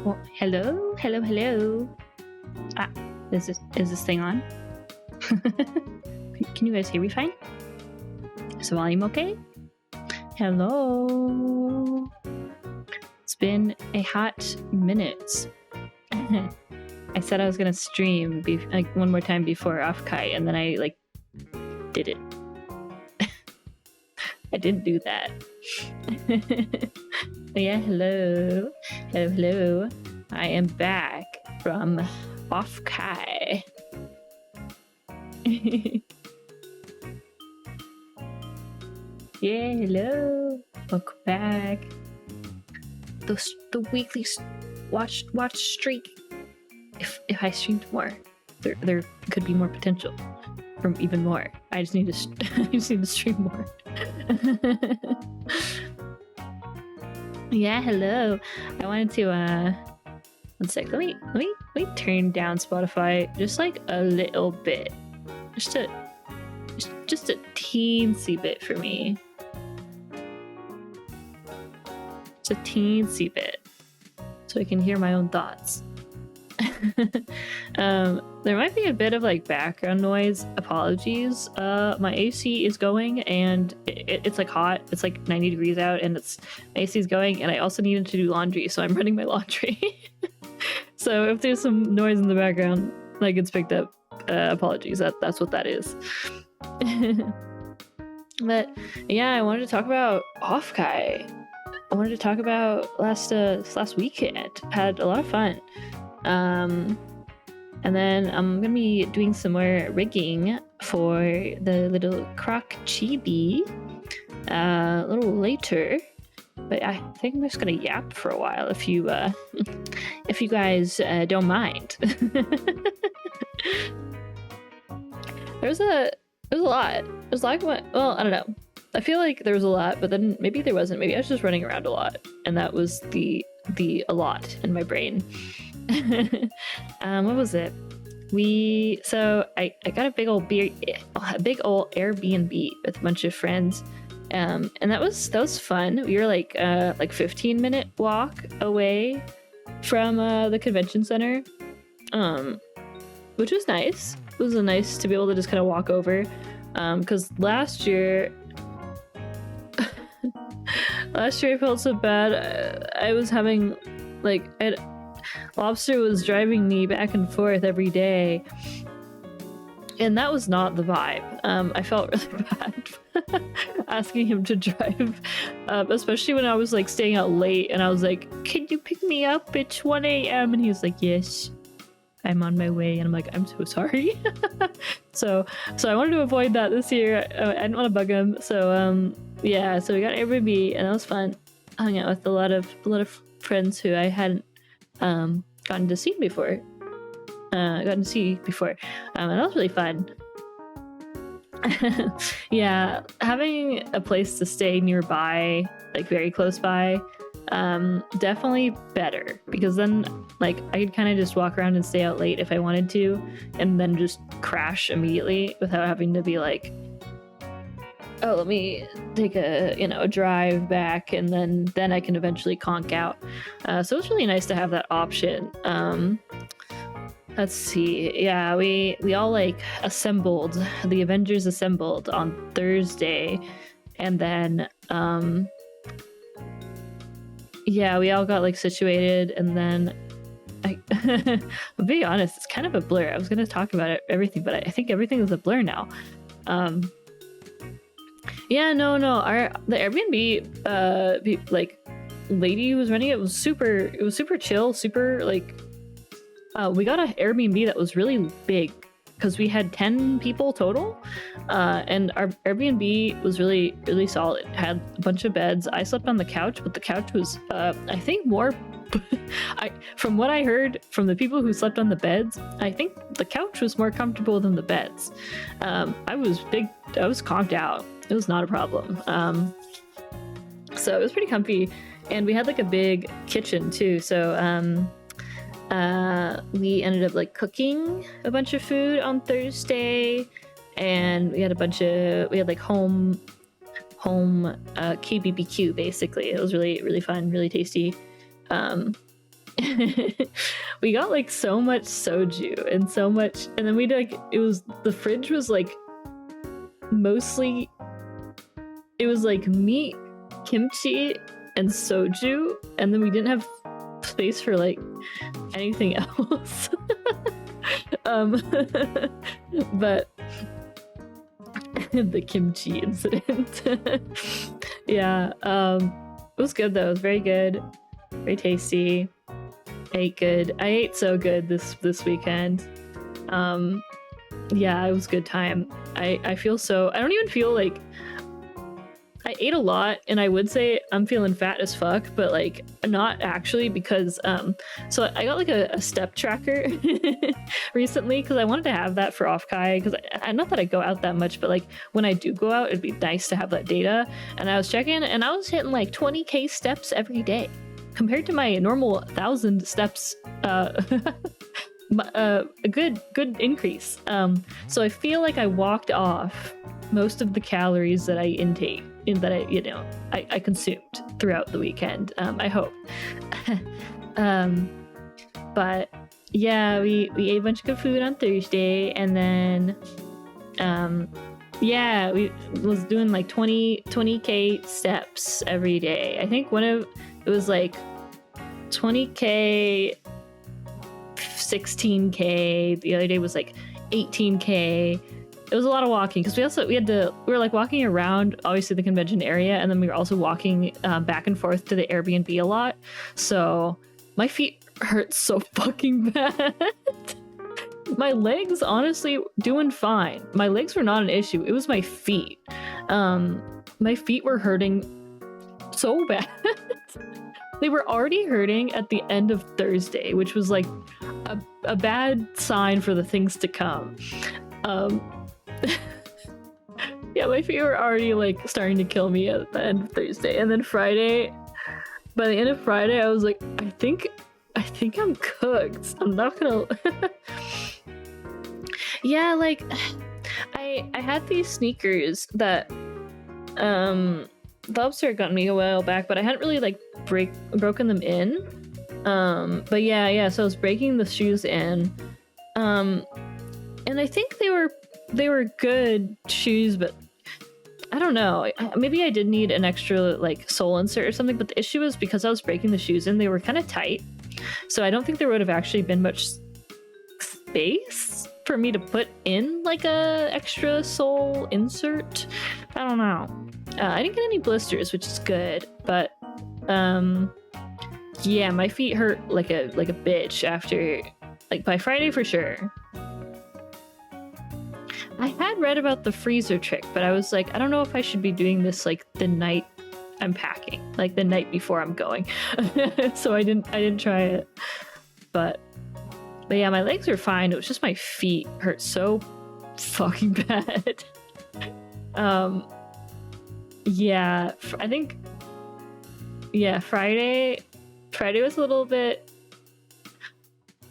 Well, hello, hello, hello. Ah, is this thing on? Can you guys hear me fine? Is the volume okay? Hello. It's been a hot minute. I said I was gonna stream one more time before OffKai, and then I did it. I didn't do that. Yeah, hello, hello. I am back from OffKai. Yeah, hello. Welcome back. The weekly watch streak. If I streamed more, there could be more potential from even more. I just need to stream more. Yeah, hello. I wanted to one sec. Let me turn down Spotify just like a little bit. Just a teensy bit for me. Just a teensy bit. So I can hear my own thoughts. There might be a bit of background noise. Apologies. My AC is going and it's hot. It's 90 degrees out and my AC is going, and I also needed to do laundry, so I'm running my laundry. So if there's some noise in the background it's picked up, apologies. That's what that is. But yeah, I wanted to talk about OffKai. I wanted to talk about last weekend. Had a lot of fun. And then I'm gonna be doing some more rigging for the little croc chibi a little later. But I think I'm just gonna yap for a while if you guys don't mind. There's a lot. There's well, I don't know. I feel like there was a lot, but then maybe there wasn't. Maybe I was just running around a lot, and that was the a lot in my brain. What was it? I got a big old Airbnb with a bunch of friends, and that was fun. We were 15-minute walk away from the convention center, which was nice. It was nice to be able to just kind of walk over, because last year I felt so bad. I was having Lobster was driving me back and forth every day, and that was not the vibe. I felt really bad asking him to drive, especially when I was staying out late, and I was like, "Can you pick me up? It's 1 a.m." and he was like, "Yes, I'm on my way." And I'm like, "I'm so sorry." so I wanted to avoid that this year. I didn't want to bug him, so yeah. So we got Airbnb, and that was fun. I hung out with a lot of friends who I hadn't gotten to see before. And that was really fun. Yeah, having a place to stay nearby, very close by, definitely better, because then I could kind of just walk around and stay out late if I wanted to, and then just crash immediately without having to be oh, let me take a drive back, and then I can eventually conk out. So it's really nice to have that option. Let's see. Yeah, we all assembled. The Avengers assembled on Thursday, and then yeah, we all got situated, and then I'll be honest, it's kind of a blur. I was gonna talk about everything, but I think everything is a blur now. Yeah, no. The Airbnb lady who was running it was super chill, super we got an Airbnb that was really big because we had 10 people total, and our Airbnb was really, really solid. It had a bunch of beds. I slept on the couch, but the couch was I think more from what I heard from the people who slept on the beds, I think the couch was more comfortable than the beds. I was conked out. It was not a problem. So it was pretty comfy, and we had a big kitchen too. So we ended up cooking a bunch of food on Thursday, and we had home KBBQ basically. It was really, really fun, really tasty. we got like so much soju and so much, and then we did like, it was, the fridge was like mostly, it was like meat, kimchi, and soju, and then we didn't have space for like anything else. But the kimchi incident. Yeah, it was good though. It was very good, very tasty. I ate good. I ate so good this weekend. Yeah, it was a good time. I feel so, I don't even feel like I ate a lot, and I would say I'm feeling fat as fuck, but like not actually, because so I got like a step tracker recently because I wanted to have that for OffKai, because I not that I go out that much, but like when I do go out, it'd be nice to have that data. And I was checking, and I was hitting like 20k steps every day compared to my normal 1,000 steps. A good increase. So I feel like I walked off most of the calories that I intake, that I consumed throughout the weekend. I hope. But yeah, we ate a bunch of good food on Thursday, and then yeah, we was doing like 20k steps every day. I think it was like 20k, 16k. The other day was like 18k. It was a lot of walking because we were like walking around, obviously, the convention area, and then we were also walking back and forth to the Airbnb a lot. So my feet hurt so fucking bad. My legs, honestly, doing fine. My legs were not an issue. It was my feet. My feet were hurting so bad. They were already hurting at the end of Thursday, which was like a bad sign for the things to come. Yeah, my feet were already like starting to kill me at the end of Thursday, and then Friday. By the end of Friday, I was like, I think I'm cooked. I'm not gonna. Yeah, like I had these sneakers that the upstart got me a while back, but I hadn't really like broken them in. But yeah, so I was breaking the shoes in. And I think they were good shoes, but I don't know. Maybe I did need an extra like sole insert or something, but the issue was because I was breaking the shoes in, they were kind of tight. So I don't think there would have actually been much space for me to put in like a extra sole insert. I don't know. I didn't get any blisters, which is good, but yeah, my feet hurt like a bitch after, like, by Friday for sure. I had read about the freezer trick, but I was like, I don't know if I should be doing this like the night I'm packing, like the night before I'm going. So I didn't try it. But yeah, my legs are fine. It was just my feet hurt so fucking bad. Yeah, I think, yeah, Friday was a little bit,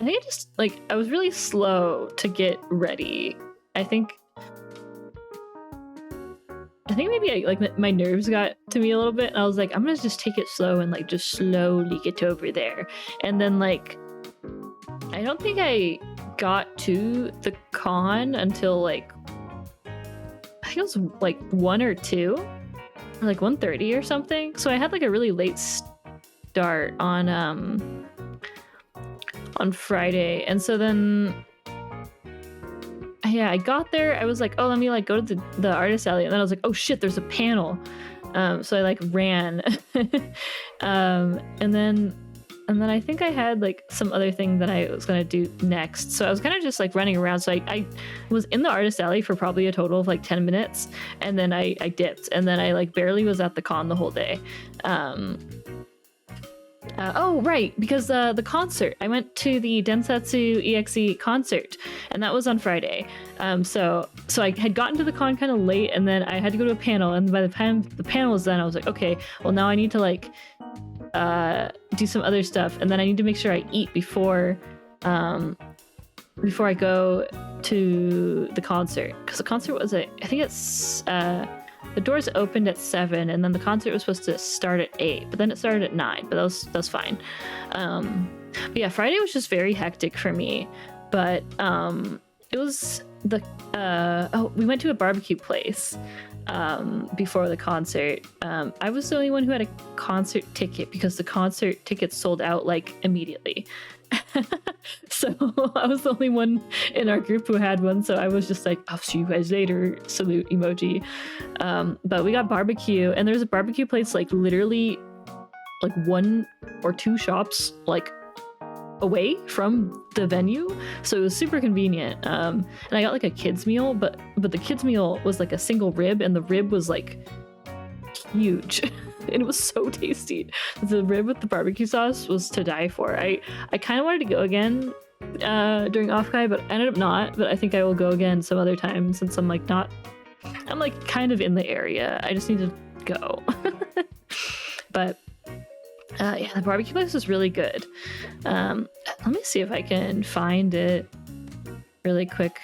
I think I was really slow to get ready. I think maybe my nerves got to me a little bit, and I was like, I'm gonna just take it slow and like just slowly get over there. And then like, I don't think I got to the con until like, I think it was like 1 or 2, or like 1:30 or something. So I had like a really late start on Friday, and so then yeah, I got there. I was like, oh, let me like go to the artist alley, and then I was like, oh shit, there's a panel. So I like ran, and then I think I had like some other thing that I was gonna do next. So I was kind of just like running around. So I was in the artist alley for probably a total of like 10 minutes, and then I dipped, and then I like barely was at the con the whole day. Oh right, because the concert, I went to the Densetsu EXE concert, and that was on Friday. So I had gotten to the con kind of late, and then I had to go to a panel, and by the time the panel was done, I was like, okay, well now I need to like do some other stuff, and then I need to make sure I eat before I go to the concert, because the concert was I think it's the doors opened at 7, and then the concert was supposed to start at 8, but then it started at 9, but that was fine. But yeah, Friday was just very hectic for me. But it was the we went to a barbecue place before the concert. I was the only one who had a concert ticket because the concert tickets sold out like immediately. So I was the only one in our group who had one, so I was just like, I'll see you guys later, salute emoji. But we got barbecue, and there's a barbecue place like literally like 1 or 2 shops like away from the venue, so it was super convenient. And I got like a kids meal, but the kids meal was like a single rib, and the rib was like huge. And it was so tasty. The rib with the barbecue sauce was to die for. I kind of wanted to go again during OffKai, but ended up not. But I think I will go again some other time since I'm like kind of in the area. I just need to go. But yeah, the barbecue place was really good. Let me see if I can find it really quick.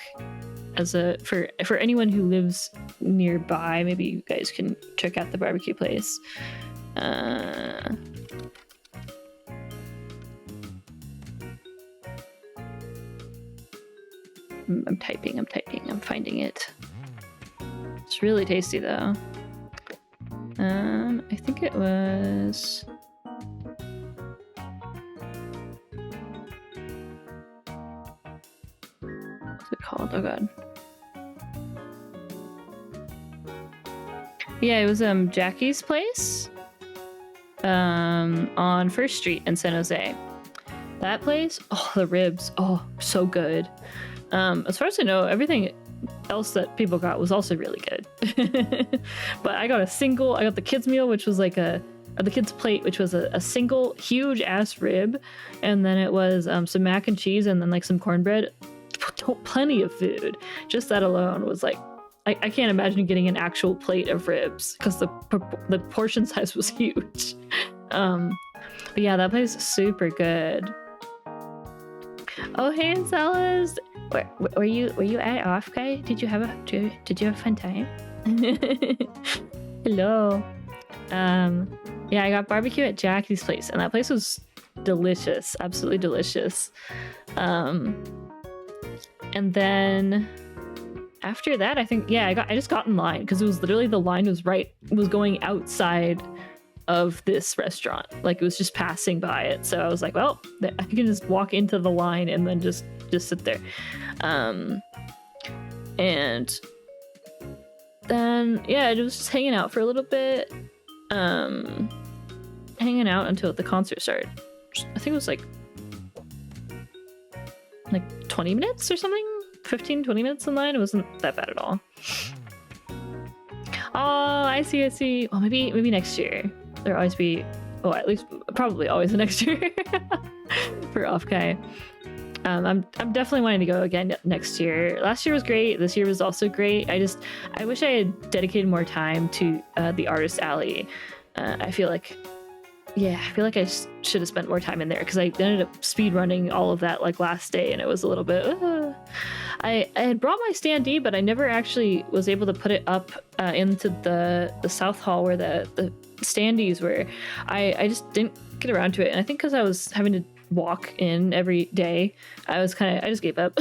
For anyone who lives nearby, maybe you guys can check out the barbecue place. I'm typing, I'm finding it. It's really tasty though. I think it was... What's it called? Oh god. Yeah, it was Jackie's place on First Street in San Jose. That place, oh, the ribs, oh, so good. As far as I know, everything else that people got was also really good. But I got the kids meal, which was like the kids plate, which was a single huge ass rib, and then it was some mac and cheese, and then like some cornbread. Plenty of food. Just that alone was like, I can't imagine getting an actual plate of ribs because the portion size was huge. But yeah, that place is super good. Oh hey, Ancelas, were you at OffKai? Did you have a fun time? Hello. Yeah, I got barbecue at Jackie's place, and that place was delicious, absolutely delicious. And then after that, I think, yeah, I just got in line because it was literally the line was going outside of this restaurant. Like it was just passing by it. So I was like, well, I can just walk into the line and then just sit there. And then, yeah, I was just hanging out for a little bit. Hanging out until the concert started. I think it was like 20 minutes or something? 15, 20 minutes in line? It wasn't that bad at all. Oh, I see. Well, maybe next year. There'll always be, oh, at least probably always the next year for OffKai. I'm definitely wanting to go again next year. Last year was great. This year was also great. I wish I had dedicated more time to the Artist Alley. I feel like I should have spent more time in there because I ended up speed running all of that like last day, and it was a little bit. I had brought my standee, but I never actually was able to put it up into the South Hall where the standees were. I just didn't get around to it, and I think because I was having to walk in every day, I just gave up.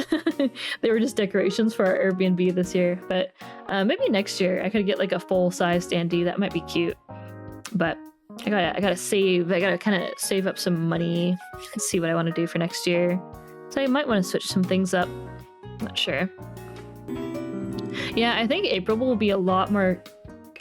They were just decorations for our Airbnb this year, but maybe next year I could get like a full-size standee. That might be cute, but I gotta save. I gotta kind of save up some money and see what I want to do for next year. So I might want to switch some things up. Not sure. Yeah, I think April will be a lot more.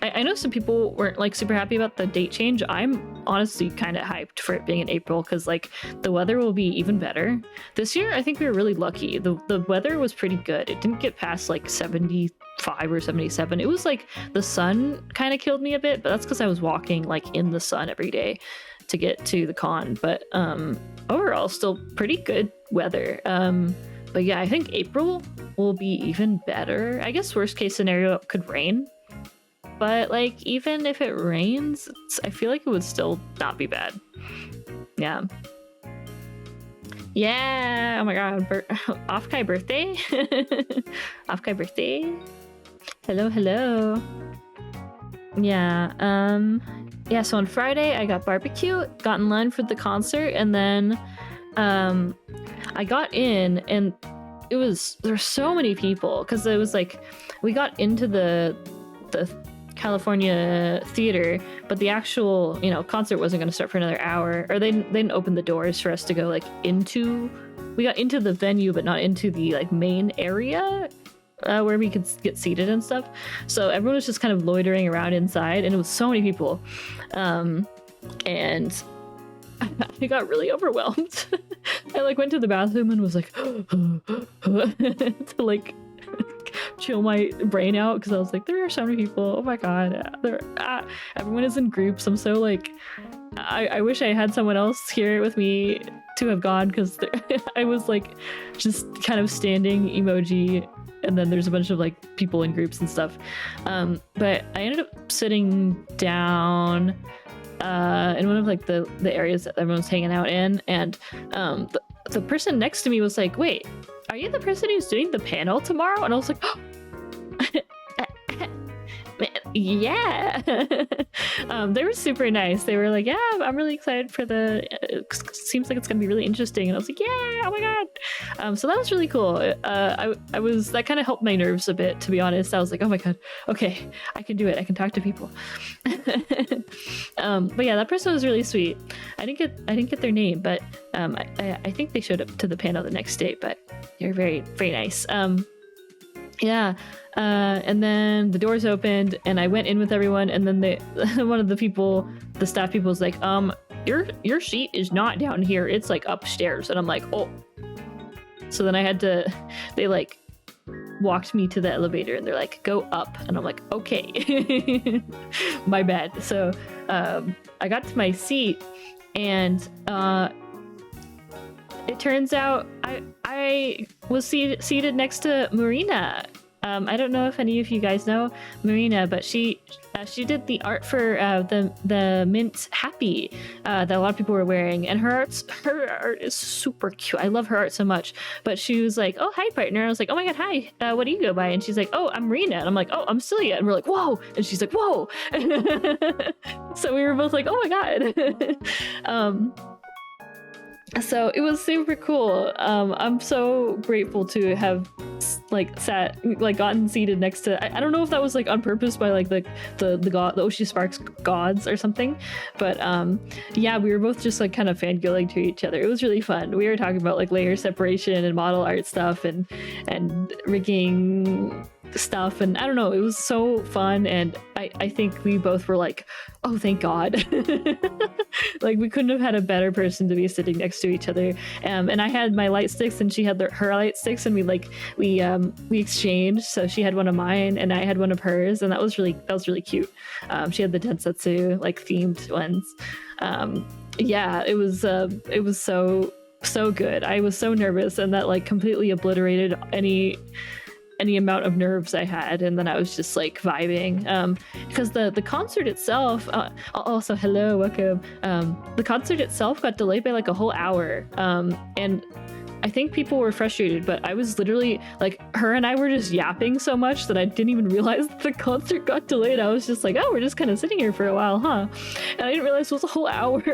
I know some people weren't like super happy about the date change. I'm honestly kind of hyped for it being in April because like the weather will be even better. This year, I think we were really lucky. The weather was pretty good. It didn't get past like 75 or 77. It was like the sun kind of killed me a bit, but that's because I was walking like in the sun every day to get to the con. But overall, still pretty good weather. But yeah, I think April will be even better. I guess worst case scenario, it could rain. But like even if it rains, I feel like it would still not be bad. Yeah. Yeah. Oh my god. OffKai birthday. OffKai birthday. Hello. Yeah. Yeah. So on Friday I got barbecue, got in line for the concert, and then I got in and there's so many people because it was like we got into the California theater, but the actual concert wasn't going to start for another hour, or they didn't open the doors for us to go like into. We got into the venue, but not into the like main area where we could get seated and stuff. So everyone was just kind of loitering around inside, and it was so many people, and I got really overwhelmed. I like went to the bathroom and was like to like chill my brain out because I was like, there are so many people. Oh my god, everyone is in groups. I'm so like, I wish I had someone else here with me to have gone because I was like just kind of standing emoji, and then there's a bunch of like people in groups and stuff. But I ended up sitting down in one of like the areas that everyone's hanging out in, and the person next to me was like, wait, are you the person who's doing the panel tomorrow? And I was like, oh, yeah. They were super nice. They were like, yeah, I'm really excited for it seems like it's gonna be really interesting. And I was like, yeah, oh my god. So that was really cool. I was, that kind of helped my nerves a bit, to be honest. I was like, oh my god, okay, I can do it. I can talk to people. But yeah, that person was really sweet. I didn't get their name, but I think they showed up to the panel the next day, but they're very, very nice. Yeah. And then the doors opened and I went in with everyone, and then one of the staff people was like, your seat is not down here, it's like upstairs. And I'm like, oh. So then they like walked me to the elevator and they're like, go up. And I'm like, okay. My bad. So I got to my seat, and it turns out I was seated next to Marina. I don't know if any of you guys know Marina, but she did the art for the mint happy that a lot of people were wearing, and her art is super cute. I love her art so much. But she was like, "Oh, hi, partner." I was like, "Oh my god, hi. What do you go by?" And she's like, "Oh, I'm Marina." And I'm like, "Oh, I'm Cillia." And we're like, "Whoa!" And she's like, "Whoa!" So we were both like, "Oh my god." So it was super cool. I'm so grateful to have gotten seated next to. I don't know if that was like on purpose by like the Oshi Sparks gods or something, but yeah, we were both just like kind of fangirling to each other. It was really fun. We were talking about like layer separation and model art stuff and rigging stuff, and I don't know, it was so fun, and I think we both were like, oh thank god. Like we couldn't have had a better person to be sitting next to each other. And I had my light sticks and she had her light sticks, and we exchanged. So she had one of mine and I had one of hers, and that was really cute. She had the Densetsu like themed ones. Yeah, it was so good. I was so nervous, and that like completely obliterated any amount of nerves I had, and then I was just like vibing because the concert itself also hello, welcome. The concert itself got delayed by like a whole hour, and I think people were frustrated, but I was literally like, her and I were just yapping so much that I didn't even realize the concert got delayed. I was just like, oh, we're just kind of sitting here for a while, huh? And I didn't realize it was a whole hour.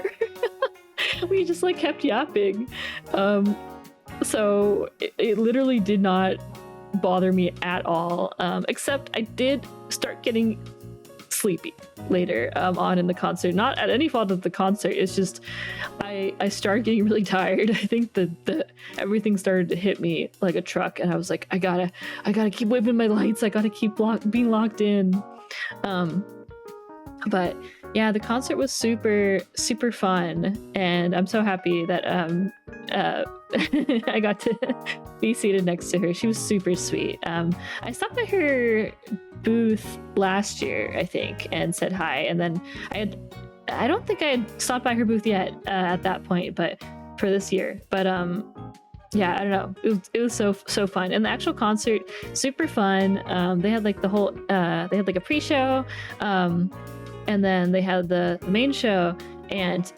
We just like kept yapping. So it literally did not bother me at all, except I did start getting sleepy later on in the concert. Not at any fault of the concert, it's just I started getting really tired. I think that everything started to hit me like a truck, and I was like, I gotta keep waving my lights, I gotta keep being locked in. But yeah, the concert was super fun, and I'm so happy that I got to be seated next to her. She was super sweet. I stopped by her booth last year, I think, and said hi, and then I don't think I had stopped by her booth yet at that point, but for this year. But yeah, I don't know. It was so fun, and the actual concert super fun. They had like the whole they had like a pre-show, and then they had the main show, and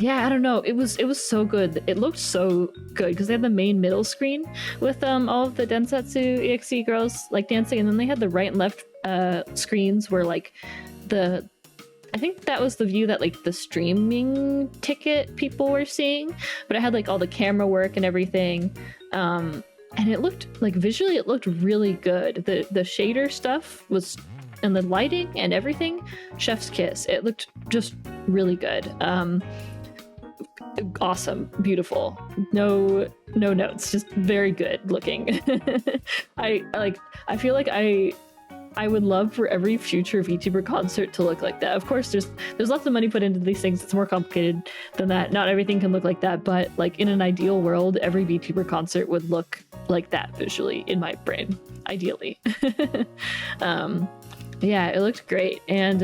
yeah, I don't know. It was so good. It looked so good because they had the main middle screen with all of the Densetsu EXE girls like dancing, and then they had the right and left screens where like I I think that was the view that like the streaming ticket people were seeing, but I had like all the camera work and everything. And it looked like visually it looked really good. The shader stuff was, and the lighting and everything, chef's kiss. It looked just really good. Awesome, beautiful. No notes, just very good looking. I feel like I would love for every future VTuber concert to look like that. Of course, there's lots of money put into these things. It's more complicated than that. Not everything can look like that, but like in an ideal world, every VTuber concert would look like that visually in my brain, ideally. Yeah, it looked great. And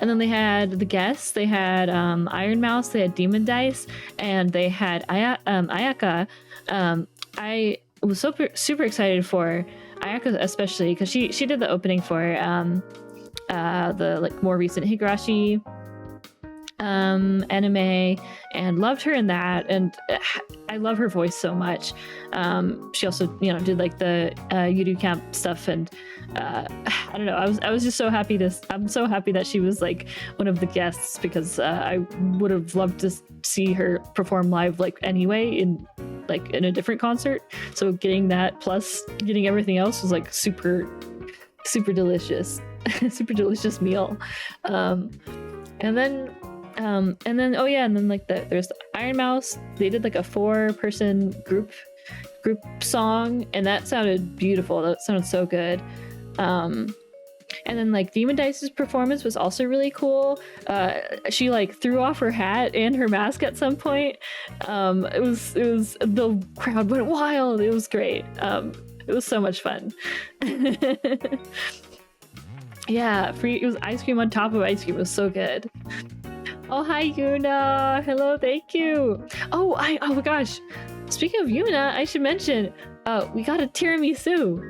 then they had the guests. They had Iron Mouse, they had Demon Dice, and they had Ayaka. I was super excited for Ayaka, especially because she did the opening for the like more recent Higurashi anime, and loved her in that, and I love her voice so much. She also did like the Yudu camp stuff, and I don't know, I was just so happy I'm so happy that she was like one of the guests, because I would have loved to see her perform live like anyway in a different concert. So getting that plus getting everything else was like super delicious. Super delicious meal. And then oh yeah, and then like there's the Iron Mouse. They did like a 4-person group song, and that sounded beautiful. That sounded so good. And then like Demon Dice's performance was also really cool. She like threw off her hat and her mask at some point. It was the crowd went wild. It was great. It was so much fun. Yeah, it was ice cream on top of ice cream. It was so good. Oh, hi Yuna. Hello, thank you. Oh my gosh. Speaking of Yuna, I should mention we got a tiramisu.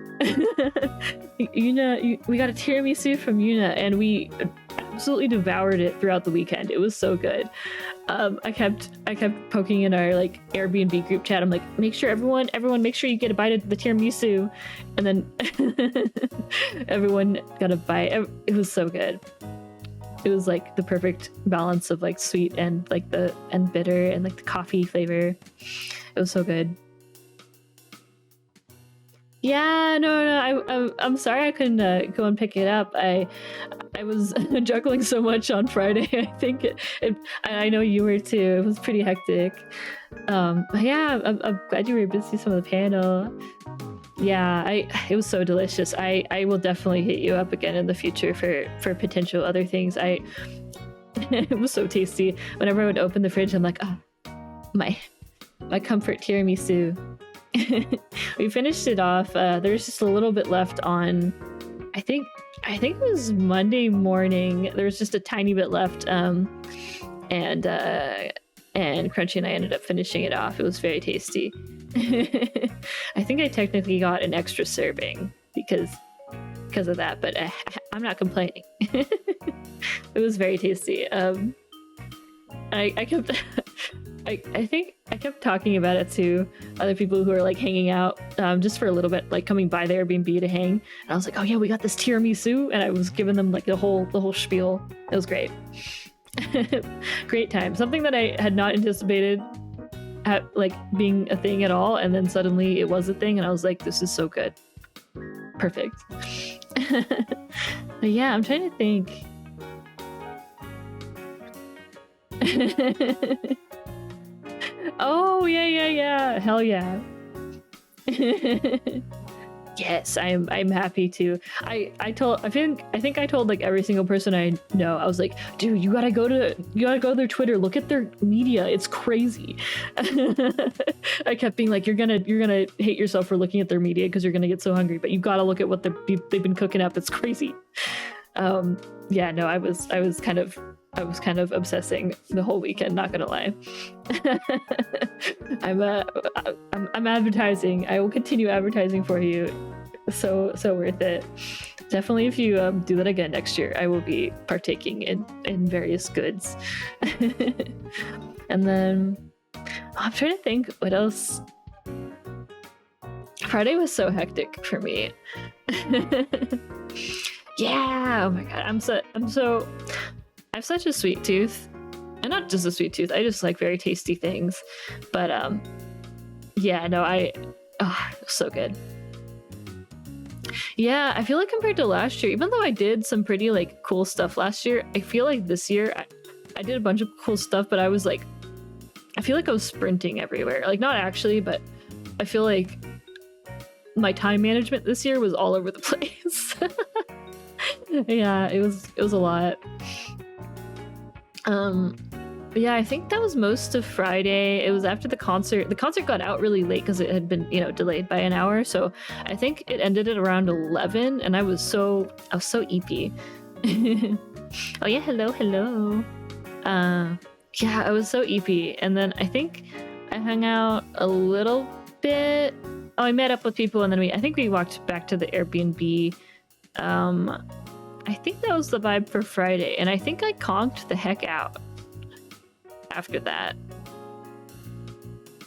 We got a tiramisu from Yuna, and we absolutely devoured it throughout the weekend. It was so good. I kept poking in our like Airbnb group chat. I'm like, make sure everyone make sure you get a bite of the tiramisu, and then everyone got a bite. It was so good. It was like the perfect balance of like sweet and bitter and like the coffee flavor. It was so good. Yeah, no, I'm sorry I couldn't go and pick it up. I was juggling so much on Friday. I think I know you were too. It was pretty hectic. But yeah, I'm glad you were able to see some of the panel. Yeah, it was so delicious. I will definitely hit you up again in the future for potential other things. It was so tasty. Whenever I would open the fridge, I'm like, oh, my comfort tiramisu. We finished it off. There's just a little bit left on, I think it was Monday morning. There was just a tiny bit left, and Crunchy and I ended up finishing it off. It was very tasty. I think I technically got an extra serving because of that, but I'm not complaining. It was very tasty. I think I kept talking about it to other people who are like hanging out just for a little bit, like coming by the Airbnb to hang. And I was like, oh yeah, we got this tiramisu, and I was giving them like the whole spiel. It was great. Great time. Something that I had not anticipated like being a thing at all, and then suddenly it was a thing, and I was like, this is so good. Perfect. But yeah, I'm trying to think. Oh yeah, hell yeah. Yes, I'm happy to. I think I told like every single person I know. I was like, dude, you gotta go to their Twitter, look at their media, it's crazy. I kept being like, you're gonna hate yourself for looking at their media because you're gonna get so hungry, but you gotta look at what they've been cooking up. It's crazy. Yeah, no, I was kind of obsessing the whole weekend, not gonna lie. I'm advertising. I will continue advertising for you. So worth it. Definitely, if you do that again next year, I will be partaking in various goods. And then I'm trying to think what else. Friday was so hectic for me. Yeah, oh my god, I'm so have such a sweet tooth. And not just a sweet tooth, I just like very tasty things. But yeah, no, so good. Yeah, I feel like compared to last year, even though I did some pretty like cool stuff last year, I feel like this year I did a bunch of cool stuff, but I was like, I feel like I was sprinting everywhere. Like, not actually, but I feel like my time management this year was all over the place. Yeah, it was a lot. But yeah, I think that was most of Friday. It was after the concert. The concert got out really late because it had been, delayed by an hour. So I think it ended at around 11, and I was so eepy. Oh yeah, hello. Yeah, I was so eepy, and then I think I hung out a little bit. Oh, I met up with people, and then I think we walked back to the Airbnb. I think that was the vibe for Friday, and I think I conked the heck out after that.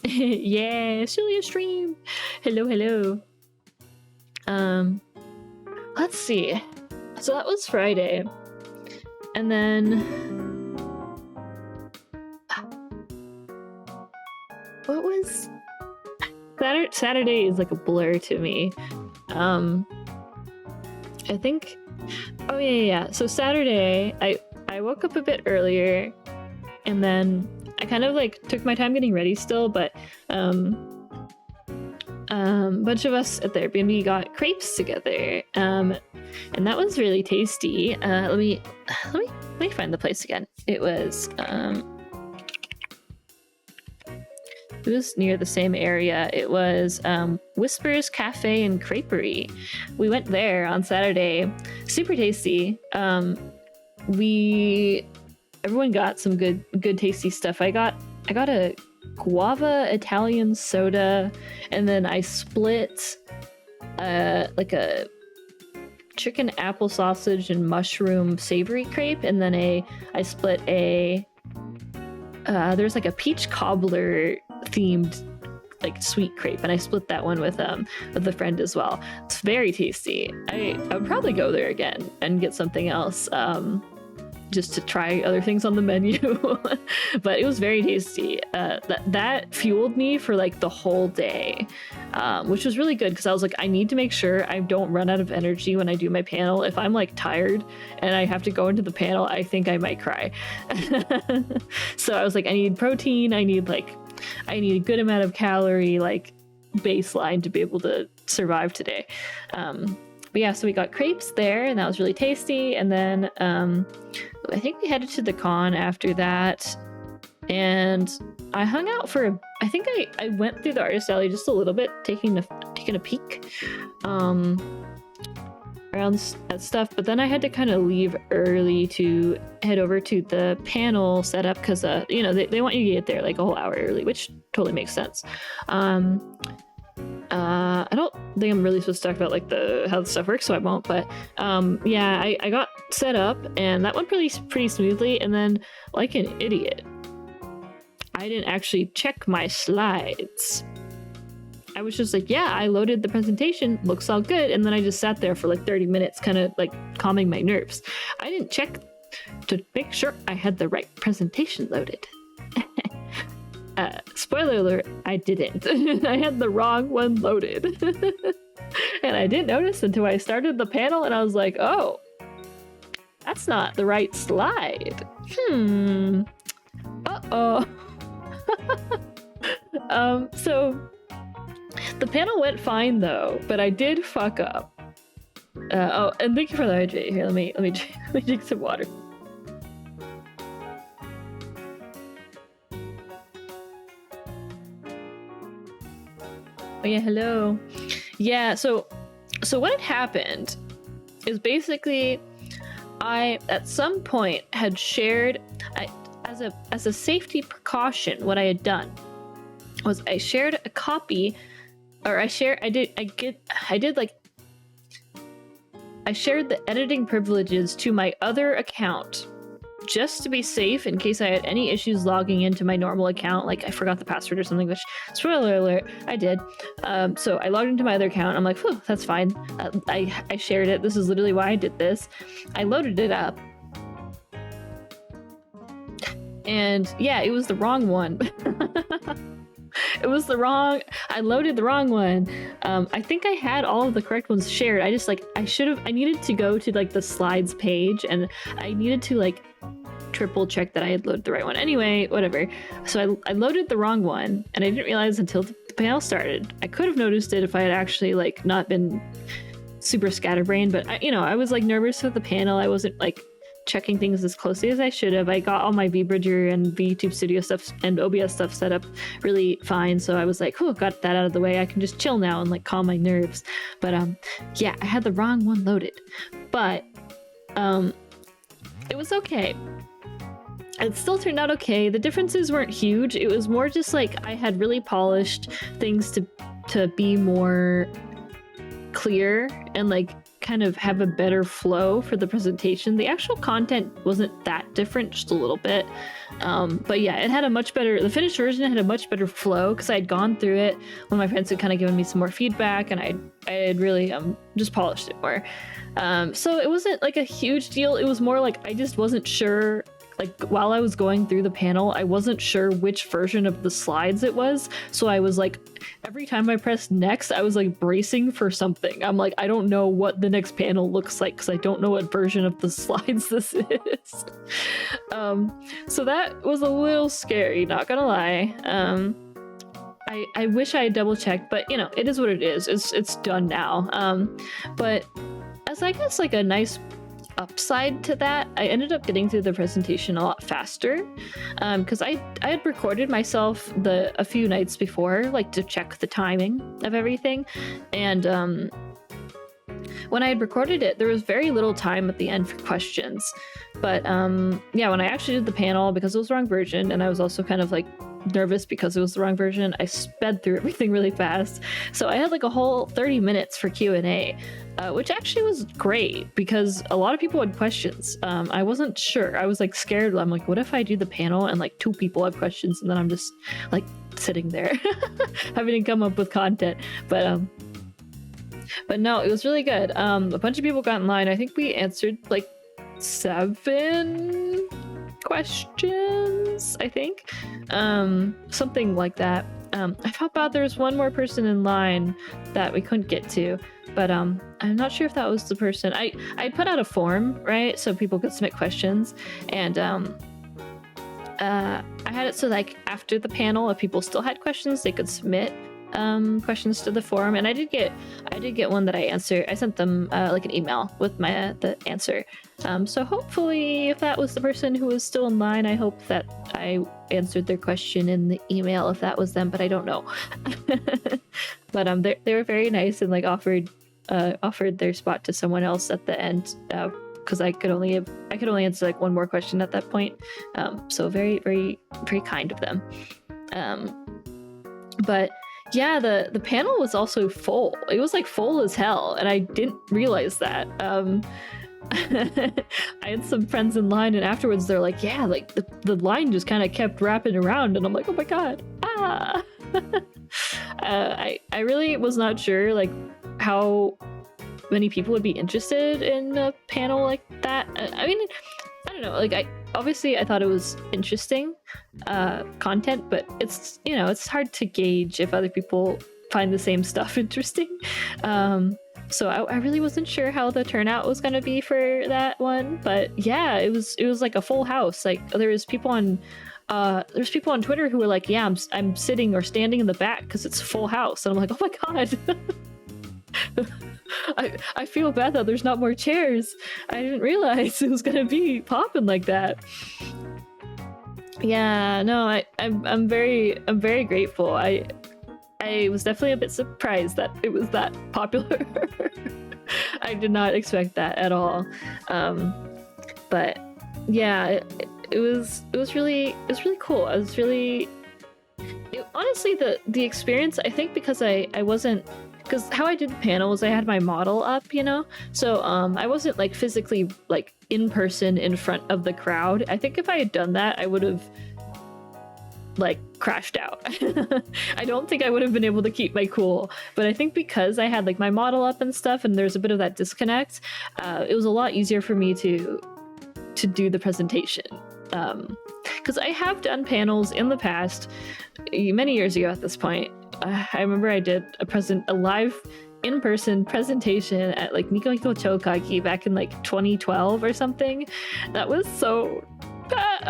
Yeah, cillia stream. Hello. Let's see. So that was Friday, and then what was Saturday is like a blur to me. I think. Oh yeah. So Saturday, I woke up a bit earlier, and then I kind of like took my time getting ready still, but bunch of us at the Airbnb got crepes together, and that was really tasty. Let me find the place again. It was near the same area. It was Whispers Cafe and Creperie. We went there on Saturday. Super tasty. Everyone got some good tasty stuff. I got a guava Italian soda, and then I split like a chicken apple sausage and mushroom savory crepe, and then I split a there's like a peach cobbler themed like sweet crepe, and I split that one with a friend as well. It's very tasty. I would probably go there again and get something else just to try other things on the menu. But it was very tasty. That fueled me for like the whole day, which was really good because I was like, I need to make sure I don't run out of energy when I do my panel. If I'm like tired and I have to go into the panel, I think I might cry. So I was like, I need protein, I need a good amount of calorie like baseline to be able to survive today. But yeah, so we got crepes there, and that was really tasty. And then I think we headed to the con after that, and I hung out I think I went through the artist alley just a little bit, taking a peek around stuff. But then I had to kind of leave early to head over to the panel setup because they want you to get there like a whole hour early, which totally makes sense. I don't think I'm really supposed to talk about like how the stuff works, so I won't. But yeah, I got set up, and that went pretty smoothly. And then, like an idiot, I didn't actually check my slides. I was just like, yeah, I loaded the presentation, looks all good, and then I just sat there for like 30 minutes, kind of like calming my nerves. I didn't check to make sure I had the right presentation loaded. Spoiler alert, I didn't. I had the wrong one loaded. And I didn't notice until I started the panel, and I was like, oh, that's not the right slide. Uh-oh. So the panel went fine though, but I did fuck up. Oh, and thank you for the hydrate. Here, let me drink some water. Oh yeah, hello. Yeah, so what had happened is basically I at some point had shared as a safety precaution, what I had done was I shared a copy, or I shared the editing privileges to my other account just to be safe in case I had any issues logging into my normal account, like I forgot the password or something, which, spoiler alert, I did. So I logged into my other account. I'm like, whew, that's fine. I shared it. This is literally why I did this. I loaded it up. And yeah, it was the wrong one. It was the wrong, I loaded the wrong one. I think I had all of the correct ones shared. I just like, I needed to go to like the slides page, and I needed to like triple check that I had loaded the right one. Anyway, whatever. So I loaded the wrong one, and I didn't realize until the panel started. I could have noticed it if I had actually like not been super scatterbrained, but I was like nervous with the panel. I wasn't like checking things as closely as I should have. I got all my VBridger and VTube Studio stuff and OBS stuff set up really fine, so I was like, oh, got that out of the way. I can just chill now and like calm my nerves. But yeah, I had the wrong one loaded, but it was okay. It still turned out okay. The differences weren't huge. It was more just like I had really polished things to be more clear and like kind of have a better flow for the presentation. The actual content wasn't that different, just a little bit. But yeah, it had a much better, the finished version had a much better flow because I had gone through it when my friends had kind of given me some more feedback, and I had really just polished it more. So it wasn't like a huge deal. It was more like I just wasn't sure. Like while I was going through the panel, I wasn't sure which version of the slides it was. So I was like, every time I pressed next, I was like bracing for something. I'm like, I don't know what the next panel looks like because I don't know what version of the slides this is. So that was a little scary, not gonna lie. I wish I had double checked, but it is what it is. It's done now. But as I guess like a nice upside to that, I ended up getting through the presentation a lot faster because I had recorded myself a few nights before, like to check the timing of everything, and when I had recorded it, there was very little time at the end for questions. But yeah, when I actually did the panel, because it was the wrong version, and I was also kind of like nervous because it was the wrong version, I sped through everything really fast. So I had like a whole 30 minutes for Q&A, which actually was great because a lot of people had questions. I wasn't sure. I was like scared. I'm like, what if I do the panel and like 2 people have questions and then I'm just like sitting there having to come up with content. But no, it was really good. A bunch of people got in line. I think we answered like 7 questions, I think. Something like that. I felt bad there was one more person in line that we couldn't get to, but I'm not sure if that was the person. I put out a form, right, so people could submit questions, and I had it so like after the panel, if people still had questions, they could submit questions to the forum, and I did get one that I answered. I sent them like an email with the answer. So hopefully, if that was the person who was still in line, I hope that I answered their question in the email if that was them, but I don't know. But they were very nice and like offered their spot to someone else at the end, because I could only answer like one more question at that point. So very, very, very kind of them. But yeah, the panel was also full. It was like full as hell, and I didn't realize that. I had some friends in line, and afterwards they're like, yeah, like the line just kind of kept wrapping around, and I'm like, oh my god. I really was not sure like how many people would be interested in a panel like that. I mean, I don't know, like I thought it was interesting content, but it's hard to gauge if other people find the same stuff interesting. So I really wasn't sure how the turnout was going to be for that one, but yeah, it was like a full house. Like there's people on Twitter who were like, yeah, I'm sitting or standing in the back because it's a full house, and I'm like, oh my god. I feel bad that there's not more chairs. I didn't realize it was gonna be popping like that. Yeah, no, I'm very grateful. I was definitely a bit surprised that it was that popular. I did not expect that at all. But yeah, it was really cool. Honestly, the experience, I think, because I wasn't, because how I did the panel was I had my model up, so I wasn't like physically like in person in front of the crowd. I think if I had done that, I would have like crashed out. I don't think I would have been able to keep my cool, but I think because I had like my model up and stuff, and there's a bit of that disconnect, it was a lot easier for me to do the presentation. because I have done panels in the past, many years ago at this point. I remember I did a live in-person presentation at like Nico Nico Chokaki back in like 2012 or something. That was so bad.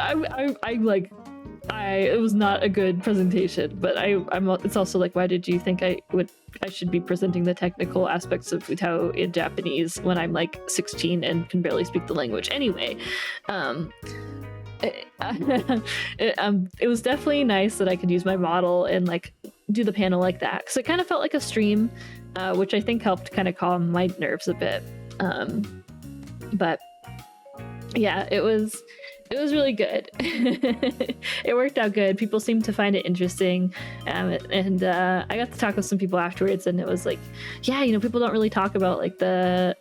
It was not a good presentation, but it's also like, why did you think I should be presenting the technical aspects of Futao in Japanese when I'm like 16 and can barely speak the language anyway? It was definitely nice that I could use my model and like do the panel like that, because it kind of felt like a stream, which I think helped kind of calm my nerves a bit. But yeah, it was really good. It worked out good. People seemed to find it interesting, and I got to talk with some people afterwards, and it was like, yeah, people don't really talk about like the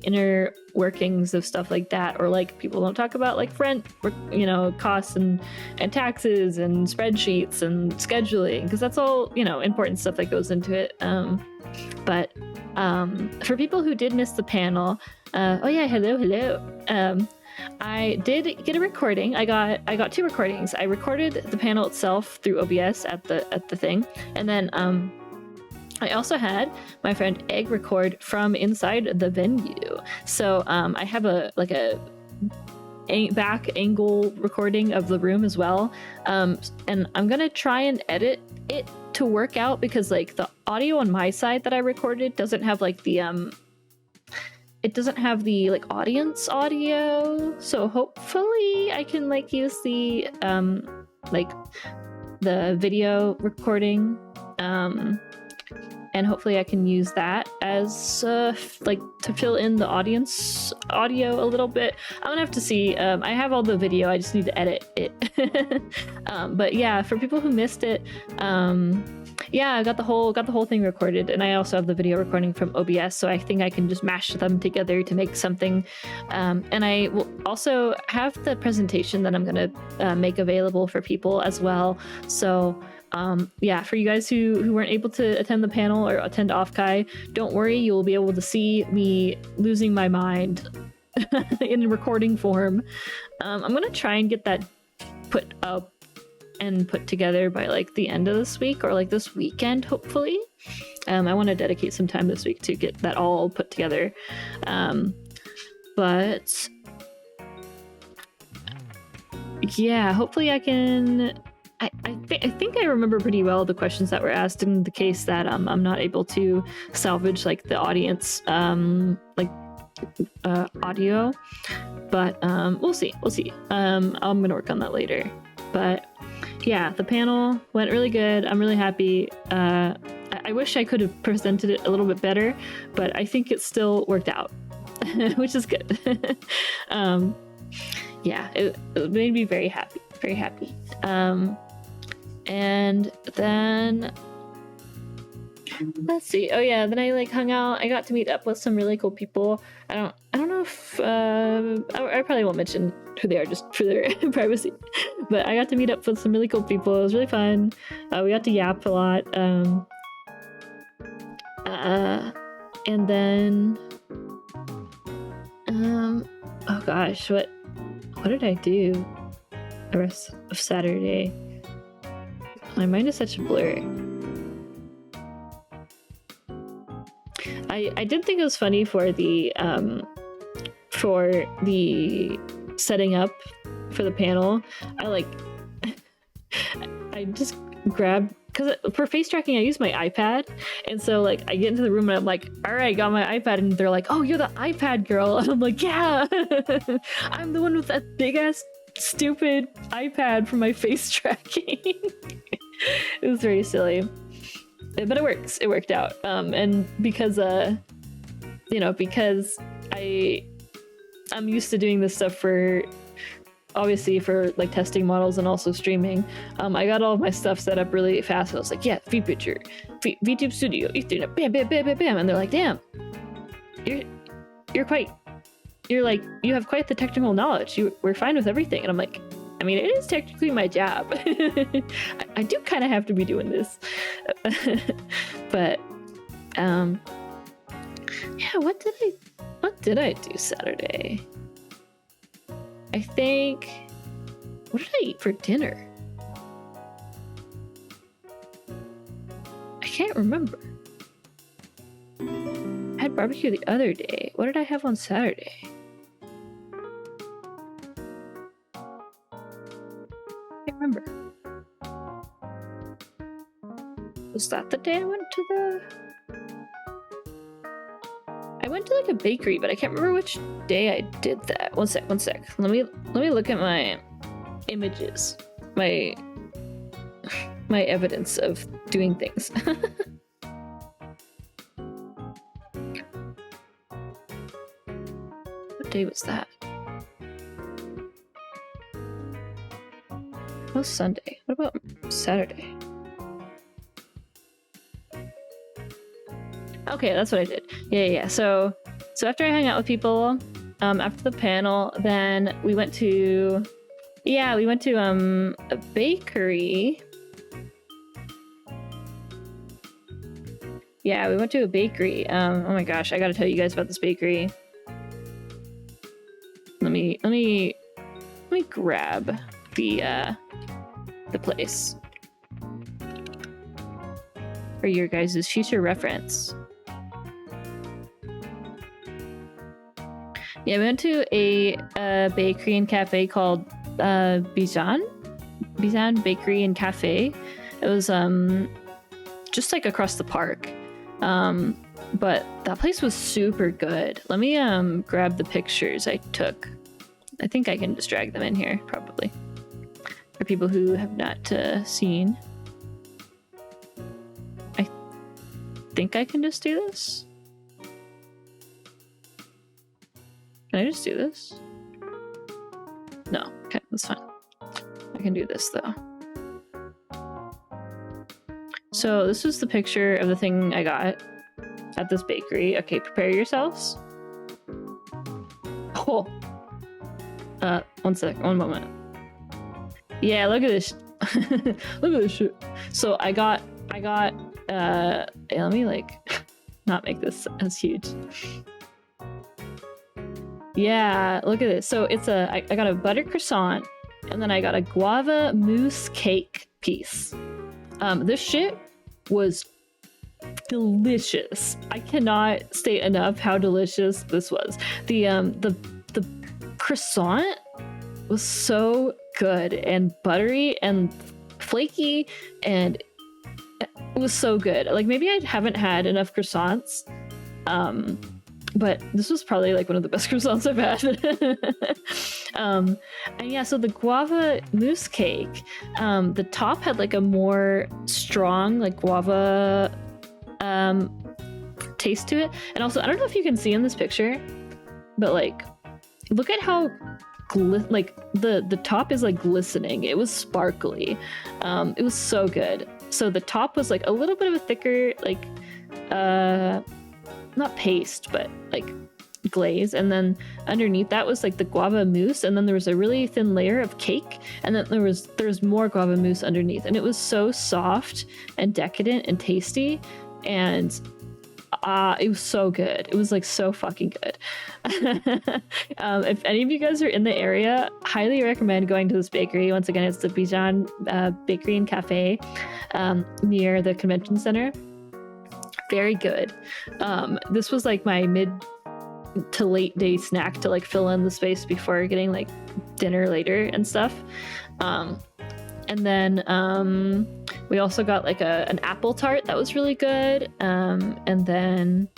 inner workings of stuff like that, or like people don't talk about like rent, costs and taxes and spreadsheets and scheduling, because that's all important stuff that goes into it. But for people who did miss the panel, hello. I did get a recording. I got 2 recordings. I recorded the panel itself through OBS at the thing, and then I also had my friend Egg record from inside the venue. So I have a back angle recording of the room as well, and I'm gonna try and edit it to work out, because like the audio on my side that I recorded doesn't have like the like audience audio, so hopefully I can like use the like the video recording, and hopefully I can use that as like to fill in the audience audio a little bit. I'm gonna have to see. I have all the video, I just need to edit it. But yeah, for people who missed it, yeah, I got the whole thing recorded, and I also have the video recording from OBS, so I think I can just mash them together to make something. And I will also have the presentation that I'm gonna make available for people as well. So yeah, for you guys who weren't able to attend the panel or attend OffKai, don't worry, you'll be able to see me losing my mind in recording form. I'm gonna try and get that put up and put together by like the end of this week, or like this weekend, hopefully. I want to dedicate some time this week to get that all put together. But yeah, hopefully I can. I think I remember pretty well the questions that were asked in the case that I'm not able to salvage like the audience audio, but we'll see. I'm gonna work on that later. But yeah, the panel went really good. I'm really happy. I wish I could have presented it a little bit better, but I think it still worked out, which is good. Yeah, it made me very happy. And then let's see. Oh yeah, then I like hung out. I got to meet up with some really cool people. I don't know if I probably won't mention who they are just for their privacy. But I got to meet up with some really cool people. It was really fun. We got to yap a lot. And then oh gosh, what did I do the rest of Saturday? My mind is such a blur. I did think it was funny for the setting up for the panel. I just grabbed, because for face tracking I use my iPad, and so like I get into the room and I'm like, all right, got my iPad, and they're like, oh, you're the iPad girl, and I'm like, yeah. I'm the one with that big ass stupid iPad for my face tracking. It was very silly, but it works. It worked out. And because because I'm used to doing this stuff for like testing models and also streaming. I got all of my stuff set up really fast. I was like, yeah, VPicture, VTube Studio, Ethernet, bam, bam, bam, bam, bam, and they're like, damn, you have quite the technical knowledge. We're fine with everything. And I'm like, I mean, it is technically my job. I do kind of have to be doing this. But yeah, what did I do Saturday? I think... What did I eat for dinner? I can't remember. I had barbecue the other day. What did I have on Saturday? I can't remember. Was that the day I went to the... I went to like a bakery, but I can't remember which day I did that. One sec. Let me look at my images. My evidence of doing things. What day was that? It was Sunday. What about Saturday? Okay, that's what I did. Yeah. So after I hung out with people, after the panel, then we went to a bakery. Yeah, we went to a bakery. Oh my gosh, I gotta tell you guys about this bakery. Let me grab the place for your guys' future reference. Yeah, we went to a bakery and cafe called Bizan Bakery and Cafe. It was just like across the park, but that place was super good. Let me grab the pictures I took. I think I can just drag them in here probably for people who have not seen. I think I can just do this. Can I just do this? No. Okay, that's fine. I can do this though. So this was the picture of the thing I got at this bakery. Okay, prepare yourselves. Oh. One moment. Yeah, look at this. Look at this shit. So I got let me like not make this as huge. Yeah, look at this. So it's I got a butter croissant, and then I got a guava mousse cake piece. This shit was delicious. I cannot state enough how delicious this was. The croissant was so good and buttery and flaky, and it was so good. Like, maybe I haven't had enough croissants, but this was probably like one of the best croissants I've had. And yeah, so the guava mousse cake, the top had like a more strong like guava taste to it. And also, I don't know if you can see in this picture, but like, look at how the top is like glistening. It was sparkly. It was so good. So the top was like a little bit of a thicker, like not paste, but like glaze, and then underneath that was like the guava mousse, and then there was a really thin layer of cake, and then there was more guava mousse underneath, and it was so soft and decadent and tasty, and it was so good. It was like so fucking good. If any of you guys are in the area, highly recommend going to this bakery. Once again, it's the Bijan Bakery and Cafe near the convention center. Very good. This was like my mid to late day snack to like fill in the space before getting like dinner later and stuff. And then we also got like an apple tart that was really good. And then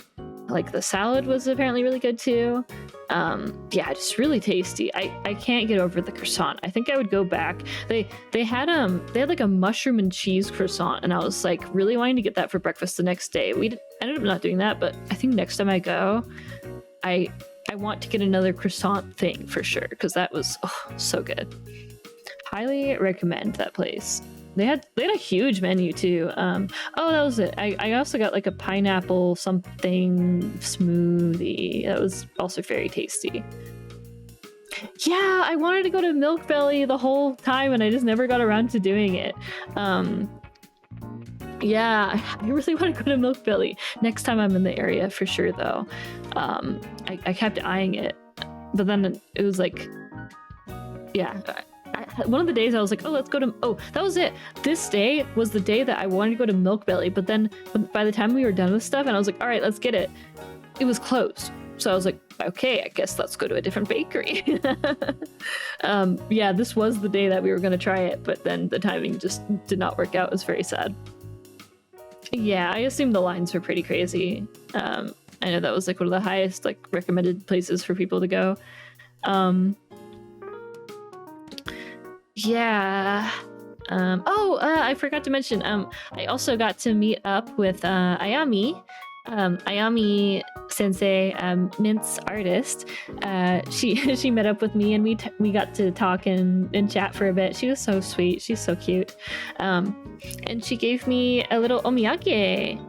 like the salad was apparently really good too. Yeah, just really tasty. I can't get over the croissant. I think I would go back. They had like a mushroom and cheese croissant, and I was like really wanting to get that for breakfast the next day. We ended up not doing that, but I think next time I go, I want to get another croissant thing for sure, because that was so good. Highly recommend that place. They had a huge menu too. That was it. I also got like a pineapple something smoothie. That was also very tasty. Yeah, I wanted to go to Milk Belly the whole time, and I just never got around to doing it. Yeah, I really want to go to Milk Belly next time I'm in the area for sure though. I kept eyeing it, but then it was like yeah. One of the days I was like, oh, let's go to, oh, that was it. This day was the day that I wanted to go to Milk Belly, but then by the time we were done with stuff and I was like, all right, let's get it, it was closed. So I was like, okay, I guess let's go to a different bakery. Yeah, this was the day that we were going to try it, but then the timing just did not work out. It was very sad. Yeah, I assume the lines were pretty crazy. I know that was like one of the highest like recommended places for people to go. Yeah. I forgot to mention, I also got to meet up with Ayami. Ayami Sensei, Mint's artist. She met up with me and we got to talk and chat for a bit. She was so sweet. She's so cute. And she gave me a little omiyage.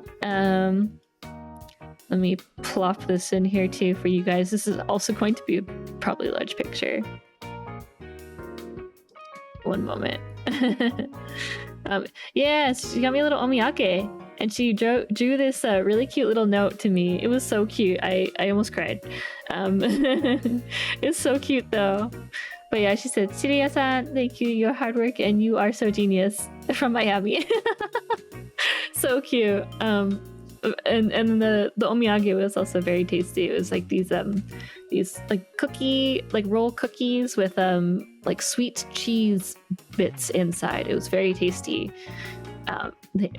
Let me plop this in here too for you guys. This is also going to be probably a large picture. One moment. Yes, she got me a little omiyake, and she drew this really cute little note to me. It was so cute. I almost cried. It's so cute though. But yeah, she said, "Cillia-san, thank you. Your hard work and you are so genius." From Miami. So cute. And the omiyage was also very tasty. It was like these like roll cookies with like sweet cheese bits inside. It was very tasty.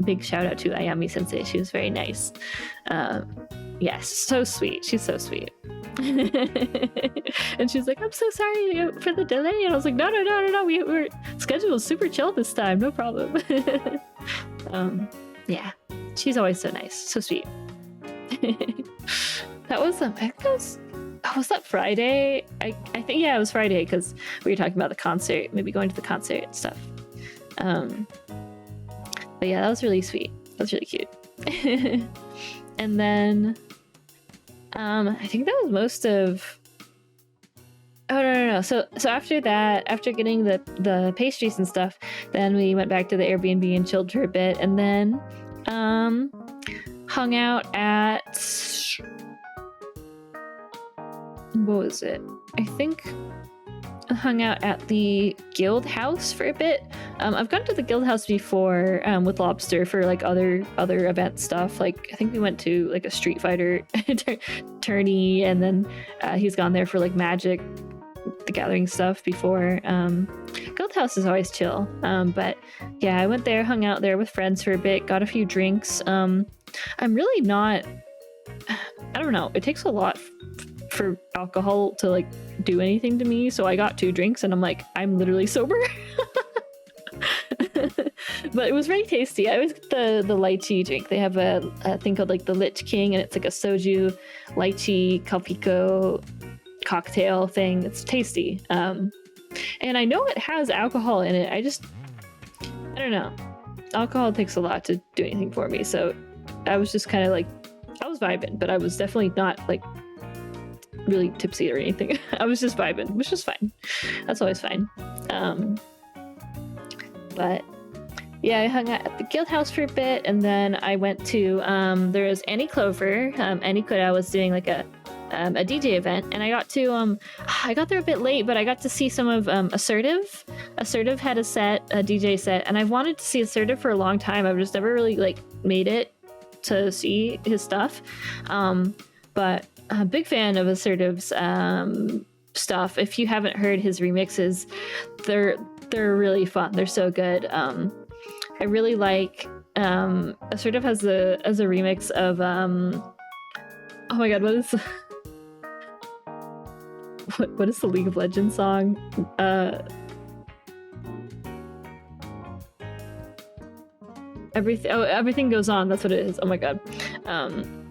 Big shout out to Ayami Sensei. She was very nice. Yes, so sweet. She's so sweet. And she's like, I'm so sorry for the delay. And I was like, no. We're schedule was super chill this time. No problem. Yeah, she's always so nice, so sweet. That was was that Friday? I think, yeah, it was Friday because we were talking about the concert, maybe going to the concert and stuff. But yeah, that was really sweet. That was really cute. And then I think that was most of. Oh no. So after that, after getting the pastries and stuff, then we went back to the Airbnb and chilled for a bit, and then hung out at, what was it? I think I hung out at the Guild House for a bit. I've gone to the Guild House before with Lobster for like other event stuff. Like I think we went to like a Street Fighter tourney, and then he's gone there for like Magic the Gathering stuff before. Guild House is always chill. But yeah, I went there, hung out there with friends for a bit, got a few drinks. I'm really not, I don't know, it takes a lot for alcohol to like do anything to me, so I got 2 drinks and I'm like, I'm literally sober. But it was very tasty. I always get the lychee drink. They have a thing called like the Lich King, and it's like a soju lychee kalpiko cocktail thing. It's tasty. And I know it has alcohol in it. I don't know. Alcohol takes a lot to do anything for me, so I was just kind of like, I was vibing, but I was definitely not like really tipsy or anything. I was just vibing, which is fine. That's always fine. But yeah, I hung out at the Guild House for a bit, and then I went to there was Annie Clover. Annie Kuda was doing like a DJ event, and I got to I got there a bit late, but I got to see some of Assertive. Assertive had a DJ set, and I've wanted to see Assertive for a long time. I've just never really like made it to see his stuff. But I'm a big fan of Assertive's stuff. If you haven't heard his remixes, they're really fun. They're so good. I really like Assertive has a remix of oh my god, what is the League of Legends song? Everything Goes On. That's what it is. Oh my god.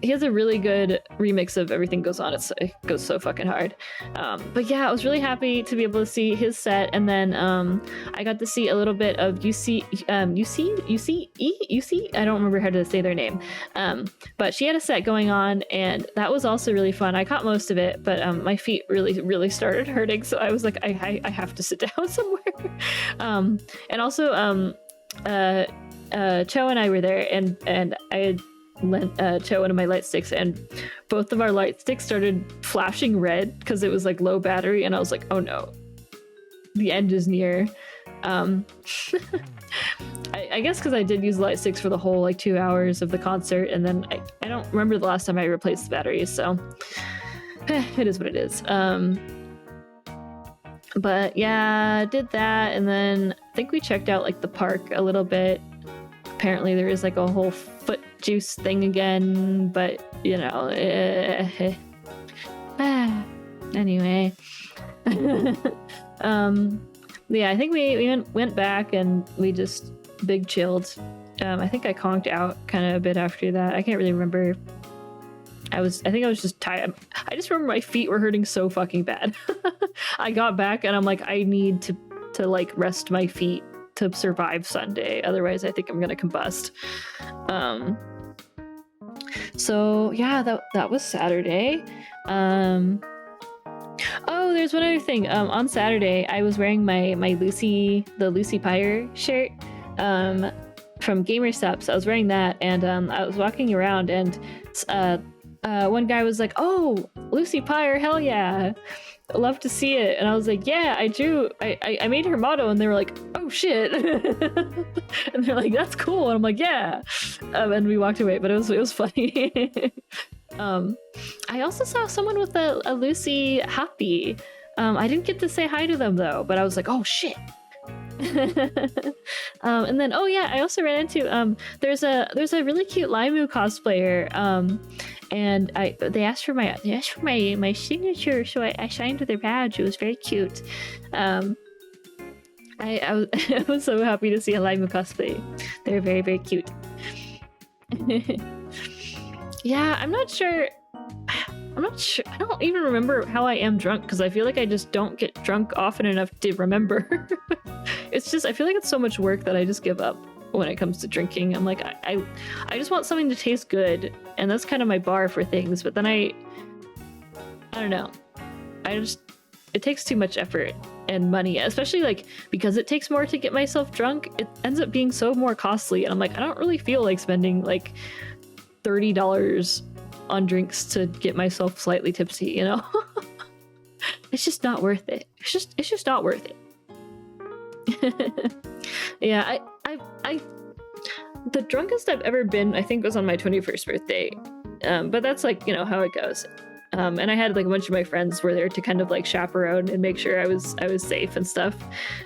He has a really good remix of Everything Goes On. It goes so fucking hard. But yeah, I was really happy to be able to see his set, and then I got to see a little bit of UC. I don't remember how to say their name. But she had a set going on, and that was also really fun. I caught most of it, but my feet really started hurting, so I was like, I have to sit down somewhere. And also Cho and I were there, and I had lent Cho one of my light sticks, and both of our light sticks started flashing red because it was like low battery, and I was like, oh no. the end is near. I guess because I did use light sticks for the whole like 2 hours of the concert, and then I don't remember the last time I replaced the batteries, so it is what it is. But yeah, did that, and then I think we checked out like the park a little bit. Apparently there is like a whole foot juice thing again, but you know, anyway. Yeah, I think we went back and we just big chilled. I think I conked out kind of a bit after that. I can't really remember. I think I was just tired. I just remember my feet were hurting so fucking bad. I got back and I'm like, I need to like rest my feet to survive Sunday. Otherwise, I think I'm gonna combust. So yeah, that was Saturday. Oh, there's one other thing. On Saturday, I was wearing the Lucy Pyre shirt from GamerStops. I was wearing that, and I was walking around, and one guy was like, "Oh, Lucy Pyre, hell yeah, love to see it." And I was like, "Yeah, I do. I made her motto," and they were like, "Oh shit," and they're like, "That's cool," and I'm like, "Yeah," and we walked away, but it was funny. I also saw someone with a Lucy happy. I didn't get to say hi to them though, but I was like, oh shit. And then, oh yeah, I also ran into there's a really cute Limu cosplayer, and they asked for my signature, so I signed their badge. It was very cute. I was so happy to see a Limu cosplay. They're very, very cute. Yeah, I'm not sure. I don't even remember how I am drunk, because I feel like I just don't get drunk often enough to remember. It's just, I feel like it's so much work that I just give up when it comes to drinking. I'm like, I just want something to taste good, and that's kind of my bar for things. But then I don't know. It takes too much effort and money, especially like because it takes more to get myself drunk. It ends up being so more costly, and I'm like, I don't really feel like spending like $30 on drinks to get myself slightly tipsy, you know? It's just not worth it. It's just not worth it. Yeah, I the drunkest I've ever been, I think, was on my 21st birthday. But that's like, you know, how it goes. And I had like a bunch of my friends were there to kind of like chaperone and make sure I was safe and stuff.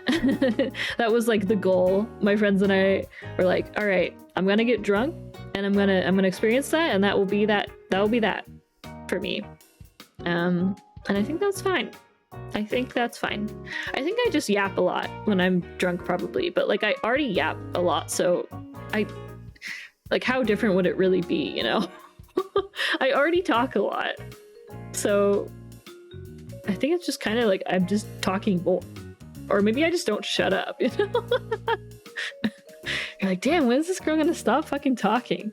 That was like the goal. My friends and I were like, all right, I'm gonna get drunk and I'm gonna experience that, and that will be that for me. And I think that's fine. I think I just yap a lot when I'm drunk, probably, but like I already yap a lot, so like how different would it really be, you know? I already talk a lot, so I think it's just kind of like I'm just talking more, or maybe I just don't shut up, you know? You're like, damn, when is this girl gonna stop fucking talking?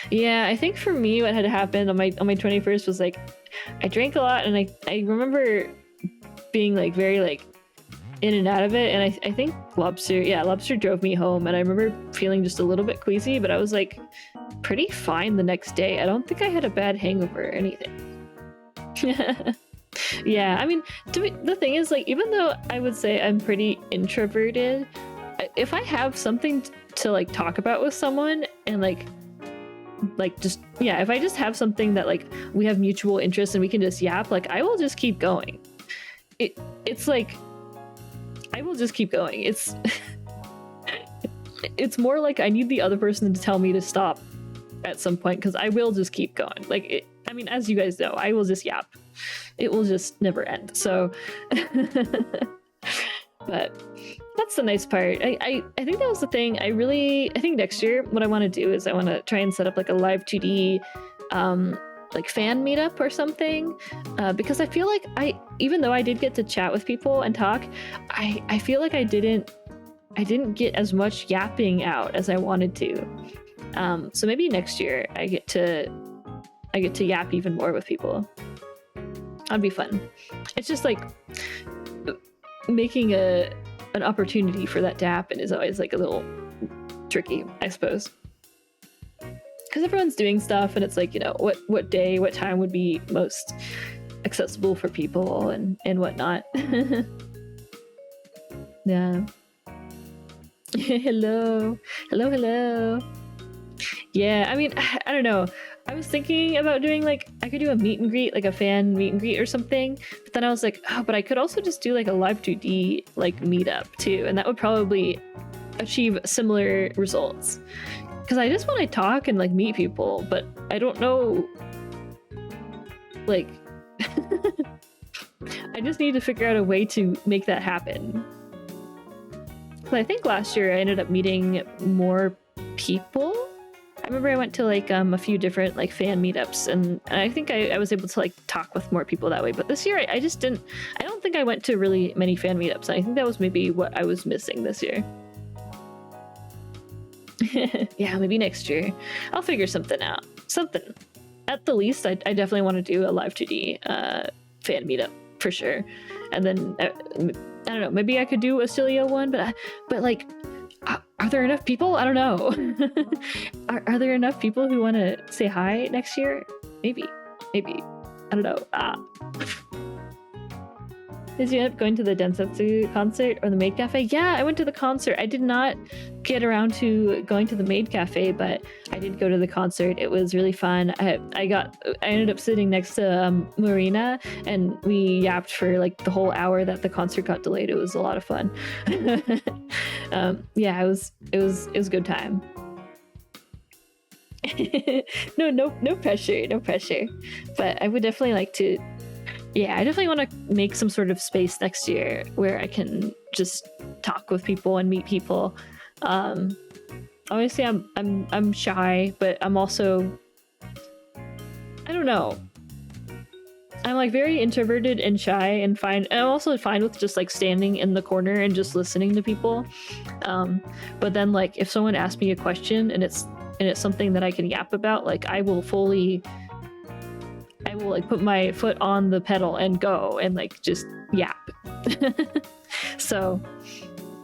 Yeah, I think for me what had happened on my 21st was like I drank a lot, and I remember being like very like in and out of it, and I think Lobster drove me home, and I remember feeling just a little bit queasy, but I was like pretty fine the next day. I don't think I had a bad hangover or anything. Yeah, I mean, the thing is, like, even though I would say I'm pretty introverted, if I have something to like talk about with someone, and like just, yeah, if I just have something that like we have mutual interests and we can just yap, like I will just keep going. It's like I will just keep going. It's it's more like I need the other person to tell me to stop at some point, because I will just keep going. Like I mean, as you guys know, I will just yap. It will just never end. So but that's the nice part. I think that was the thing. I think next year what I want to do is I want to try and set up like a live 2D like fan meetup or something, because I feel like even though I did get to chat with people and talk, I feel like I didn't get as much yapping out as I wanted to. So maybe next year I get to yap even more with people. That'd be fun. It's just like making an opportunity for that to happen is always like a little tricky, I suppose, because everyone's doing stuff, and it's like, you know, what day, what time would be most accessible for people and whatnot. Yeah. Hello. Hello. Yeah, I mean, I don't know. I was thinking about doing like, I could do a meet and greet, like a fan meet and greet or something. But then I was like, oh, but I could also just do like a live 2D like meetup too. And that would probably achieve similar results. Because I just want to talk and like meet people, but I don't know, like, I just need to figure out a way to make that happen. I think last year I ended up meeting more people. I remember I went to like a few different like fan meetups, and I think I was able to like talk with more people that way. But this year I just didn't. I don't think I went to really many fan meetups. And I think that was maybe what I was missing this year. Yeah, maybe next year I'll figure something out. Something. At the least, I definitely want to do a live 2D fan meetup for sure, and then. I don't know, maybe I could do a Cillia one, but like, are there enough people? I don't know. Are there enough people who want to say hi next year? Maybe. I don't know. Did you end up going to the Densetsu concert or the Maid Cafe? Yeah, I went to the concert. I did not get around to going to the Maid Cafe, but I did go to the concert. It was really fun. I ended up sitting next to Marina, and we yapped for like the whole hour that the concert got delayed. It was a lot of fun. Yeah, it was a good time. No pressure. But I would definitely like to. Yeah, I definitely want to make some sort of space next year where I can just talk with people and meet people. Obviously, I'm shy, but I'm also, I don't know. I'm like very introverted and shy and fine. And I'm also fine with just like standing in the corner and just listening to people. But then like if someone asks me a question and it's something that I can yap about, like I will like put my foot on the pedal and go and like just yap. So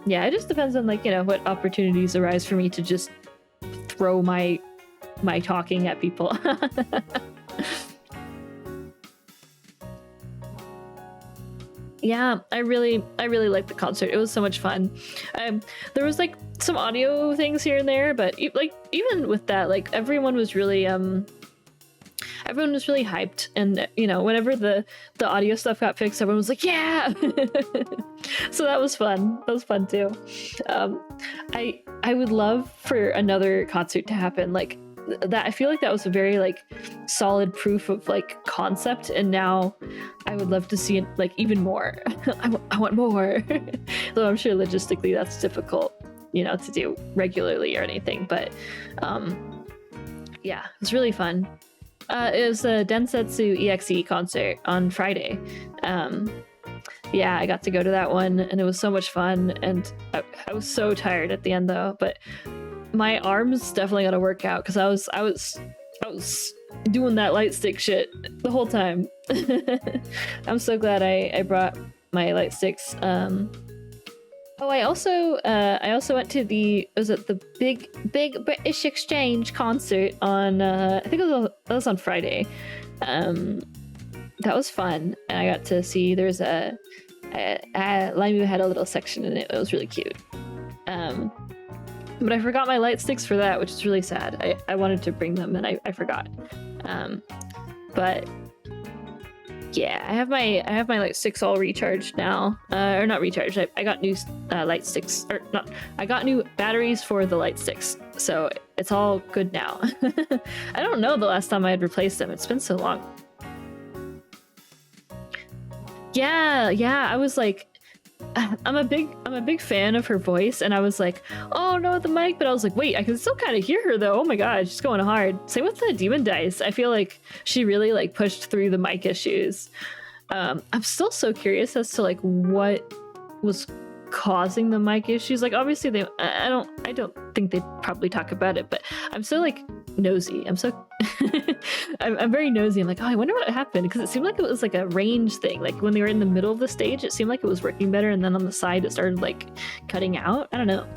yeah, it just depends on like, you know, what opportunities arise for me to just throw my talking at people. Yeah, I really liked the concert. It was so much fun. There was like some audio things here and there, but like even with that, like everyone was really hyped, and you know, whenever the audio stuff got fixed, everyone was like, yeah. So that was fun. That was fun too. I would love for another concert to happen like that. I feel like that was a very like solid proof of like concept, and now I would love to see it like even more. I want more. Though I'm sure logistically that's difficult, you know, to do regularly or anything, but yeah, it was really fun. It was a Densetsu EXE concert on Friday. Yeah, I got to go to that one, and it was so much fun, and I was so tired at the end though, but my arms definitely got to work out because I was doing that light stick shit the whole time. I'm so glad I brought my light sticks. Oh, I also went to the big British Exchange concert on I think that was on Friday. That was fun, and I got to see there's a Limu had a little section in it. It was really cute. But I forgot my light sticks for that, which is really sad. I wanted to bring them and I forgot. But yeah, I have my light sticks all recharged now. Or not recharged. I got new light sticks, or not. I got new batteries for the light sticks, so it's all good now. I don't know the last time I had replaced them. It's been so long. Yeah, I was like, I'm a big fan of her voice, and I was like, oh no, the mic, but I was like, wait, I can still kind of hear her though. Oh my god, she's going hard. Same with the Demon Dice. I feel like she really like pushed through the mic issues. I'm still so curious as to like what was causing the mic issues. Like obviously I don't think they probably talk about it, but I'm so like nosy. I'm very nosy. I'm like, oh, I wonder what happened, because it seemed like it was like a range thing. Like when they were in the middle of the stage, it seemed like it was working better, and then on the side it started like cutting out. I don't know,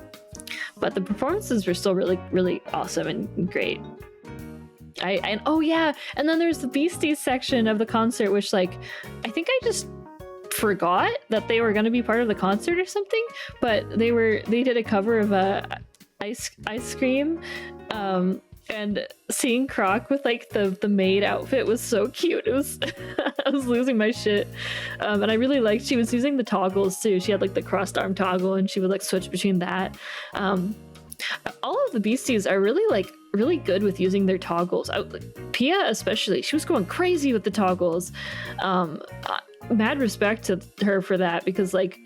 but the performances were still really awesome and great. And oh yeah, and then there's the Beasties section of the concert, which like I think I just forgot that they were going to be part of the concert or something, but they did a cover of ice cream, and seeing Croc with like the maid outfit was so cute. It was I was losing my shit, and I really liked she was using the toggles too. She had like the crossed arm toggle and she would like switch between that. All of the Beasties are really good with using their toggles. Pia especially, she was going crazy with the toggles. Mad respect to her for that, because like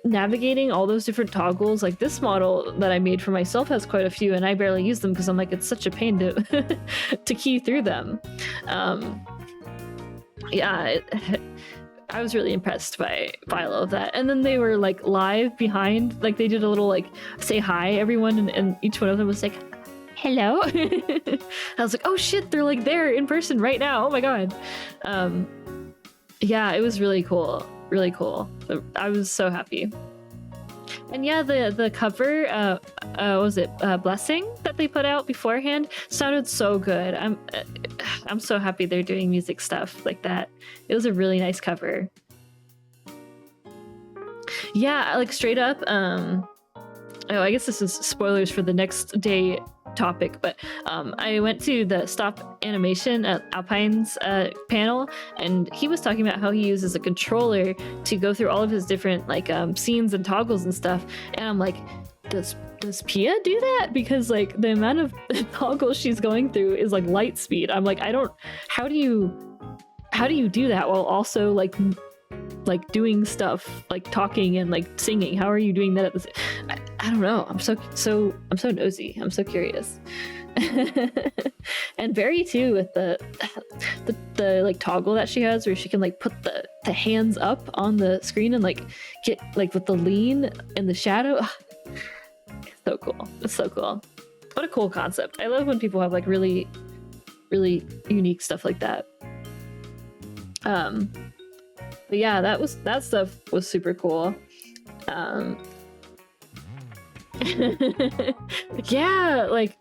navigating all those different toggles, like this model that I made for myself has quite a few and I barely use them because I'm like, it's such a pain to to key through them. I was really impressed by all of that. And then they were like live behind, like they did a little like say hi everyone, and each one of them was like, hello. I was like, oh shit, they're like there in person right now, oh my god. Yeah, it was really cool. Really cool. I was so happy. And yeah, the cover, was it Blessing that they put out beforehand sounded so good. I'm so happy they're doing music stuff like that. It was a really nice cover. Yeah, like straight up. Oh, I guess this is spoilers for the next day topic, but I went to the Stop Animation at Alpine's panel, and he was talking about how he uses a controller to go through all of his different like scenes and toggles and stuff, and I'm like, does Pia do that? Because like the amount of toggles she's going through is like light speed. I'm like, how do you do that while also like doing stuff like talking and like singing? How are you doing that at the I don't know. I'm so nosy. I'm so curious. And Barry too, with the like toggle that she has where she can like put the hands up on the screen and like get like with the lean and the shadow. It's so cool. It's so cool. What a cool concept. I love when people have like really unique stuff like that. But yeah, that stuff was super cool. Yeah, like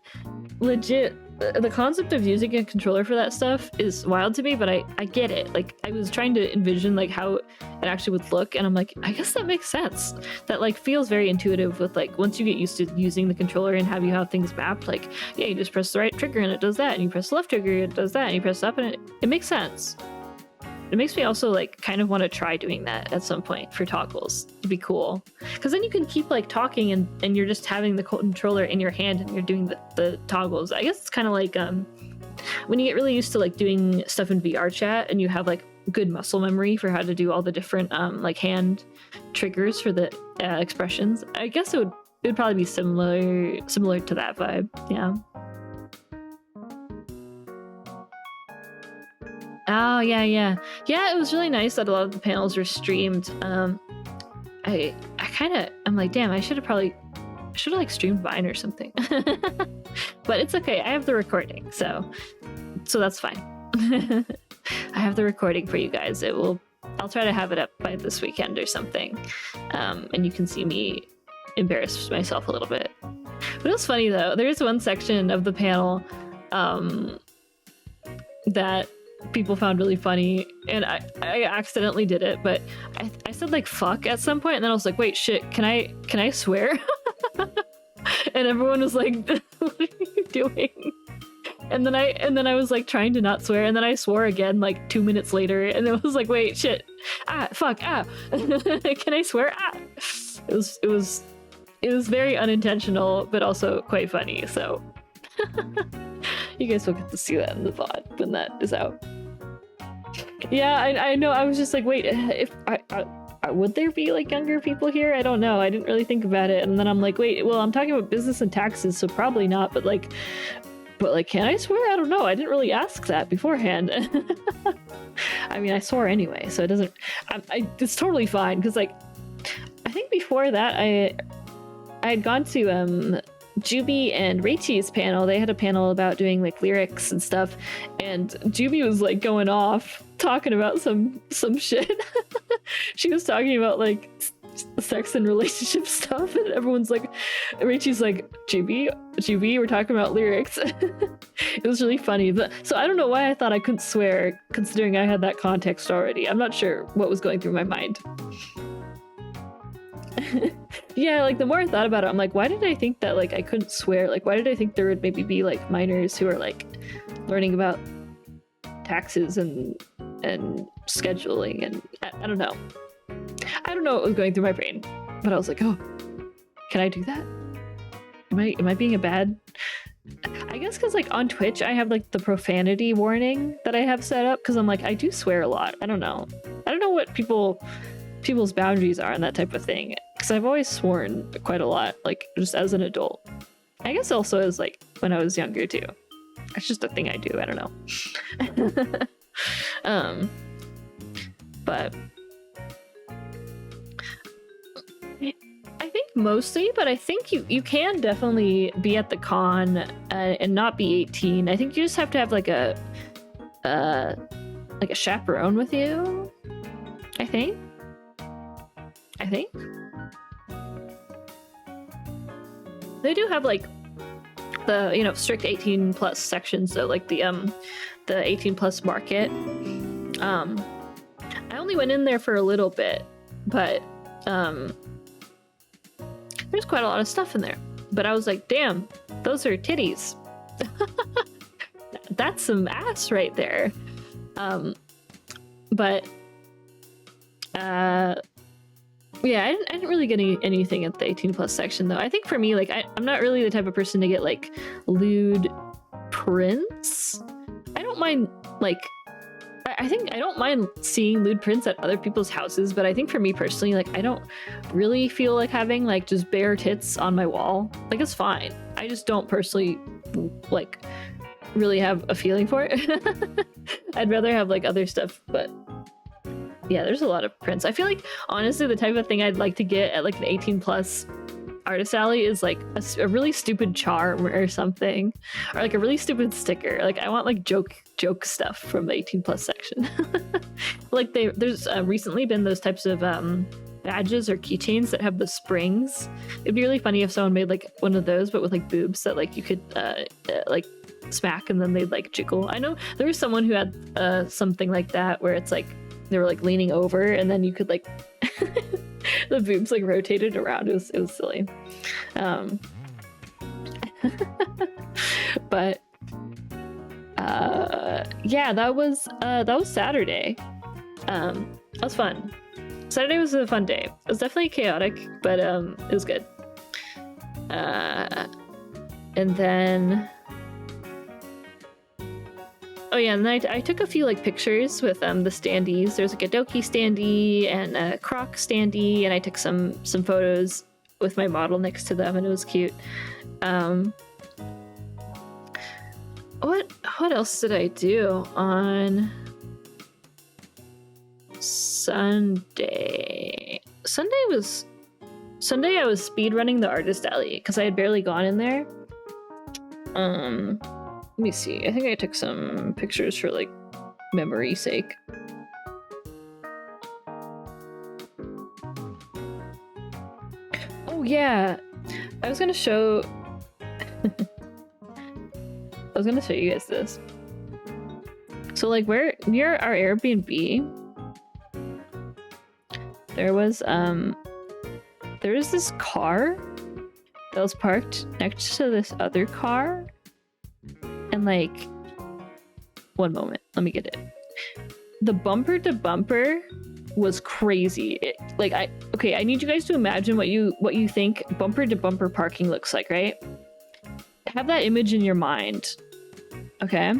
legit the concept of using a controller for that stuff is wild to me, but I get it. Like I was trying to envision like how it actually would look, and I'm like, I guess that makes sense. That like feels very intuitive with like once you get used to using the controller and have things mapped, like yeah, you just press the right trigger and it does that, and you press the left trigger and it does that, and you press up and it makes sense. It makes me also like kind of want to try doing that at some point for toggles. It'd be cool, because then you can keep like talking and you're just having the controller in your hand and you're doing the toggles. I guess it's kind of like when you get really used to like doing stuff in VR chat and you have like good muscle memory for how to do all the different like hand triggers for the expressions. I guess it would probably be similar to that vibe. Yeah. Oh yeah. It was really nice that a lot of the panels were streamed. I'm like, damn, I should have like streamed mine or something. But it's okay. I have the recording, so that's fine. I have the recording for you guys. I'll try to have it up by this weekend or something, and you can see me embarrass myself a little bit. But it was funny though. There is one section of the panel that people found really funny, and I accidentally did it, but I said like fuck at some point, and then I was like, wait, shit, can I swear? And everyone was like, what are you doing? And then I was like trying to not swear, and then I swore again like 2 minutes later, and it was like, wait, shit, fuck, can I swear? It was very unintentional, but also quite funny, so you guys will get to see that in the VOD when that is out. Yeah, I know. I was just like, wait, if would there be like younger people here? I don't know. I didn't really think about it, and then I'm like, wait, well, I'm talking about business and taxes, so probably not. But like, can I swear? I don't know. I didn't really ask that beforehand. I mean, I swore anyway, so it doesn't. It's totally fine, because like, I think before that I had gone to Juby and Raichi's panel. They had a panel about doing like lyrics and stuff, and Juby was like going off talking about some shit. She was talking about like sex and relationship stuff, and everyone's like, Rachel's like, GB, we're talking about lyrics. It was really funny. But so I don't know why I thought I couldn't swear, considering I had that context already. I'm not sure what was going through my mind. Yeah, like the more I thought about it, I'm like, why did I think that like I couldn't swear? Like, why did I think there would maybe be like minors who are like learning about taxes and scheduling, and I don't know. I don't know what was going through my brain, but I was like, oh, can I do that? Am I being a bad? I guess because like on Twitch I have like the profanity warning that I have set up because I'm like, I do swear a lot. I don't know what people's boundaries are on that type of thing, because I've always sworn quite a lot, like just as an adult. I guess also as like when I was younger too. It's just a thing I do. I don't know. But I think mostly, but I think you can definitely be at the con and not be 18. I think you just have to have like a chaperone with you. I think. They do have like the, you know, strict 18 plus sections, so like the 18 plus market. I only went in there for a little bit, but there's quite a lot of stuff in there. But I was like, damn, those are titties. That's some ass right there. But yeah, I didn't really get anything at the 18 plus section though. I think for me, like I'm not really the type of person to get like lewd prints. I don't mind like I think I don't mind seeing lewd prints at other people's houses, but I think for me personally, like I don't really feel like having like just bare tits on my wall. Like it's fine. I just don't personally like really have a feeling for it. I'd rather have like other stuff, but yeah, there's a lot of prints. I feel like honestly the type of thing I'd like to get at like an 18 plus artist alley is like a really stupid charm or something, or like a really stupid sticker. Like I want like joke stuff from the 18 plus section. Like there's recently been those types of badges or keychains that have the springs. It'd be really funny if someone made like one of those but with like boobs that like you could like smack and then they'd like jiggle. I know there was someone who had something like that where it's like they were like leaning over and then you could like the boobs like rotated around. It was silly. But yeah, that was Saturday. That was fun. Saturday was a fun day. It was definitely chaotic, but it was good. And then oh yeah, and then I took a few like pictures with the standees. There's like a Doki standee and a Croc standee, and I took some photos with my model next to them, and it was cute. What else did I do on Sunday? Sunday I was speedrunning the artist alley because I had barely gone in there. Let me see. I think I took some pictures for like memory sake. Oh yeah, I was gonna show you guys this. So like where near our Airbnb, there was this car that was parked next to this other car. And like, one moment, let me get it. The bumper to bumper was crazy. I need you guys to imagine what you think bumper to bumper parking looks like, right? Have that image in your mind. Okay.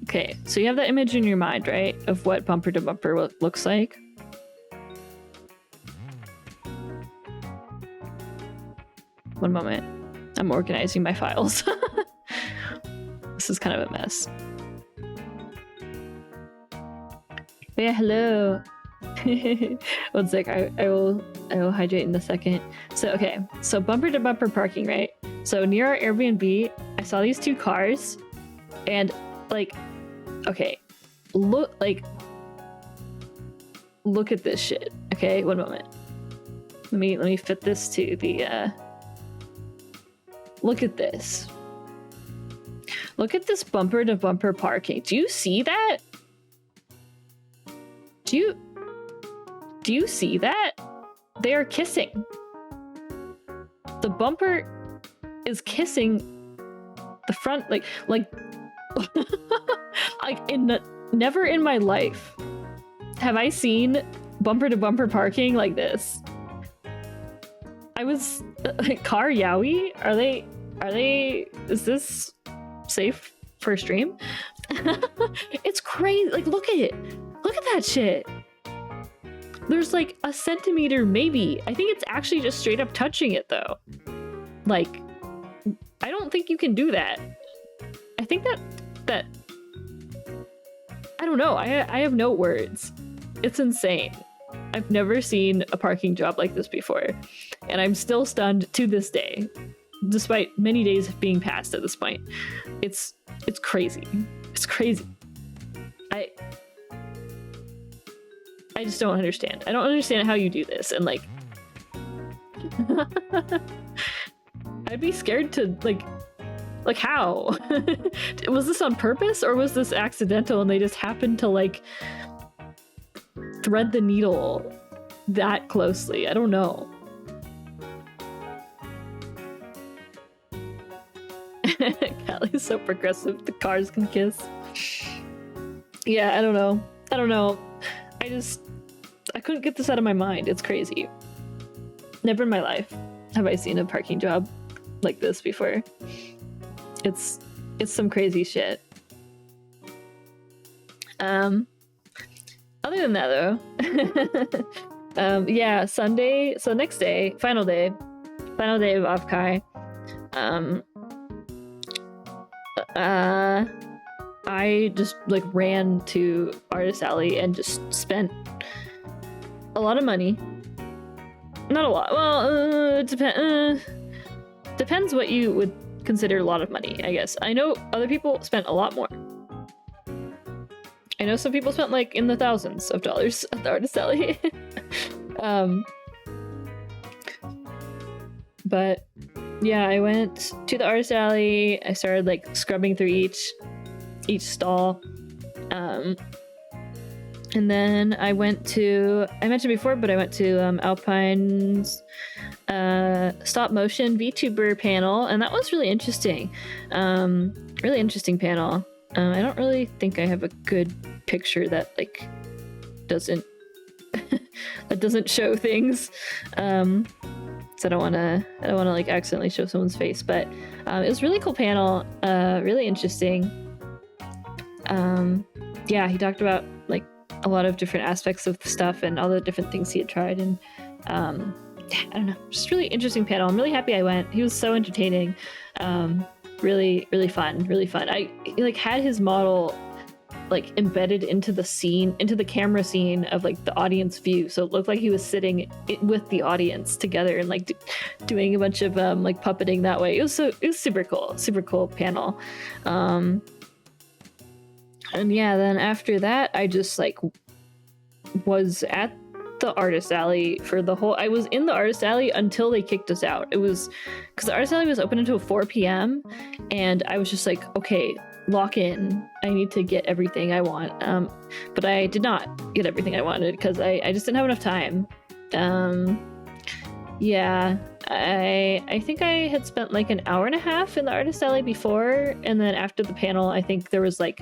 Okay, so you have that image in your mind, right? Of what bumper to bumper looks like. One moment. I'm organizing my files. This is kind of a mess. But yeah, hello. One sec, I will hydrate in a second. So okay, so bumper to bumper parking, right? So near our Airbnb, I saw these two cars, and like, okay, look, like look at this shit. Okay, one moment. Let me fit this to the look at this. Look at this bumper to bumper parking. Do you see that? Do you see that? They are kissing. The bumper is kissing the front, like never in my life have I seen bumper to bumper parking like this. I was car yaoi? Are they is this safe for stream? It's crazy. Like, look at it. Look at that shit. There's like a centimeter, maybe. I think it's actually just straight up touching it though. Like, I don't think you can do that. I think that I don't know. I have no words. It's insane. I've never seen a parking job like this before, and I'm still stunned to this day, despite many days being passed at this point. It's crazy. It's crazy. I just don't understand. I don't understand how you do this, and like I'd be scared to like how? Was this on purpose or was this accidental and they just happened to like thread the needle that closely? I don't know. Callie's so progressive, the cars can kiss. Yeah, I don't know. I couldn't get this out of my mind. It's crazy. Never in my life have I seen a parking job like this before. It's some crazy shit. Other than that though, yeah, Sunday, so next day, final day of OffKai. I just like ran to Artist Alley and just spent a lot of money. Not a lot. Well, it depends what you would consider a lot of money, I guess. I know other people spent a lot more. I know some people spent like in the thousands of dollars at the Artist Alley. But yeah, I went to the Artist Alley. I started like scrubbing through each stall. And then I mentioned before, but I went to Alpine's stop motion VTuber panel, and that was really interesting. Really interesting panel. I don't really think I have a good picture that like doesn't that doesn't show things. So I don't want to like accidentally show someone's face, but it was a really cool panel, really interesting. Yeah, he talked about like a lot of different aspects of the stuff and all the different things he had tried, and I don't know, just really interesting panel. I'm really happy I went. He was so entertaining. Really fun. I like had his model like embedded into the scene, into the camera scene of like the audience view, so it looked like he was sitting with the audience together and like doing a bunch of like puppeting that way. It was super cool panel. And yeah, then after that I just like was at the Artist Alley for the whole. I was in the Artist Alley until they kicked us out. It was because the Artist Alley was open until 4 p.m. and I was just like, okay, lock in. I need to get everything I want. But I did not get everything I wanted because I just didn't have enough time. Yeah, I think I had spent like an hour and a half in the Artist Alley before, and then after the panel I think there was like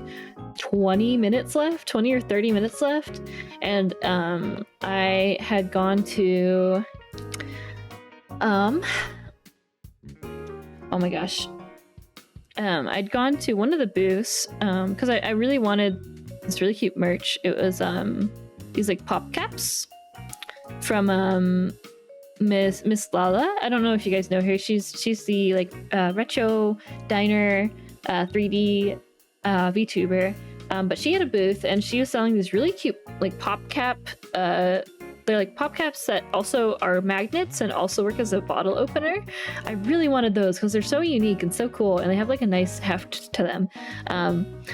20 or 30 minutes left, and I had gone to oh my gosh, I'd gone to one of the booths because I really wanted this really cute merch. It was these like pop caps from Miss Lala. I don't know if you guys know her. She's the like retro diner 3D VTuber, but she had a booth and she was selling these really cute like pop cap they're like pop caps that also are magnets and also work as a bottle opener. I really wanted those because they're so unique and so cool, and they have like a nice heft to them.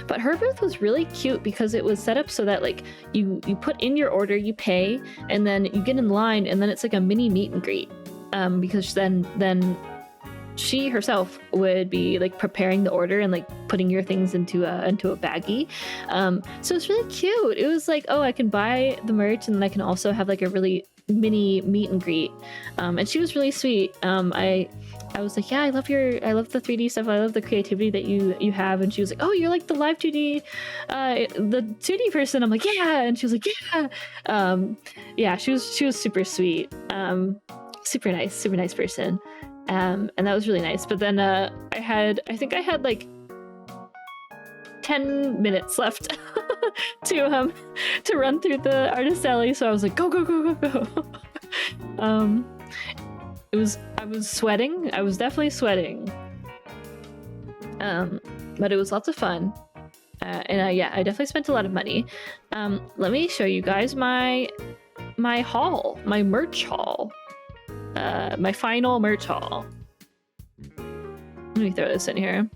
But her booth was really cute because it was set up so that like you put in your order, you pay, and then you get in line, and then it's like a mini meet and greet. Because then she herself would be like preparing the order and like putting your things into a baggie. So it's really cute. It was like, oh, I can buy the merch and then I can also have like a really mini meet and greet. And she was really sweet. I was like, yeah, I love the 3D stuff. I love the creativity that you have. And she was like, oh, you're like the live 2D, the 2D person. I'm like, yeah. And she was like, yeah. Yeah, she was super sweet. Super nice person. And that was really nice. But then I think I had like 10 minutes left to run through the artist alley. So I was like, go. I was sweating. I was definitely sweating. But it was lots of fun. And yeah, I definitely spent a lot of money. Let me show you guys my haul, my merch haul. My final merch haul. Let me throw this in here.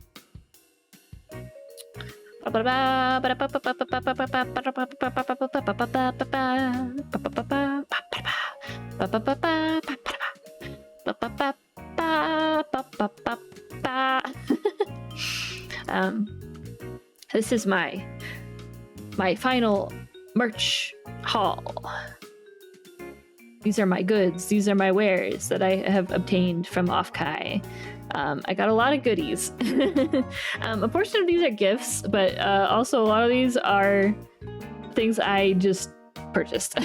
This is my final merch haul. These are my goods. These are my wares that I have obtained from OffKai. I got a lot of goodies. A portion of these are gifts, but also a lot of these are things I just purchased.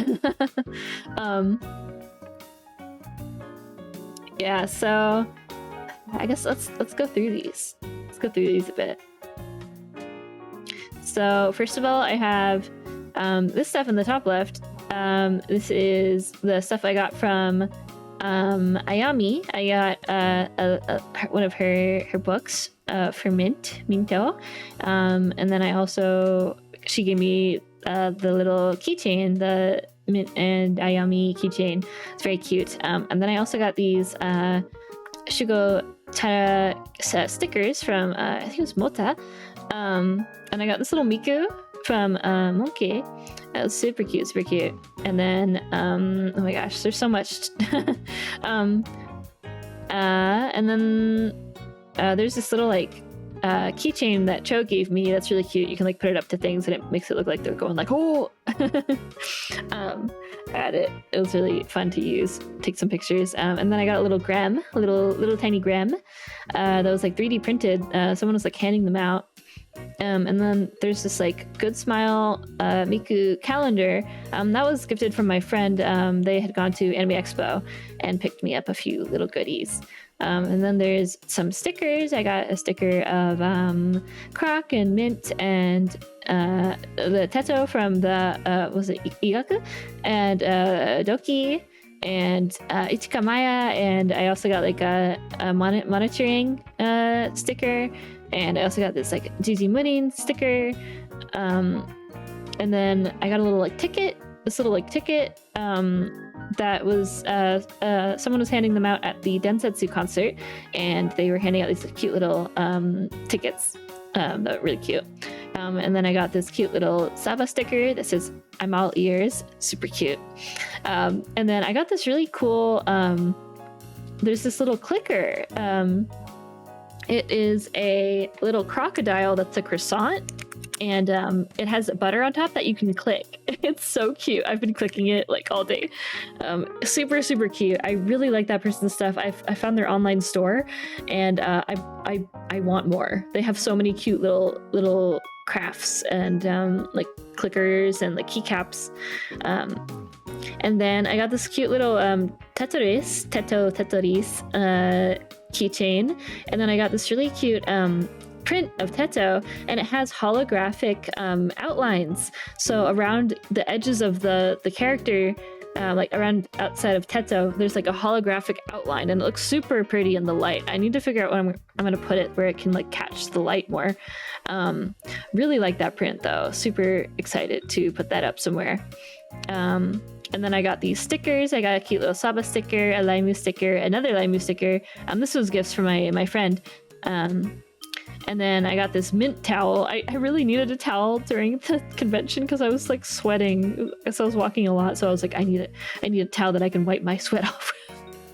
Yeah, so I guess let's go through these. Let's go through these a bit. So first of all, I have this stuff in the top left. This is the stuff I got from Ayami. I got one of her books for Minto. And then I also, she gave me the little keychain, the Mint and Ayami keychain. It's very cute. And then I also got these Shugo Tara stickers from I think it was Mota. And I got this little Miku from Monkey. That was super cute. And then oh my gosh, there's so much. And then there's this little like keychain that Cho gave me that's really cute. You can like put it up to things and it makes it look like they're going like, oh. I had it. It was really fun to use. Take some pictures. And then I got a little gram, a little tiny gram that was like 3D printed. Someone was like handing them out. And then there's this like Good Smile Miku calendar that was gifted from my friend. They had gone to Anime Expo and picked me up a few little goodies. And then there's some stickers. I got a sticker of Croc and Mint and the Teto from the was it Igaku and Doki and Ichikamaya, and I also got like a monitoring sticker. And I also got this like Gigi Munin sticker. And then I got a little like ticket, that was someone was handing them out at the Densetsu concert, and they were handing out these cute little tickets that were really cute. And then I got this cute little Saba sticker that says "I'm all ears," super cute. And then I got this really cool. There's this little clicker. It is a little crocodile that's a croissant, and it has butter on top that you can click. It's so cute. I've been clicking it like all day. Super cute. I really like that person's stuff. I found their online store, and I want more. They have so many cute little crafts and like clickers and like keycaps. And then I got this cute little Tetoris keychain, and then I got this really cute print of Teto, and it has holographic outlines. So around the edges of the character, like around outside of Teto, there's like a holographic outline, and it looks super pretty in the light. I need to figure out where I'm gonna put it where it can like catch the light more. Really like that print though. Super excited to put that up somewhere. And then I got these stickers. I got a cute little Saba sticker, a Laimu sticker, another Laimu sticker. This was gifts from my friend. And then I got this mint towel. I really needed a towel during the convention because I was like sweating. So I was walking a lot. So I was like, I need a towel that I can wipe my sweat off.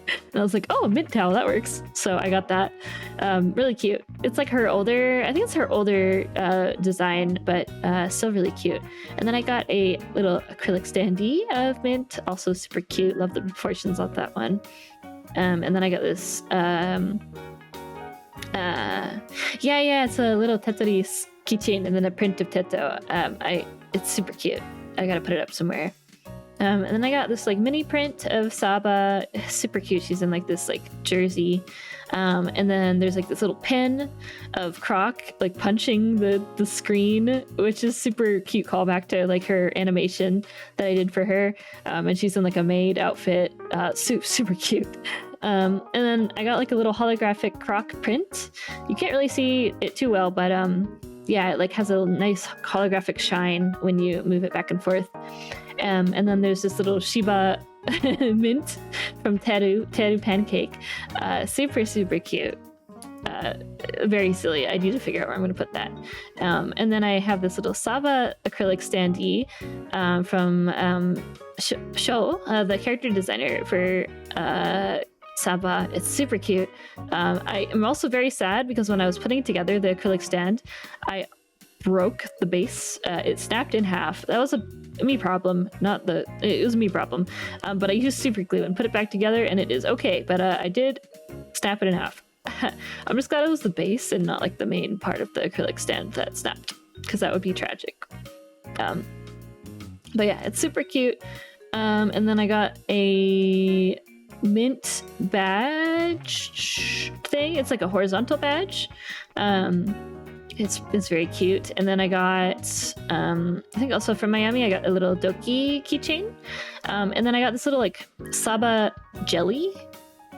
And I was like, oh, a mint towel, that works. So I got that. Really cute. It's like her older, I think it's her older design, but still really cute. And then I got a little acrylic standee of mint, also super cute. Love the proportions of that one. And then I got this, it's a little Tetori keychain and then a print of Teto. It's super cute. I gotta put it up somewhere. And then I got this like mini print of Saba, super cute. She's in like this like jersey. And then there's like this little pin of Croc like punching the screen, which is super cute callback to like her animation that I did for her. And she's in like a maid outfit, super cute. And then I got like a little holographic Croc print. You can't really see it too well, but yeah, it like has a nice holographic shine when you move it back and forth. And then there's this little Shiba mint from Teru Pancake. Super cute. Very silly. I need to figure out where I'm going to put that. And then I have this little Saba acrylic standee from Sho, the character designer for Saba. It's super cute. I am also very sad because when I was putting together the acrylic stand, I broke the base. It snapped in half. That was a me problem, it was a me problem. But I used super glue and put it back together and it is okay. But I did snap it in half. I'm just glad it was the base and not like the main part of the acrylic stand that snapped, because that would be tragic. But yeah, it's super cute. And then I got a mint badge thing. It's like a horizontal badge. It's very cute. And then I got I think also from Miami I got a little Doki keychain. And then I got this little like Saba jelly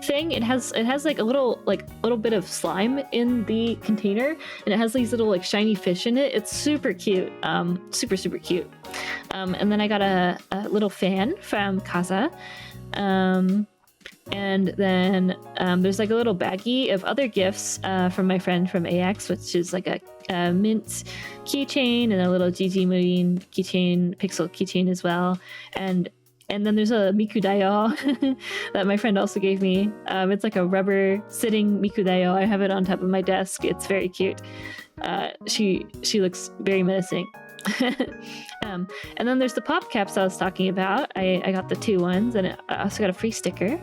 thing. It has like a little bit of slime in the container, and it has these little like shiny fish in it. It's super cute. Super cute. And then I got a little fan from Kaza. And then there's like a little baggie of other gifts from my friend from AX, which is like a mint keychain and a little Gigi Marine keychain, pixel keychain as well. And then there's a Mikudayo that my friend also gave me. It's like a rubber sitting Mikudayo. I have it on top of my desk. It's very cute. She looks very menacing. And then there's the pop caps I was talking about. I got the 2 ones, and I also got a free sticker.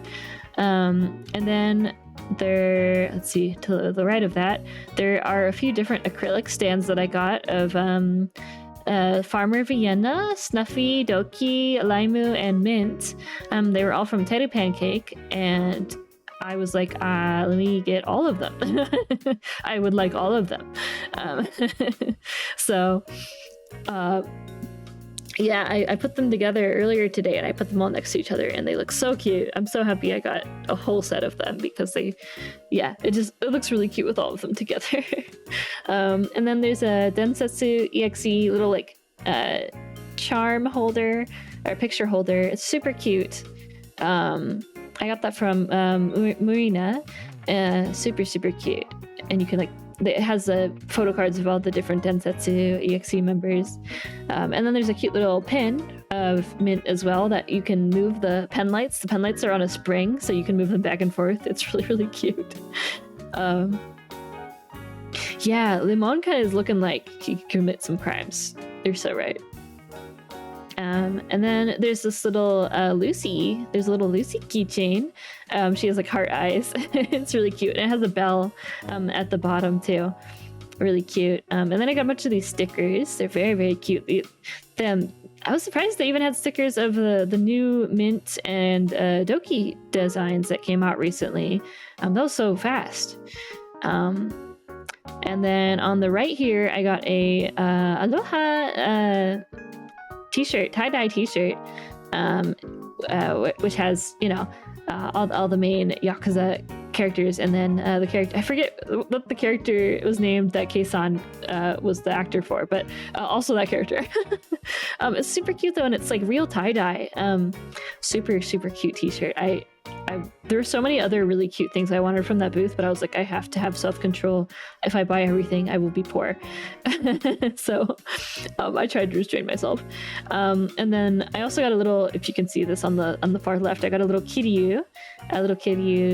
And then let's see, to the right of that, there are a few different acrylic stands that I got of Farmer Vienna, Snuffy, Doki, Laimu, and Mint. They were all from Teru Pancake, and I was like, let me get all of them. I would like all of them. So yeah, I put them together earlier today, and I put them all next to each other, and they look so cute. I'm so happy I got a whole set of them because it looks really cute with all of them together. And then there's a Densetsu EXE little like charm holder or picture holder. It's super cute. I got that from Marina. Super cute, and you can like. It has the photo cards of all the different Densetsu EXE members. And then there's a cute little pin of Mint as well that you can move the pen lights. The pen lights are on a spring, so you can move them back and forth. It's really cute. Yeah, Limon kind of is looking like he could commit some crimes. You're so right. And then there's this little Lucy. There's a little Lucy keychain. She has like heart eyes. It's really cute. And it has a bell at the bottom too. Really cute. And then I got a bunch of these stickers. They're very cute. I was surprised they even had stickers of the new Mint and Doki designs that came out recently. That was so fast. And then on the right here, I got a Aloha t-shirt, tie-dye t-shirt, which has, all the main Yakuza characters, and then the character, I forget what the character was named that Kei-san was the actor for, but also that character. It's super cute though, and it's like real tie-dye. Super cute t-shirt. There were so many other really cute things I wanted from that booth, but I was like, I have to have self-control. If I buy everything, I will be poor. So I tried to restrain myself. And then I also got a little, if you can see this on the far left, I got a little Kiryu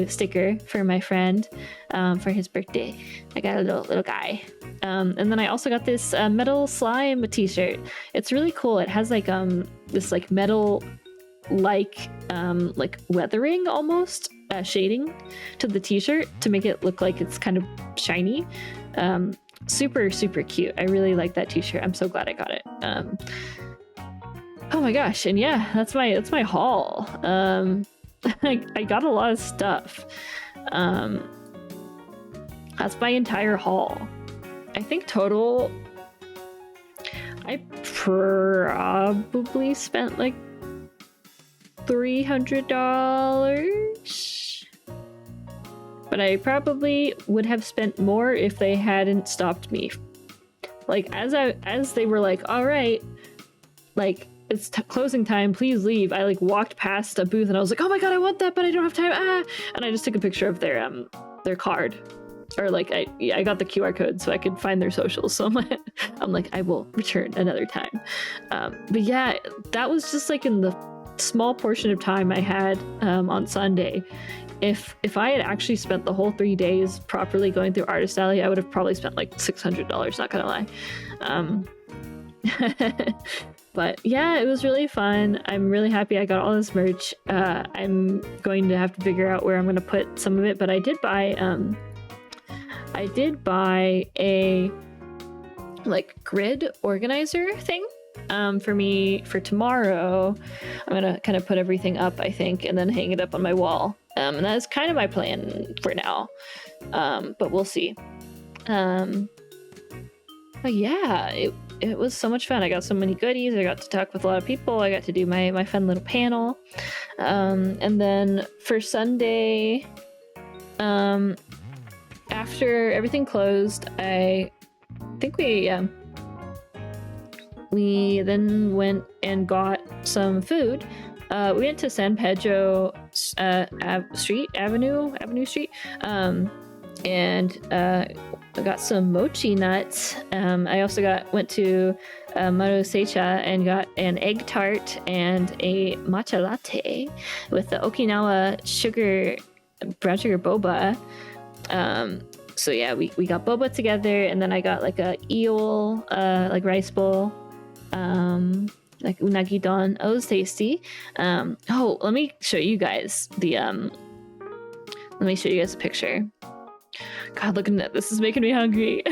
sticker for my friend for his birthday. I got a little guy. And then I also got this metal slime t-shirt. It's really cool. It has like this like metal like weathering almost shading to the t-shirt to make it look like it's kind of shiny. Super cute. I really like that t-shirt. I'm so glad I got it. Oh my gosh, and yeah, that's my haul. I got a lot of stuff. That's my entire haul. I think total I probably spent like $300, but I probably would have spent more if they hadn't stopped me. Like as they were like, all right, like it's closing time, please leave. I like walked past a booth and I was like, oh my god, I want that, but I don't have time. And I just took a picture of their card, or like I got the QR code so I could find their socials. So I'm like, I will return another time. But yeah, that was just like in the small portion of time I had on Sunday. If I had actually spent the whole 3 days properly going through Artist Alley, I would have probably spent like $600, not gonna lie. But yeah, it was really fun. I'm really happy I got all this merch. I'm going to have to figure out where I'm gonna put some of it, but I did buy a like grid organizer thing for me for tomorrow. I'm gonna kind of put everything up, I think, and then hang it up on my wall. And that is kind of my plan for now. But we'll see. But yeah, it was so much fun. I got so many goodies. I got to talk with a lot of people. I got to do my fun little panel. And then for Sunday, after everything closed, I think we then went and got some food. We went to San Pedro Avenue Street, and I got some mochi nuts. I also went to Maru Seicha and got an egg tart and a matcha latte with the Okinawa brown sugar boba. So yeah, we got boba together, and then I got like a eel like rice bowl, like unagi don. Oh, it was tasty. Oh, let me show you guys a picture. God, looking at this is making me hungry.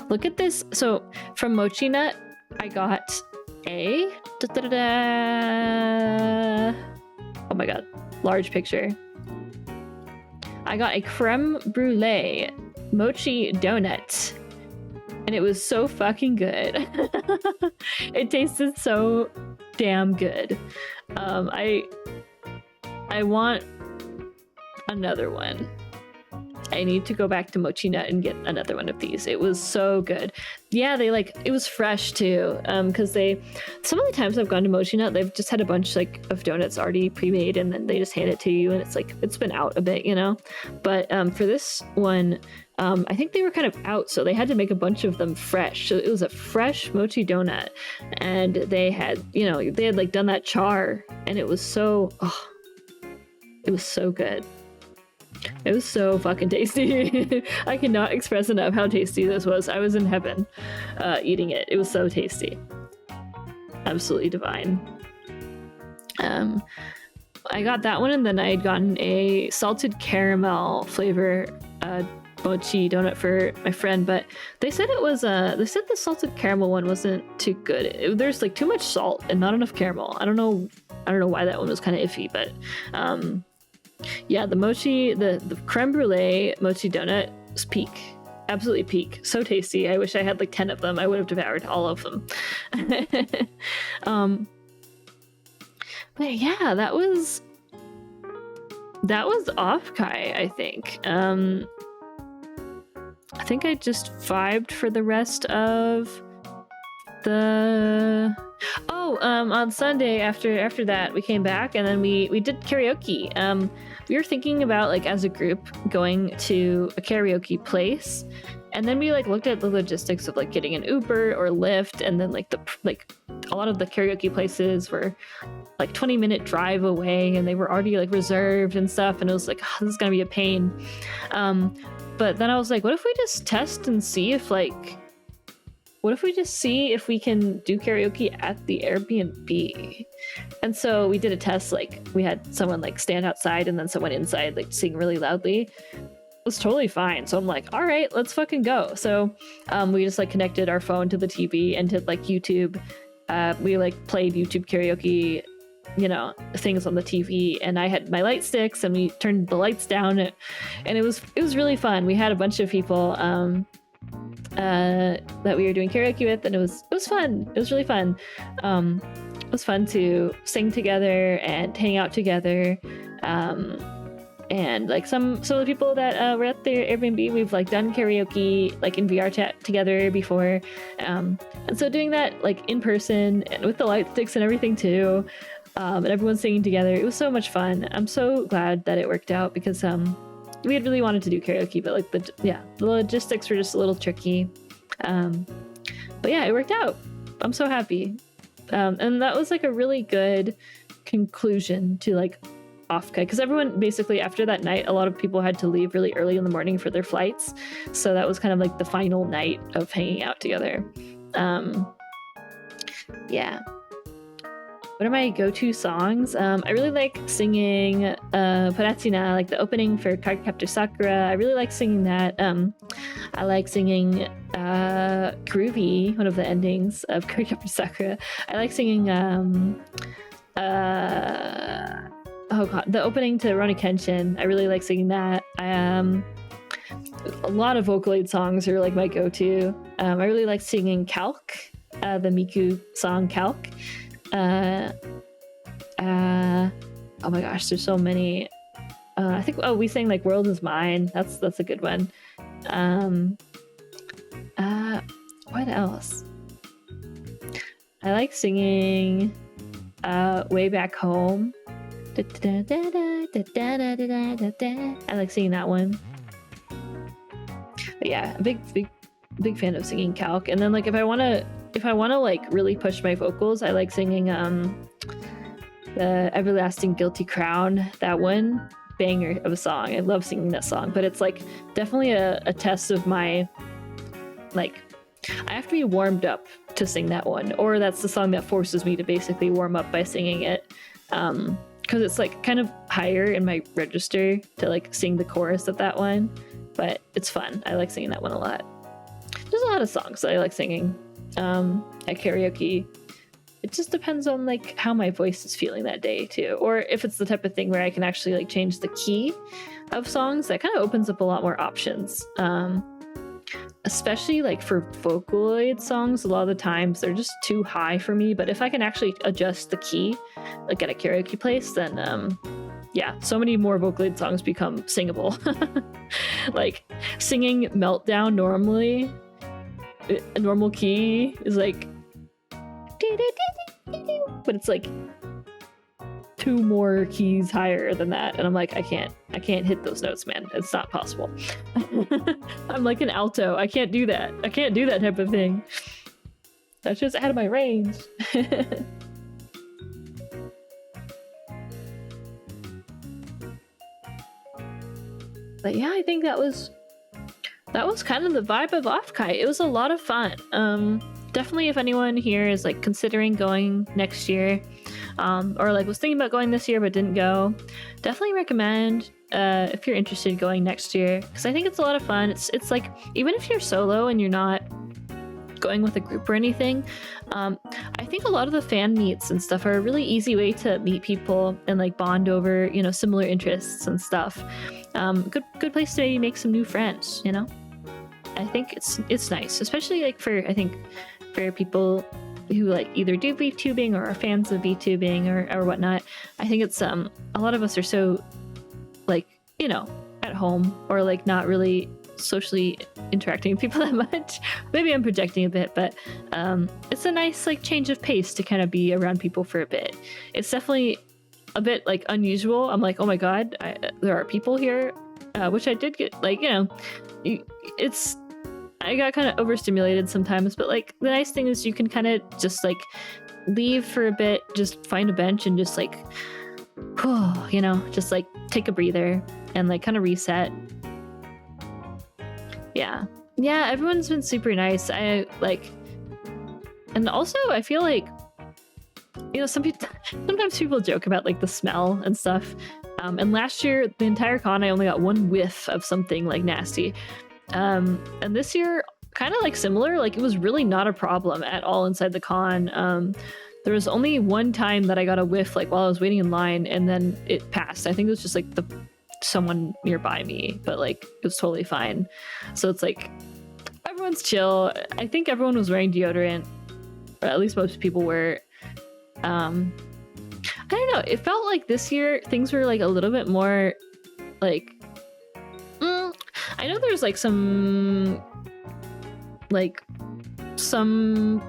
Look at this. So from Mochi Nut, I got a oh my god, large picture. I got a creme brulee mochi donut, and it was so fucking good. It tasted so damn good. I want another one. I need to go back to Mochi Nut and get another one of these. It was so good. Yeah, it was fresh too. Because some of the times I've gone to Mochi Nut, they've just had a bunch like of donuts already pre-made, and then they just hand it to you, and it's like it's been out a bit, you know. But for this one, I think they were kind of out, so they had to make a bunch of them fresh. So it was a fresh mochi donut, and they had like done that char, and it was so good. It was so fucking tasty. I cannot express enough how tasty this was. I was in heaven eating it. It was so tasty. Absolutely divine. I got that one, and then I had gotten a salted caramel flavor mochi donut for my friend, but they said the salted caramel one wasn't too good. There's like too much salt and not enough caramel. I don't know why that one was kind of iffy, but yeah, the creme brulee mochi donut was peak. Absolutely peak. So tasty. I wish I had like 10 of them. I would have devoured all of them. But yeah, that was That was OffKai, I think. I think I just vibed for the rest of the... Oh, on Sunday after that, we came back and then we did karaoke. We were thinking about, like, as a group going to a karaoke place, and then we like looked at the logistics of like getting an Uber or Lyft, and then like a lot of the karaoke places were like 20-minute drive away, and they were already like reserved and stuff, and it was like, oh, this is gonna be a pain. But then I was like, what if we just test and see if we can do karaoke at the Airbnb? And so we did a test. Like, we had someone like stand outside and then someone inside like sing really loudly. It was totally fine. So I'm like, all right, let's fucking go. So we just like connected our phone to the TV and did like YouTube. We like played YouTube karaoke, you know, things on the TV, and I had my light sticks and we turned the lights down, and it was really fun. We had a bunch of people that we were doing karaoke with, and it was fun. It was really fun. It was fun to sing together and hang out together. And like some of the people that were at the Airbnb, we've like done karaoke like in VR chat together before, and so doing that like in person and with the light sticks and everything too, and everyone singing together, it was so much fun. I'm so glad that it worked out, because we had really wanted to do karaoke, but like the logistics were just a little tricky. But yeah, it worked out. I'm so happy. And that was like a really good conclusion to like OffKai, because everyone basically after that night, a lot of people had to leave really early in the morning for their flights. So that was kind of like the final night of hanging out together. Yeah. What are my go-to songs? I really like singing Paratsina, like the opening for Cardcaptor Sakura. I really like singing that. I like singing Groovy, one of the endings of Cardcaptor Sakura. I like singing oh god, the opening to Rurouni Kenshin. I really like singing that. A lot of Vocaloid songs are like my go-to. I really like singing Calc, the Miku song Calc. Oh my gosh, there's so many. I think we sang like World Is Mine. That's a good one. What else? I like singing Way Back Home. I like singing that one. But yeah, big fan of singing Calc. And then like if I wanna like really push my vocals, I like singing the Everlasting Guilty Crown, that one. Banger of a song. I love singing that song, but it's like definitely a test of my, like, I have to be warmed up to sing that one, or that's the song that forces me to basically warm up by singing it, because it's like kind of higher in my register to like sing the chorus of that one, but it's fun. I like singing that one a lot. There's a lot of songs that I like singing at karaoke. It just depends on like how my voice is feeling that day too, or if it's the type of thing where I can actually like change the key of songs. That kind of opens up a lot more options, especially like for Vocaloid songs. A lot of the times they're just too high for me, but if I can actually adjust the key like at a karaoke place, then yeah, so many more Vocaloid songs become singable. Like singing Meltdown normally, a normal key is like, but it's like 2 more keys higher than that, and I'm like, I can't hit those notes, man. It's not possible. I'm like an alto. I can't do that. I can't do that type of thing. That's just out of my range. But yeah, I think that was kind of the vibe of OffKai. It was a lot of fun. Definitely if anyone here is like considering going next year, or like was thinking about going this year but didn't go, definitely recommend if you're interested in going next year, because I think it's a lot of fun. It's like, even if you're solo and you're not going with a group or anything, I think a lot of the fan meets and stuff are a really easy way to meet people and like bond over, you know, similar interests and stuff. Good place to maybe make some new friends, you know. I think it's nice, especially like for people who like either do VTubing or are fans of VTubing or whatnot. I think it's a lot of us are so you know, at home or like not really socially interacting with people that much. Maybe I'm projecting a bit, but it's a nice like change of pace to kind of be around people for a bit. It's definitely a bit like unusual. I'm like, oh my god, there are people here, which I did get, like, you know, it's, I got kind of overstimulated sometimes, but like the nice thing is you can kind of just like leave for a bit, just find a bench and just like, you know, just like take a breather and like kind of reset. Yeah, everyone's been super nice. I like, and also I feel like, you know, sometimes people joke about like the smell and stuff. And last year, the entire con, I only got one whiff of something like nasty. And this year, kind of like similar, like it was really not a problem at all inside the con. There was only one time that I got a whiff like while I was waiting in line, and then it passed. I think it was just like someone nearby me, but like it was totally fine. So it's like everyone's chill. I think everyone was wearing deodorant, or at least most people were. I don't know, it felt like this year things were like a little bit more like I know there's like some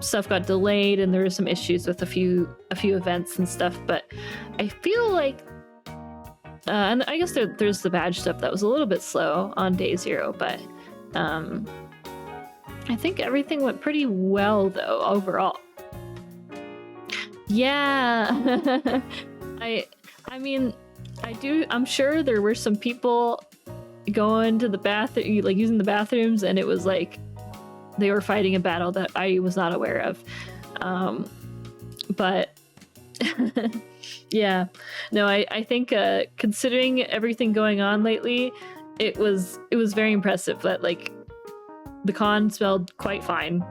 stuff got delayed and there were some issues with a few events and stuff, but I feel like and I guess there's the badge stuff that was a little bit slow on day 0, but I think everything went pretty well though overall. Yeah. I mean, I'm sure there were some people going to the bathroom, like using the bathrooms, and it was like they were fighting a battle that I was not aware of. But yeah, no, I think considering everything going on lately, it was very impressive that like the con smelled quite fine.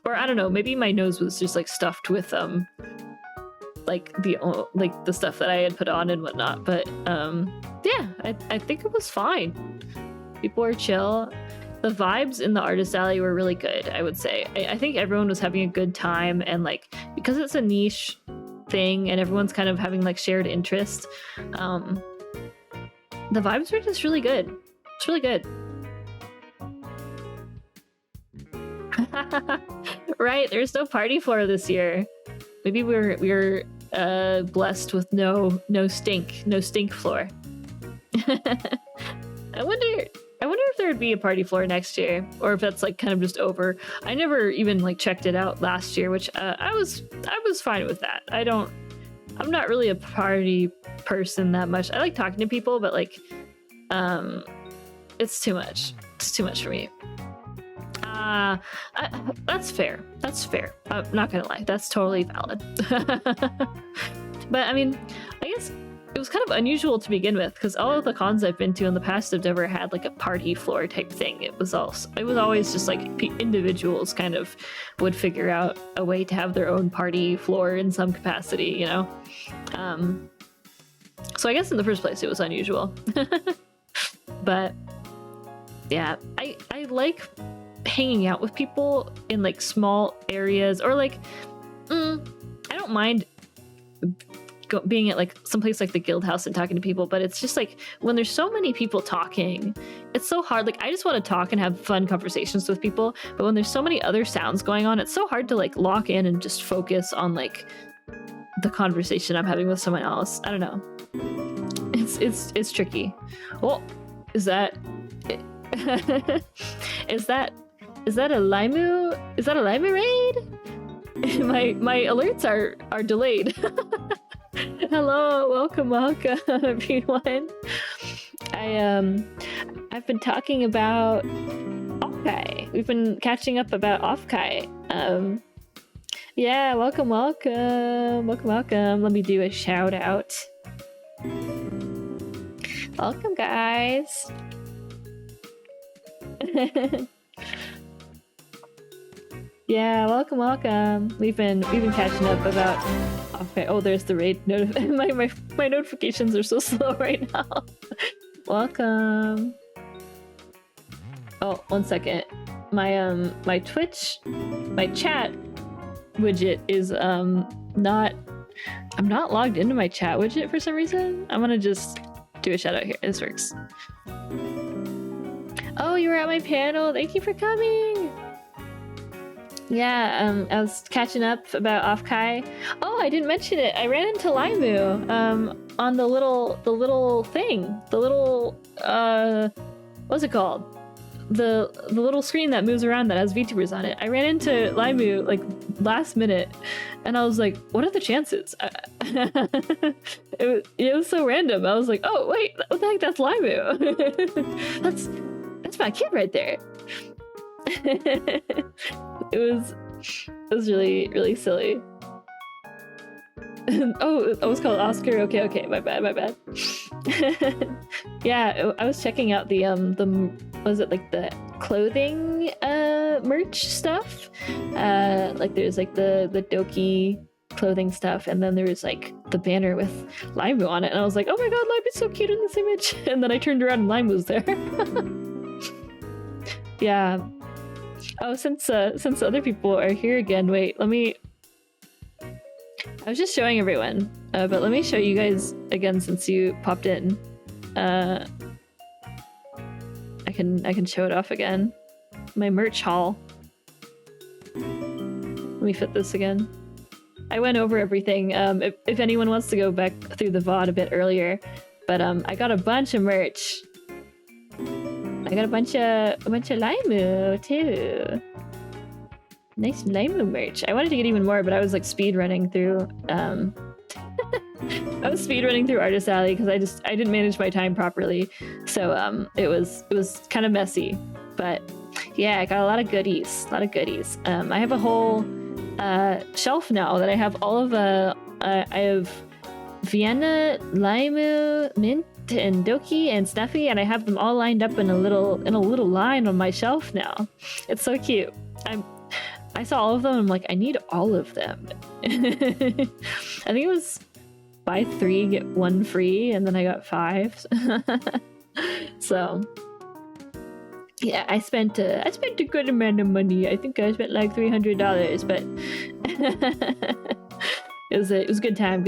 Or I don't know, maybe my nose was just like stuffed with like the stuff that I had put on and whatnot. But yeah, I think it was fine. People were chill. The vibes in the artist alley were really good, I would say. I think everyone was having a good time, and like because it's a niche thing and everyone's kind of having like shared interest, the vibes were just really good. It's really good. Right, there's no party floor this year. Maybe we're blessed with no stink floor. I wonder if there would be a party floor next year, or if that's like kind of just over. I never even like checked it out last year, which I was fine with that. I'm not really a party person that much. I like talking to people, but like it's too much. It's too much for me. That's fair. I'm not gonna lie, that's totally valid. But I mean, I guess it was kind of unusual to begin with, because all of the cons I've been to in the past have never had like a party floor type thing. It was always just like individuals kind of would figure out a way to have their own party floor in some capacity, you know. So I guess in the first place it was unusual. But yeah, I like hanging out with people in like small areas, or like I don't mind being at like someplace like the guild house and talking to people, but it's just like when there's so many people talking, it's so hard. Like I just want to talk and have fun conversations with people, but when there's so many other sounds going on, it's so hard to like lock in and just focus on like the conversation I'm having with someone else. I don't know, it's tricky. Well, is that is that a Limu? Is that a Limu raid? my alerts are delayed. Hello, welcome, everyone. I've been talking about OffKai. We've been catching up about OffKai. Yeah, welcome. Let me do a shout out. Welcome, guys. Yeah, welcome. We've been catching up about OffKai. Oh, there's the raid my notifications are so slow right now. Welcome. Oh, 1 second. My Twitch, my chat widget is I'm not logged into my chat widget for some reason. I'm gonna just do a shout out here. This works. Oh, you were at my panel. Thank you for coming. Yeah, I was catching up about OffKai. Oh, I didn't mention it. I ran into Laimu on the little thing. The little what's it called? The little screen that moves around that has VTubers on it. I ran into Laimu like last minute, and I was like, "What are the chances?" It was so random. I was like, "Oh wait, what the heck? That's Laimu. that's my kid right there." It was really silly. Oh, it was called Oscar. Okay, my bad. Yeah, I was checking out the was it like the clothing merch stuff? Like there's like the Doki clothing stuff, and then there was like the banner with Laimu on it, and I was like, oh my god, Laimu's so cute in this image. And then I turned around and Laimu was there. Yeah. Oh, since other people are here again, wait, let me... I was just showing everyone, but let me show you guys again since you popped in. I can show it off again. My merch haul. Let me fit this again. I went over everything. If anyone wants to go back through the VOD a bit earlier, but I got a bunch of merch. I got a bunch of Laimu too. Nice Laimu merch. I wanted to get even more, but I was like speed running through. I was speed running through Artist Alley because I didn't manage my time properly, so it was kind of messy. But yeah, I got a lot of goodies. I have a whole shelf now that I have all of I have Vienna, Laimu, Mint, and Doki and Snuffy, and I have them all lined up in a little line on my shelf now. It's so cute. I saw all of them and I'm like, I need all of them. I think it was buy 3 get 1 free, and then I got 5. So yeah, I spent a good amount of money. I think I spent like $300, but it was a good time.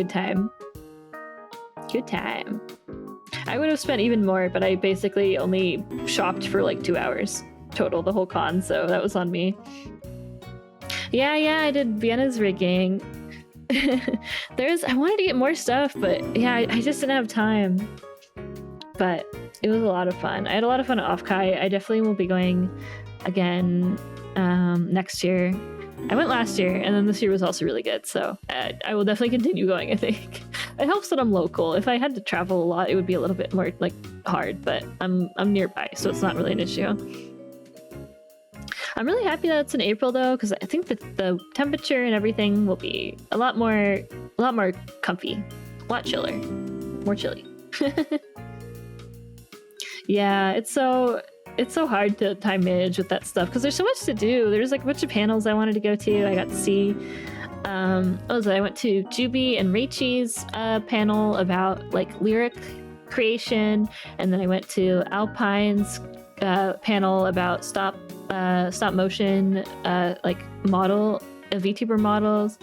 I would have spent even more, but I basically only shopped for like 2 hours total the whole con, so that was on me. Yeah, I did Vienna's rigging. I wanted to get more stuff, but yeah, I just didn't have time. But it was a lot of fun. I had a lot of fun at OffKai. I definitely will be going again next year. I went last year, and then this year was also really good, so I will definitely continue going, I think. It helps that I'm local. If I had to travel a lot, it would be a little bit more like hard, but I'm nearby, so it's not really an issue. I'm really happy that it's in April though, because I think that the temperature and everything will be a lot more comfy, a lot chiller, more chilly. Yeah, it's so hard to time manage with that stuff because there's so much to do. There's like a bunch of panels I wanted to go to. I got to see. I went to Juby and Raichi's panel about like lyric creation, and then I went to Alpine's panel about stop motion like model VTuber models,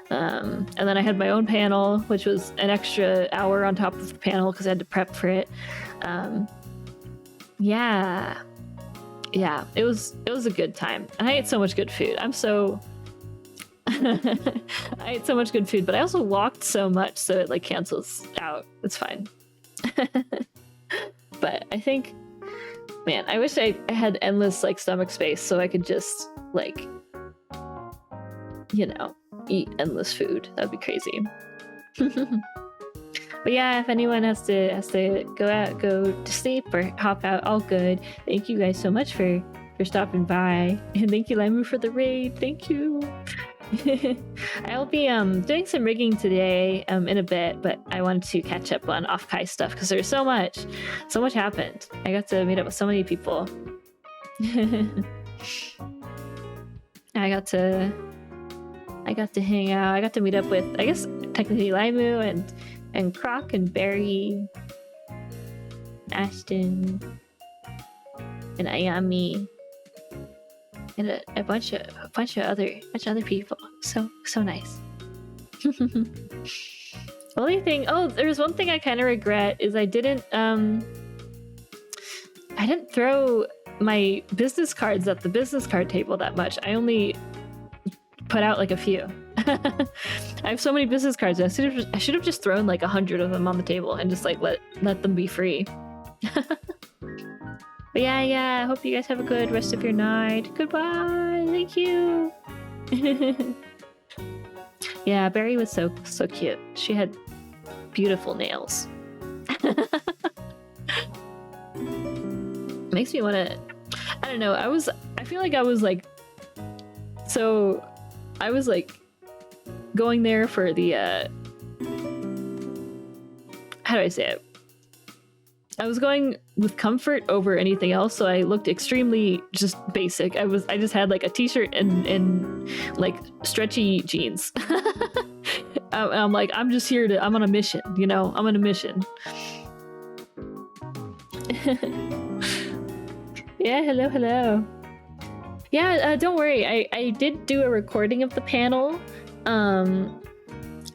and then I had my own panel, which was an extra hour on top of the panel because I had to prep for it. Yeah, it was a good time, and I ate so much good food. I ate so much good food, but I also walked so much, so it like cancels out. It's fine. But I think, man, I wish I had endless like stomach space so I could just like, eat endless food. That'd be crazy. But yeah, if anyone has to go to sleep or hop out, all good. Thank you guys so much for stopping by, and thank you Laimu for the raid. Thank you. I'll be doing some rigging today in a bit, but I wanted to catch up on OffKai stuff because there's so much happened. I got to meet up with so many people. I got to hang out. I got to meet up with, I guess technically Laimu and Croc and Barry, Ashton, and Ayami, and a bunch of other people. So nice. Only thing, oh, there's one thing I kind of regret is I didn't throw my business cards at the business card table that much. I only put out like a few. I have so many business cards. I should have just thrown like 100 of them on the table and just like let them be free. But yeah, I hope you guys have a good rest of your night. Goodbye. Thank you. Yeah, Barry was so cute. She had beautiful nails. Makes me want to, I don't know, I feel like I was like, so I was like going there for the how do I say it? I was going with comfort over anything else, so I looked extremely just basic. I just had like a t-shirt and like stretchy jeans. I'm like, I'm just here I'm on a mission, you know? I'm on a mission. Yeah, hello. Yeah, don't worry. I did do a recording of the panel.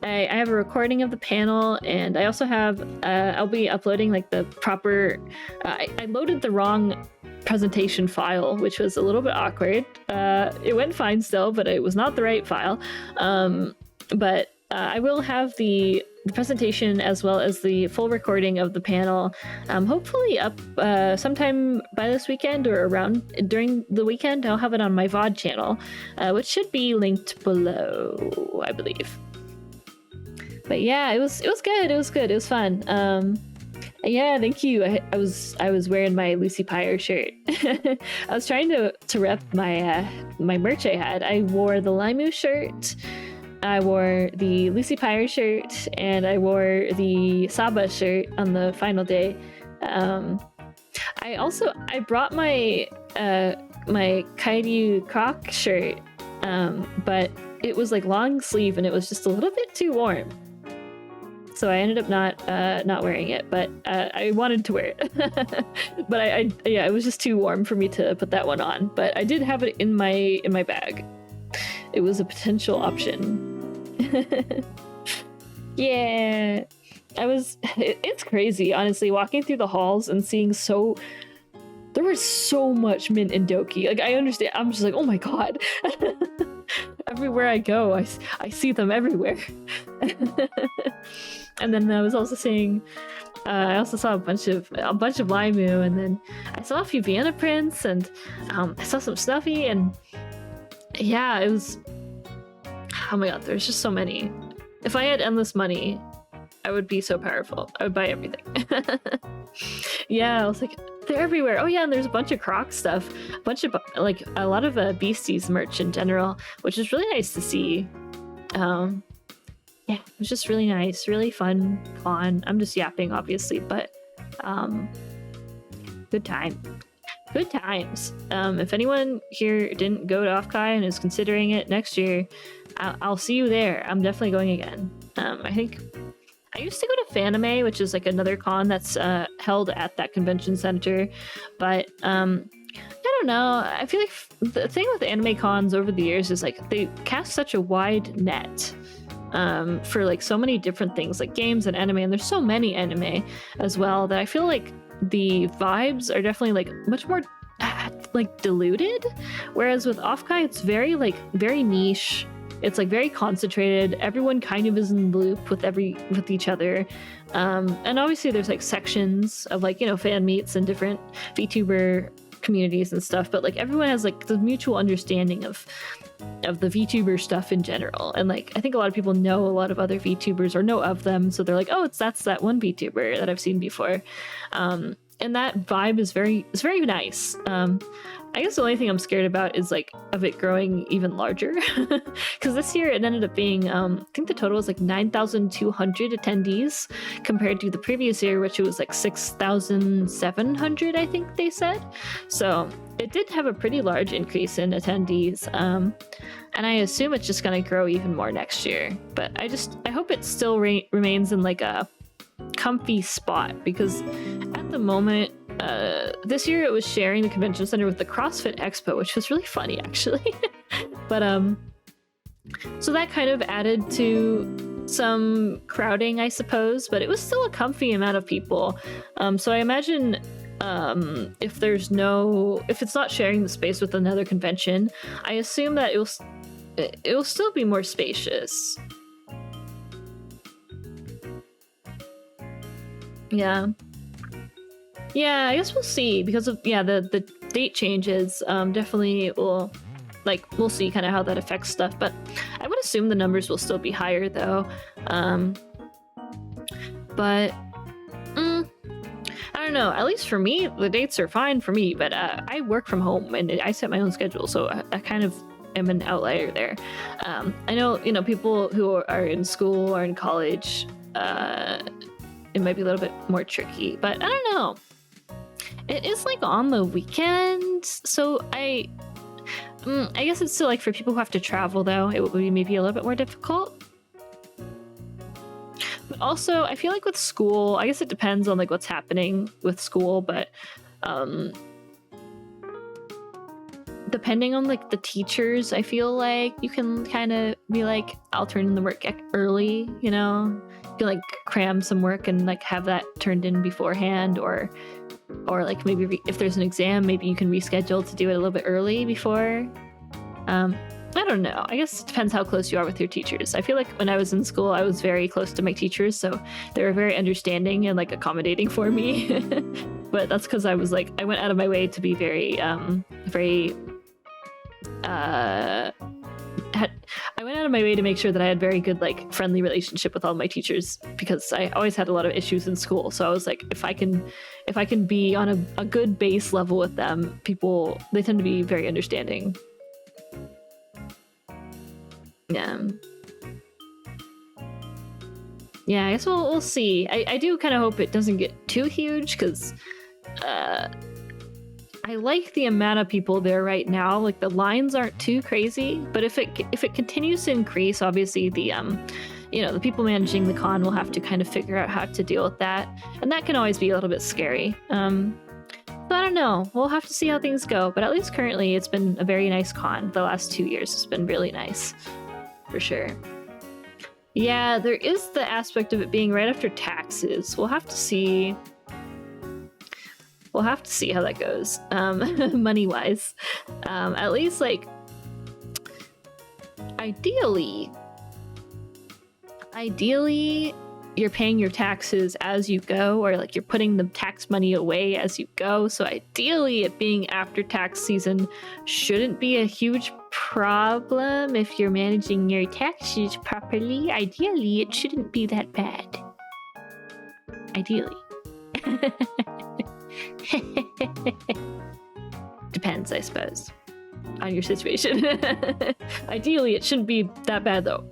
I have a recording of the panel, and I also have I'll be uploading like the proper I loaded the wrong presentation file, which was a little bit awkward. It went fine still, but it was not the right file. But I will have the presentation as well as the full recording of the panel hopefully up sometime by this weekend or around during the weekend. I'll have it on my VOD channel, which should be linked below, I believe. But yeah, it was good. It was fun. Yeah, thank you. I was wearing my Lucy Pyre shirt. I was trying to rep my my merch I had. I wore the Limu shirt, I wore the Lucy Pyre shirt, and I wore the Saba shirt on the final day. I brought my my Kairyu Croc shirt, but it was like long sleeve and it was just a little bit too warm. So I ended up not wearing it, but I wanted to wear it. But yeah, it was just too warm for me to put that one on. But I did have it in my bag. It was a potential option. Yeah, it's crazy, honestly, walking through the halls and seeing there was so much mint and doki. Like, I understand, I'm just like, oh my god. Everywhere I go, I see them everywhere. And then I was also seeing, I also saw a bunch of Limu, and then I saw a few Vienna prints, and I saw some Snuffy, and yeah, it was, oh my god, there's just so many. If I had endless money, I would be so powerful. I would buy everything. Yeah, I was like, they're everywhere. Oh yeah, and there's a bunch of Croc stuff, like a lot of Beasties merch in general, which is really nice to see. Yeah, it was just really nice, really fun. I'm just yapping, obviously, but good times. If anyone here didn't go to OffKai and is considering it next year, I'll see you there. I'm definitely going again. I think I used to go to Fanime, which is like another con that's held at that convention center, but I don't know. I feel like the thing with anime cons over the years is like they cast such a wide net for like so many different things, like games and anime, and there's so many anime as well that I feel like the vibes are definitely like much more like diluted, whereas with OffKai it's very niche. It's like very concentrated. Everyone kind of is in the loop with each other, and obviously there's like sections of like, you know, fan meets and different VTuber communities and stuff, but like everyone has like the mutual understanding of the VTuber stuff in general. And like I think a lot of people know a lot of other VTubers or know of them, so they're like, oh, that's that one VTuber that I've seen before, and that vibe is very nice. I guess the only thing I'm scared about is like of it growing even larger, because this year it ended up being I think the total was like 9,200 attendees compared to the previous year, which it was like 6,700, I think they said. So it did have a pretty large increase in attendees, and I assume it's just going to grow even more next year. But I hope it still remains in like a comfy spot, because at the moment this year it was sharing the convention center with the CrossFit Expo, which was really funny actually. But so that kind of added to some crowding, I suppose, but it was still a comfy amount of people. So I imagine if it's not sharing the space with another convention, I assume that it will still be more spacious. Yeah. Yeah, I guess we'll see, because of the date changes. Definitely will, like, we'll see kind of how that affects stuff, but I would assume the numbers will still be higher though. But I don't know, at least for me the dates are fine for me, but I work from home and I set my own schedule, so I kind of am an outlier there. I know, people who are in school or in college, it might be a little bit more tricky, but I don't know. It is like on the weekend, so I guess it's still like for people who have to travel though, it would be maybe a little bit more difficult. But also, I feel like with school, I guess it depends on like what's happening with school, but depending on like the teachers, I feel like you can kind of be like, I'll turn in the work early, you can like cram some work and like have that turned in beforehand, or like maybe if there's an exam, maybe you can reschedule to do it a little bit early before. I don't know. I guess it depends how close you are with your teachers. I feel like when I was in school, I was very close to my teachers, so they were very understanding and like accommodating for me. But that's because I was like, I went out of my way to be very I went out of my way to make sure that I had very good, like, friendly relationship with all my teachers, because I always had a lot of issues in school. So I was like, if I can be on a good base level with them, they tend to be very understanding. Yeah, I guess we'll see. I do kind of hope it doesn't get too huge, because I like the amount of people there right now. Like, the lines aren't too crazy, but if it continues to increase, obviously the the people managing the con will have to kind of figure out how to deal with that, and that can always be a little bit scary. So I don't know. We'll have to see how things go, but at least currently it's been a very nice con. The last 2 years has been really nice, for sure. Yeah, there is the aspect of it being right after taxes. We'll have to see. We'll have to see how that goes, money-wise. At least, like, ideally, you're paying your taxes as you go, or like you're putting the tax money away as you go. So ideally, it being after tax season shouldn't be a huge problem if you're managing your taxes properly. Ideally, it shouldn't be that bad. Ideally. Depends, I suppose, on your situation. Ideally, it shouldn't be that bad, though.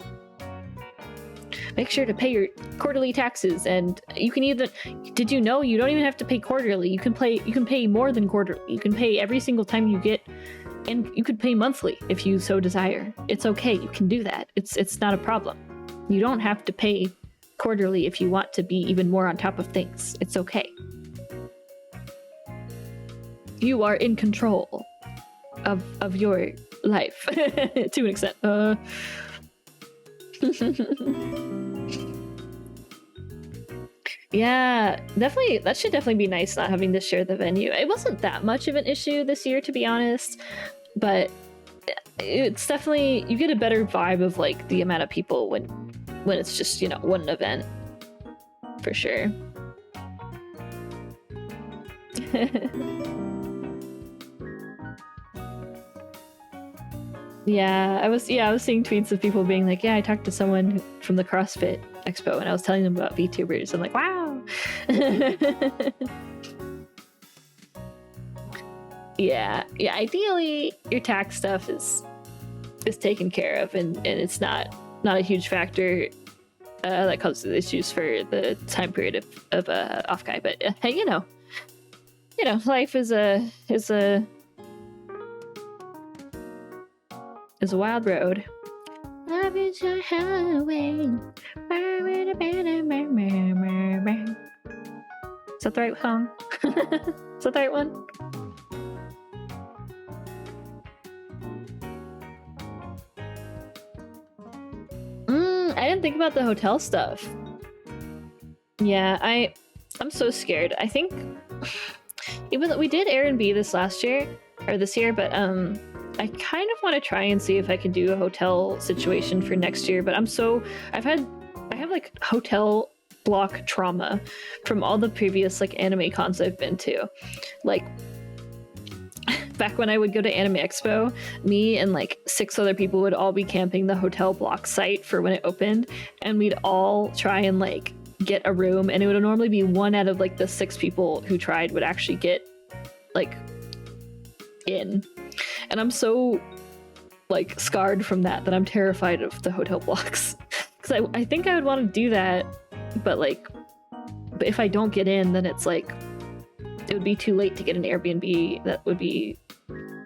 Make sure to pay your quarterly taxes, and you can either... Did you know you don't even have to pay quarterly? You can pay more than quarterly. You can pay every single time you get, and you could pay monthly if you so desire. It's okay. You can do that. It's not a problem. You don't have to pay quarterly if you want to be even more on top of things. It's okay. You are in control of your life to an extent. Yeah, definitely. That should definitely be nice, not having to share the venue. It wasn't that much of an issue this year, to be honest, but it's definitely, you get a better vibe of like the amount of people when it's just, one event, for sure. Yeah, I was seeing tweets of people being like, yeah, I talked to someone from the CrossFit Expo and I was telling them about VTubers. I'm like, wow. Yeah, ideally your tax stuff is taken care of, and it's not a huge factor that causes issues for the time period of OffKai. But hey, life is a wild road. Love is a highway. Is that the right song? Is that the right one? I didn't think about the hotel stuff. Yeah, I'm so scared. I think even though we did Airbnb this year, but I kind of want to try and see if I can do a hotel situation for next year, but I have like hotel block trauma from all the previous like anime cons I've been to. Like back when I would go to Anime Expo, me and like 6 other people would all be camping the hotel block site for when it opened, and we'd all try and like get a room, and it would normally be 1 out of like the 6 people who tried would actually get like in. And I'm so like scarred from that I'm terrified of the hotel blocks. Because I think I would want to do that, but if I don't get in, then it's like it would be too late to get an Airbnb that would be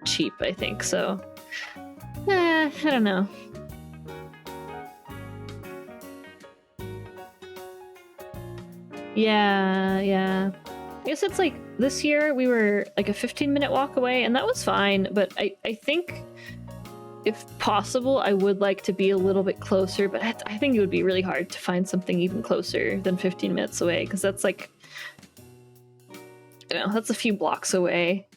cheap, I think. So I don't know. Yeah. I guess it's like this year we were like a 15-minute walk away, and that was fine, but I think if possible I would like to be a little bit closer, but I think it would be really hard to find something even closer than 15 minutes away, because that's like, you know, that's a few blocks away.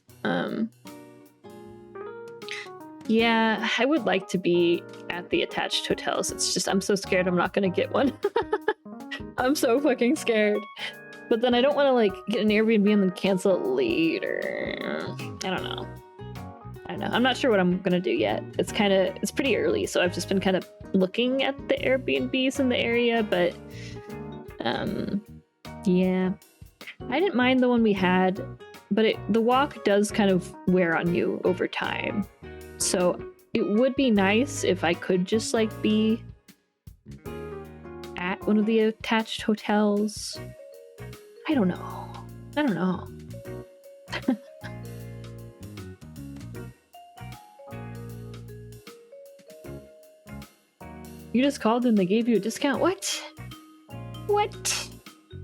Yeah, I would like to be at the attached hotels. It's just I'm so scared I'm not gonna get one. I'm so fucking scared. But then I don't want to like get an Airbnb and then cancel it later. I don't know. I'm not sure what I'm gonna do yet. It's pretty early, so I've just been kind of looking at the Airbnbs in the area, but yeah. I didn't mind the one we had, but the walk does kind of wear on you over time. So it would be nice if I could just like be at one of the attached hotels. I don't know. You just called and they gave you a discount? What?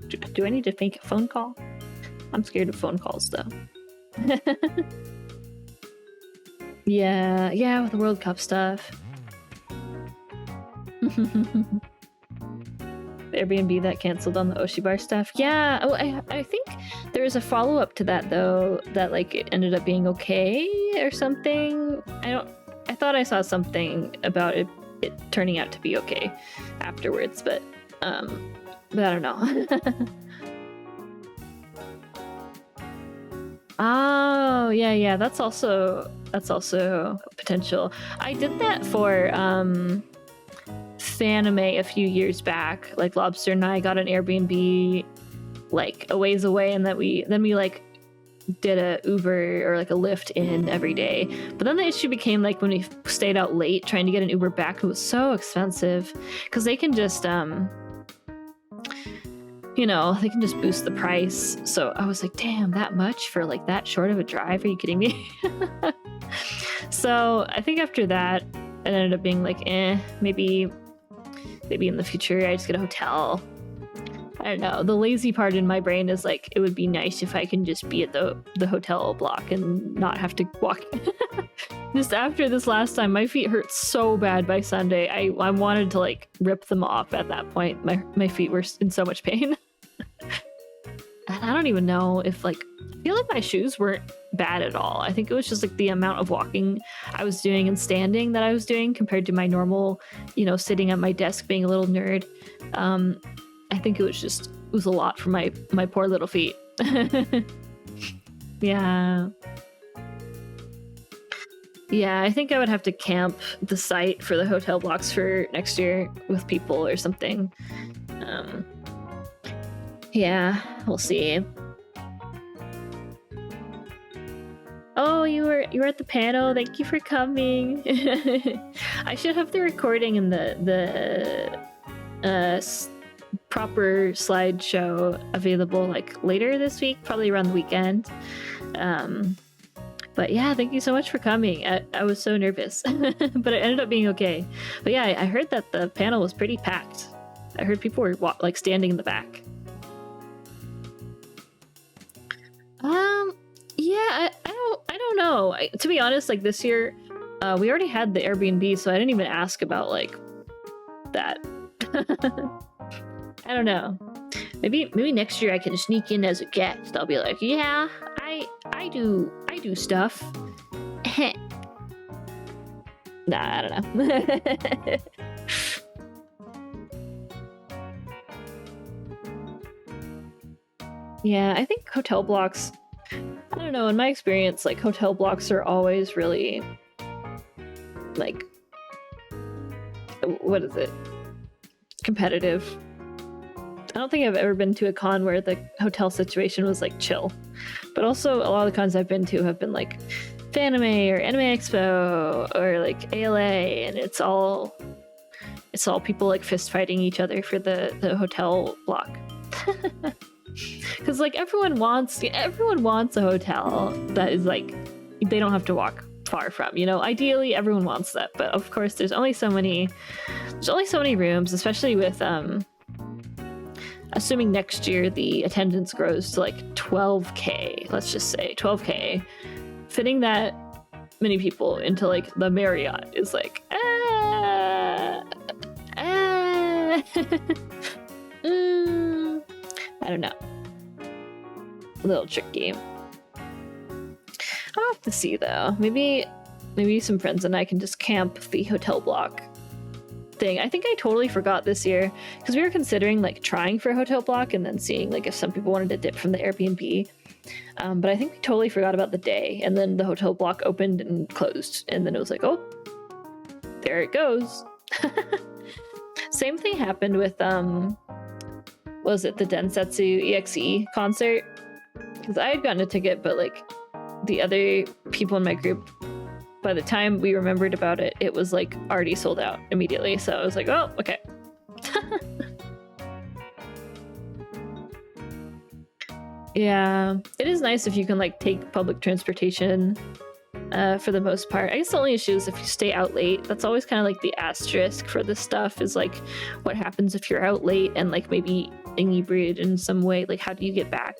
Do I need to make a phone call? I'm scared of phone calls though. Yeah, with the World Cup stuff. The Airbnb that canceled on the Oshibar stuff. Yeah, I think there was a follow-up to that though, that like it ended up being okay or something. I thought I saw something about it turning out to be okay afterwards, but I don't know. Oh, yeah, that's also potential. I did that for Fanime a few years back. Like Lobster and I got an Airbnb like a ways away, and then we like did a Uber or like a Lyft in every day. But then the issue became like when we stayed out late trying to get an Uber back, it was so expensive because they can just they can just boost the price. So I was like, damn, that much for like that short of a drive? Are you kidding me? So I think after that it ended up being like, maybe in the future I just get a hotel. I don't know. The lazy part in my brain is like, it would be nice if I can just be at the hotel block and not have to walk. Just after this last time, my feet hurt so bad by Sunday. I wanted to like rip them off at that point. My feet were in so much pain. And I don't even know if like, I feel like my shoes weren't bad at all. I think it was just like the amount of walking I was doing and standing that I was doing compared to my normal, sitting at my desk being a little nerd. I think it was a lot for my poor little feet. Yeah. Yeah, I think I would have to camp the site for the hotel blocks for next year with people or something. Yeah, we'll see. Oh, you were at the panel. Thank you for coming. I should have the recording in the proper slideshow available like later this week, probably around the weekend. But yeah, thank you so much for coming. I was so nervous, but it ended up being okay. But yeah, I heard that the panel was pretty packed. I heard people were like standing in the back. Yeah, I don't know. To be honest, like this year, we already had the Airbnb, so I didn't even ask about like that. I don't know. Maybe next year I can sneak in as a guest. I'll be like, yeah, I do stuff. Nah, I don't know. Yeah, I think hotel blocks, I don't know, in my experience, like hotel blocks are always really like, what is it? Competitive. I don't think I've ever been to a con where the hotel situation was like chill. But also a lot of the cons I've been to have been like Fanime or Anime Expo or like ALA, and it's all people like fist fighting each other for the hotel block. Because like everyone wants a hotel that is like they don't have to walk far from, you know. Ideally everyone wants that, but of course there's only so many rooms, especially with assuming next year the attendance grows to like 12K, let's just say 12K. Fitting that many people into like the Marriott is like I don't know. A little tricky. I'll have to see though. Maybe some friends and I can just camp the hotel block thing. I think I totally forgot this year because we were considering like trying for a hotel block and then seeing like if some people wanted to dip from the Airbnb. But I think we totally forgot about the day, and then the hotel block opened and closed, and then it was like, oh, there it goes. Same thing happened with was it the Densetsu EXE concert? Because I had gotten a ticket, but like the other people in my group, by the time we remembered about it, it was like already sold out immediately. So I was like, oh, okay. Yeah, it is nice if you can like take public transportation for the most part. I guess the only issue is if you stay out late. That's always kind of like the asterisk for this stuff, is like what happens if you're out late and like maybe inebriated in some way. Like how do you get back?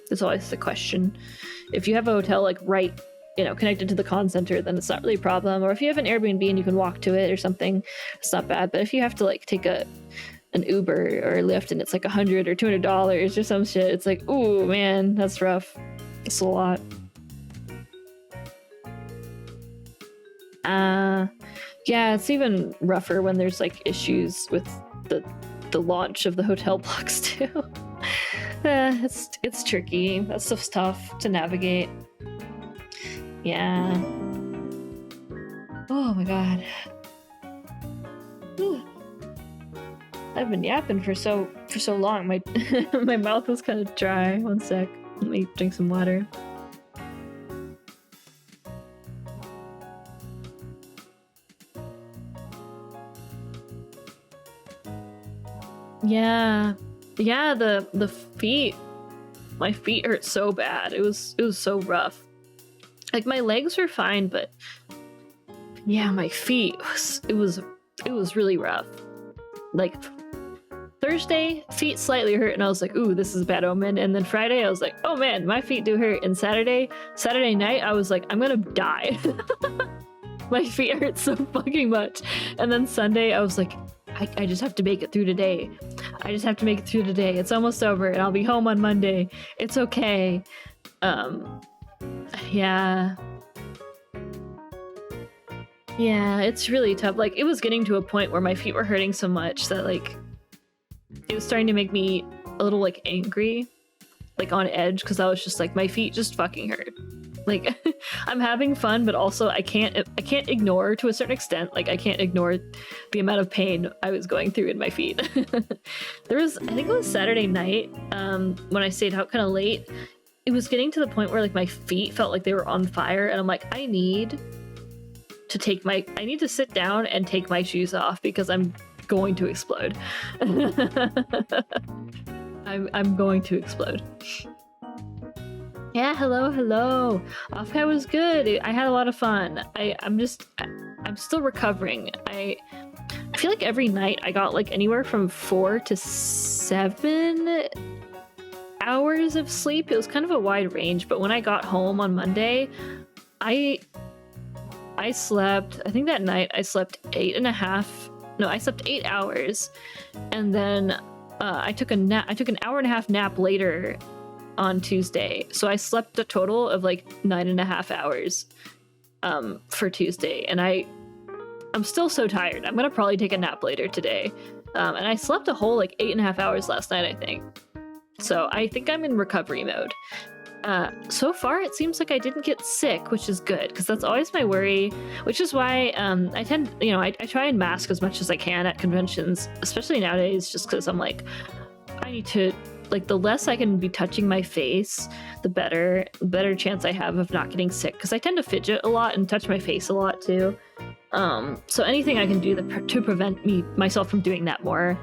There's always the question. If you have a hotel like right, you know, connected to the con center, then it's not really a problem. Or if you have an Airbnb and you can walk to it or something, it's not bad. But if you have to like take an Uber or Lyft and it's like $100 or $200 or some shit, it's like, ooh man, that's rough. It's a lot. Yeah, it's even rougher when there's like issues with the launch of the hotel blocks too. It's tricky. That stuff's tough to navigate. Yeah. Oh my god. Whew. I've been yapping for so long. My my mouth was kind of dry. One sec. Let me drink some water. Yeah. Yeah, the feet. My feet hurt so bad. It was so rough. Like my legs were fine, but yeah, my feet it was really rough. Like Thursday, feet slightly hurt, and I was like, ooh, this is a bad omen. And then Friday, I was like, oh man, my feet do hurt. And Saturday night, I was like, I'm gonna die. My feet hurt so fucking much. And then Sunday, I was like, I just have to make it through today. I just have to make it through today. It's almost over, and I'll be home on Monday. It's okay. Yeah. Yeah, it's really tough. Like, it was getting to a point where my feet were hurting so much that, like, it was starting to make me a little, like, angry. Like, on edge, because I was just like, my feet just fucking hurt. Like, I'm having fun, but also I can't ignore, to a certain extent, like, I can't ignore the amount of pain I was going through in my feet. There was, I think it was Saturday night, when I stayed out kind of late, it was getting to the point where, like, my feet felt like they were on fire, and I'm like, I need to sit down and take my shoes off because I'm going to explode. I'm going to explode. Yeah, hello. OffKai was good. I had a lot of fun. I'm still recovering. I feel like every night I got like anywhere from 4 to 7 hours of sleep. It was kind of a wide range, but when I got home on Monday, I slept, I think that night I slept 8.5 No, I slept 8 hours, and then I took a nap. I took an hour and a half nap later on Tuesday, so I slept a total of like 9.5 hours for Tuesday, and I'm still so tired. I'm gonna probably take a nap later today, and I slept a whole like 8.5 hours last night, I think. So I think I'm in recovery mode. So far, it seems like I didn't get sick, which is good, because that's always my worry, which is why I tend, I try and mask as much as I can at conventions, especially nowadays, just because I'm like, I need to, like, the less I can be touching my face, the better chance I have of not getting sick, because I tend to fidget a lot and touch my face a lot too. So anything I can do to prevent myself from doing that more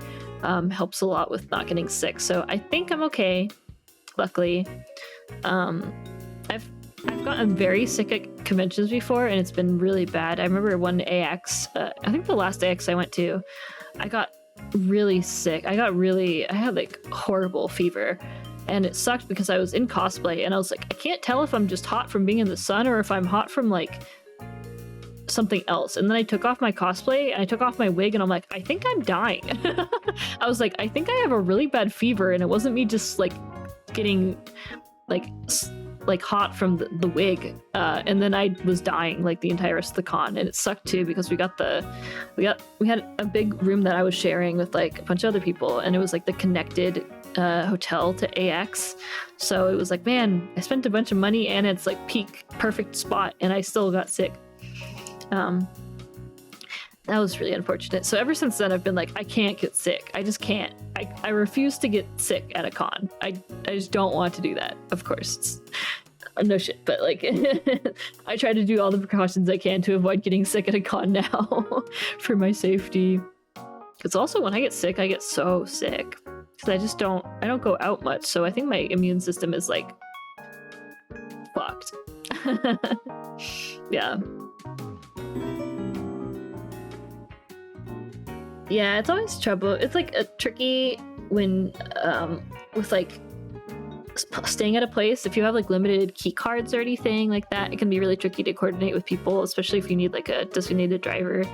helps a lot with not getting sick. So I think I'm okay, luckily. I've gotten very sick at conventions before, and it's been really bad. I remember one AX, I think the last AX I went to, I got really sick. I had like horrible fever, and it sucked because I was in cosplay, and I was like, I can't tell if I'm just hot from being in the sun or if I'm hot from like something else. And then I took off my cosplay and I took off my wig, and I'm like, I think I'm dying. I was like, I think I have a really bad fever, and it wasn't me just like getting like hot from the wig, and then I was dying like the entire rest of the con, and it sucked too because we had a big room that I was sharing with like a bunch of other people, and it was like the connected hotel to AX, so it was like, man, I spent a bunch of money and it's like peak perfect spot, and I still got sick. That was really unfortunate. So ever since then, I've been like, I can't get sick. I just can't. I refuse to get sick at a con. I just don't want to do that. Of course, it's no shit, but like, I try to do all the precautions I can to avoid getting sick at a con now for my safety. Because also when I get sick, I get so sick because I don't go out much. So I think my immune system is like fucked. Yeah. Yeah, it's always trouble. It's like a tricky when with like staying at a place. If you have like limited key cards or anything like that, it can be really tricky to coordinate with people, especially if you need like a designated driver.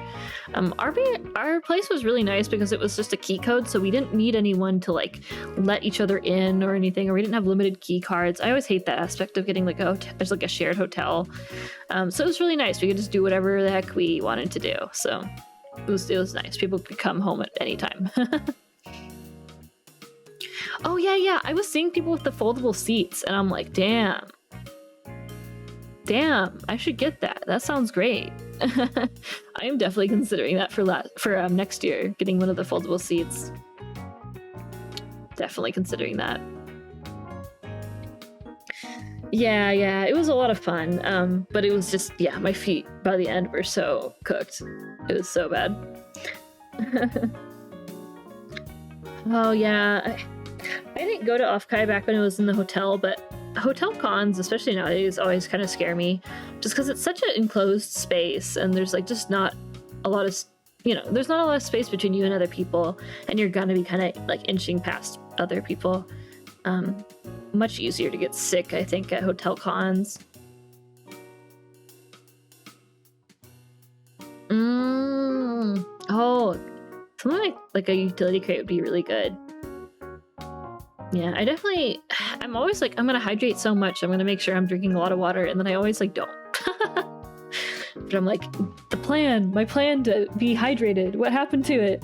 Our place was really nice because it was just a key code, so we didn't need anyone to like let each other in or anything, or we didn't have limited key cards. I always hate that aspect of getting like there's like a shared hotel. So it was really nice. We could just do whatever the heck we wanted to do. So it was nice. People could come home at any time. Oh yeah, I was seeing people with the foldable seats, and I'm like, damn, I should get that. That sounds great. I am definitely considering that for next year, getting one of the foldable seats. Definitely considering that. Yeah, it was a lot of fun. But it was just, yeah, my feet by the end were so cooked. It was so bad. Oh yeah, I didn't go to OffKai back when it was in the hotel, but hotel cons, especially nowadays, always kind of scare me, just because it's such an enclosed space, and there's like just not a lot of, there's not a lot of space between you and other people, and you're gonna be kind of like inching past other people. Much easier to get sick, I think, at hotel cons. Oh, something like a utility crate would be really good. Yeah, I'm always like, I'm gonna hydrate so much, I'm gonna make sure I'm drinking a lot of water, and then I always like don't. But I'm like, my plan to be hydrated, what happened to it?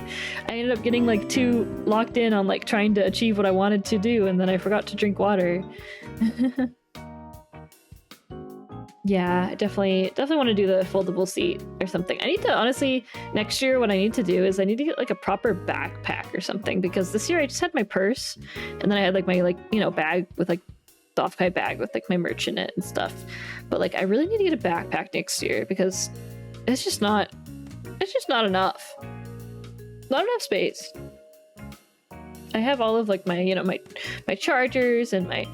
I ended up getting like too locked in on like trying to achieve what I wanted to do, and then I forgot to drink water. Yeah, definitely want to do the foldable seat or something. I need to, honestly, next year what I need to do is I need to get like a proper backpack or something, because this year I just had my purse, and then I had like my bag with like the OffKai bag with like my merch in it and stuff. But like I really need to get a backpack next year, because it's just not enough. Not enough space. I have all of like my my chargers and my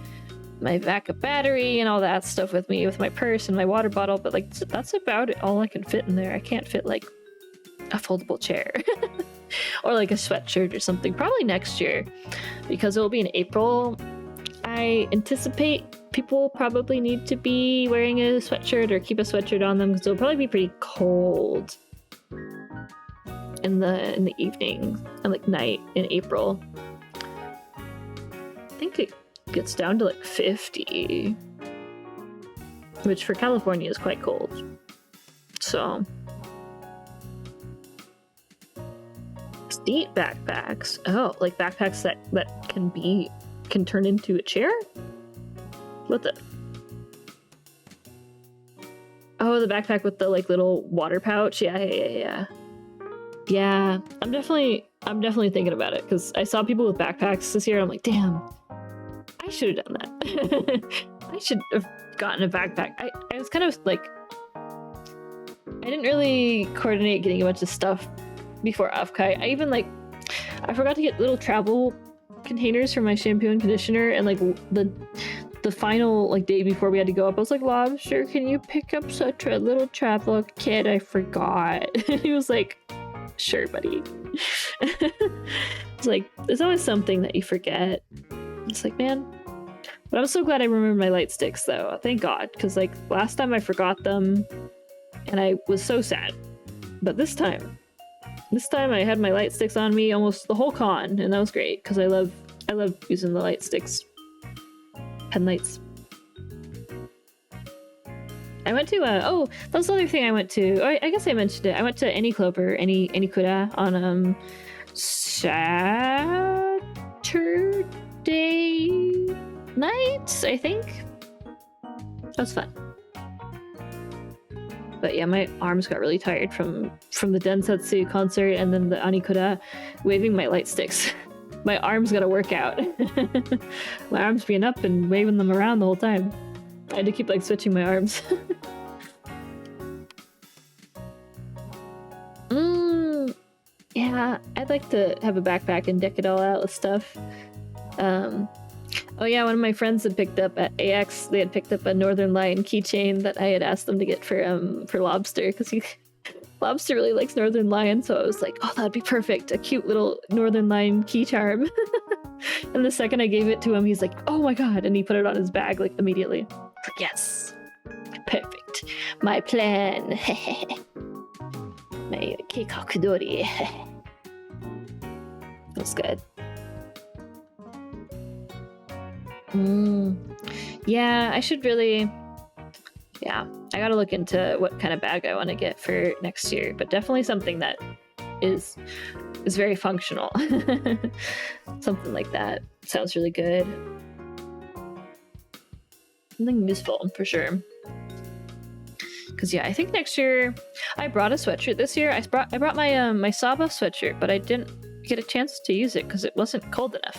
backup battery and all that stuff with me, with my purse and my water bottle, but like that's about it, all I can fit in there. I can't fit like a foldable chair or like a sweatshirt or something, probably next year, because it will be in April. I anticipate people probably need to be wearing a sweatshirt or keep a sweatshirt on them, because it'll probably be pretty cold. in the evening and like night in April. I think it gets down to like 50, which for California is quite cold. So seat backpacks. Oh, like backpacks that can turn into a chair? What the? Oh, the backpack with the like little water pouch. Yeah. Yeah, I'm definitely thinking about it because I saw people with backpacks this year. I'm like, damn, I should have done that. I should have gotten a backpack. I was kind of like, I didn't really coordinate getting a bunch of stuff before OffKai. I forgot to get little travel containers for my shampoo and conditioner, and like the final like day before we had to go up, I was like, Lobster, can you pick up such a little travel kit? I forgot. He was like, sure, buddy. It's like, there's always something that you forget. It's like, man. But I'm so glad I remembered my light sticks though. Thank God. Because like last time I forgot them and I was so sad. But this time I had my light sticks on me almost the whole con, and that was great because I love using the light sticks. Pen lights. I went to oh, that's the other thing I went to. Oh, I guess I mentioned it. I went to Anikura on Saturday night, I think. That was fun. But yeah, my arms got really tired from the Densetsu concert and then the Anikura waving my light sticks. My arms gotta work out. My arms being up and waving them around the whole time. I had to keep like switching my arms. Yeah, I'd like to have a backpack and deck it all out with stuff. Oh yeah, one of my friends had picked up at AX, they had picked up a Northern Lion keychain that I had asked them to get for Lobster, because Lobster really likes Northern Lion, so I was like, oh, that'd be perfect, a cute little Northern Lion key charm. And the second I gave it to him, he's like, oh my god, and he put it on his bag like immediately. Like, yes, perfect, my plan. My keikakudori. That's good. Yeah, I should really... Yeah, I gotta look into what kind of bag I want to get for next year, but definitely something that is very functional. Something like that sounds really good. Something useful, for sure. Because yeah, I think next year... I brought a sweatshirt this year. I brought my my Saba sweatshirt, but I didn't get a chance to use it because it wasn't cold enough.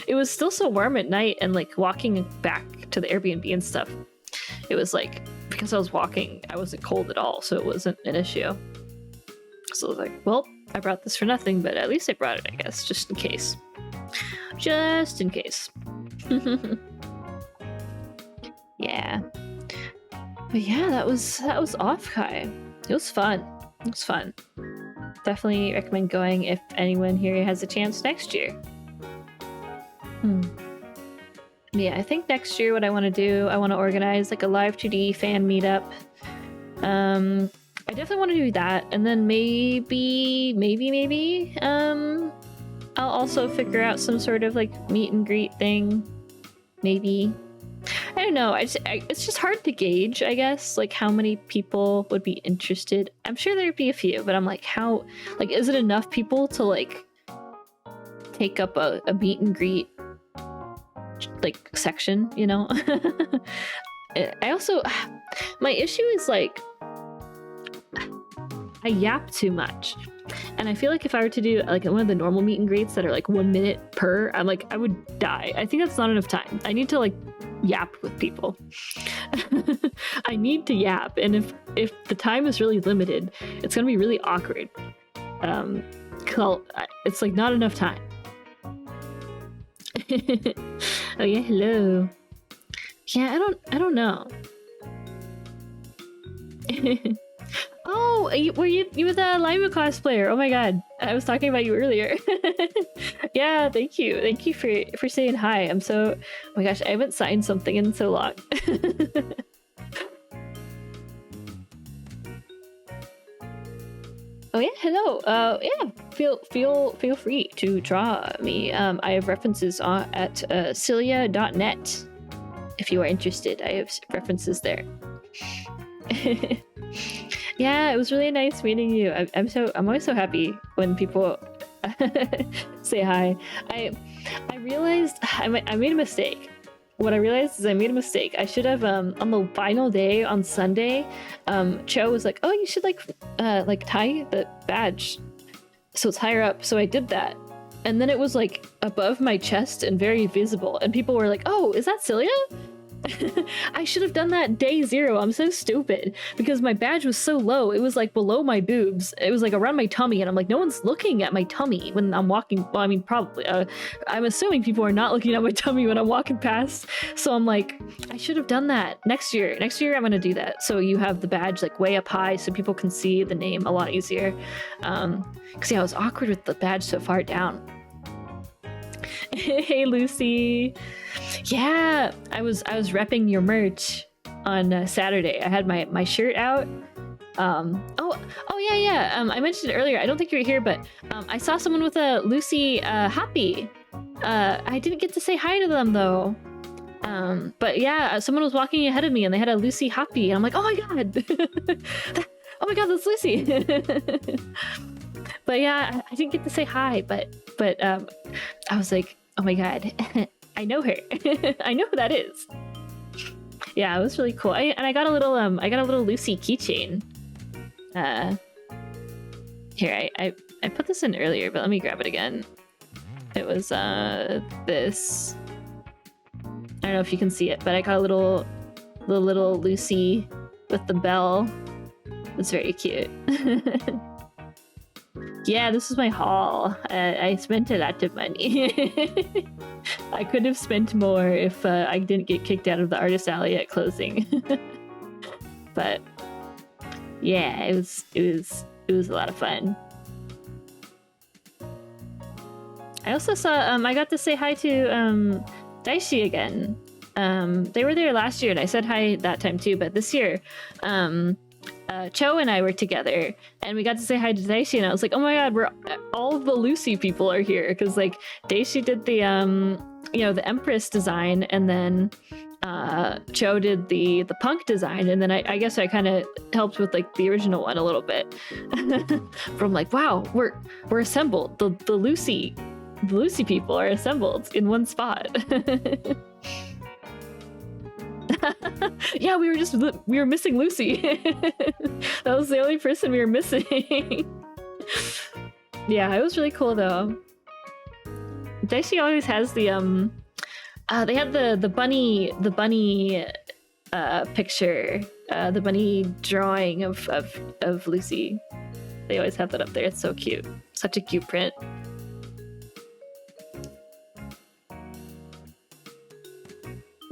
It was still so warm at night, and like walking back to the Airbnb and stuff, it was like, because I was walking, I wasn't cold at all, so it wasn't an issue. So I was like, well, I brought this for nothing, but at least I brought it, I guess, just in case. Just in case. Yeah. But yeah, that was OffKai. It was fun. It was fun. Definitely recommend going if anyone here has a chance next year. Yeah, I think next year what I want to do, I want to organize like a live 2D fan meetup. I definitely want to do that, and then maybe I'll also figure out some sort of like meet and greet thing. Maybe. I don't know. It's just hard to gauge, I guess, like how many people would be interested. I'm sure there'd be a few, but I'm like, how, like, is it enough people to like take up a meet and greet like section, you know? I also, my issue is like, I yap too much. And I feel like if I were to do like one of the normal meet and greets that are like 1 minute per, I'm like, I would die. I think that's not enough time. I need to like yap with people. I need to yap, and if the time is really limited, it's gonna be really awkward. It's like not enough time. Oh yeah, hello. Yeah, I don't know. Oh, were you the Lima cosplayer? Oh my god, I was talking about you earlier. Yeah, thank you for saying hi. I'm so, oh my gosh, I haven't signed something in so long. Oh yeah, hello. Yeah, feel free to draw me. I have references at cillia.net. If you are interested, I have references there. Yeah, it was really nice meeting you. I'm always so happy when people say hi. I realized I made a mistake. What I realized is I made a mistake. I should have on the final day on Sunday, Cho was like, "Oh, you should like tie the badge so it's higher up." So I did that, and then it was like above my chest and very visible, and people were like, "Oh, is that Cillia?" I should have done that day 0. I'm so stupid because my badge was so low. It was like below my boobs. It was like around my tummy, and I'm like, no one's looking at my tummy when I'm walking. Well, I mean, probably. I'm assuming people are not looking at my tummy when I'm walking past. So I'm like, I should have done that next year. Next year, I'm gonna do that. So you have the badge like way up high, so people can see the name a lot easier. Because yeah, I was awkward with the badge so far down. Hey, Lucy. Yeah, I was repping your merch on Saturday. I had my shirt out. Yeah. I mentioned it earlier. I don't think you were here, but I saw someone with a Lucy happy. I didn't get to say hi to them though. But yeah, someone was walking ahead of me and they had a Lucy happy, and I'm like, oh my god, oh my god, that's Lucy. But yeah, I didn't get to say hi, but I was like, oh my god, I know her. I know who that is. Yeah, it was really cool. I got a little Lucy keychain. Here, I put this in earlier, but let me grab it again. It was this. I don't know if you can see it, but I got the little Lucy with the bell. It's very cute. Yeah, this is my haul. I spent a lot of money. I could have spent more if I didn't get kicked out of the artist alley at closing. But yeah, it was a lot of fun. I also saw I got to say hi to Daishi again. They were there last year and I said hi that time too, but this year Cho and I were together and we got to say hi to Daishi, and I was like, oh my god, all of the Lucy people are here, because like Daishi did the the Empress design, and then Cho did the punk design, and then I guess I kind of helped with like the original one a little bit. From like, wow, we're assembled. The Lucy people are assembled in one spot. Yeah, we were missing Lucy. That was the only person we were missing. Yeah, it was really cool though. Daishi always has the they had the bunny picture, the bunny drawing of Lucy. They always have that up there. It's so cute. Such a cute print.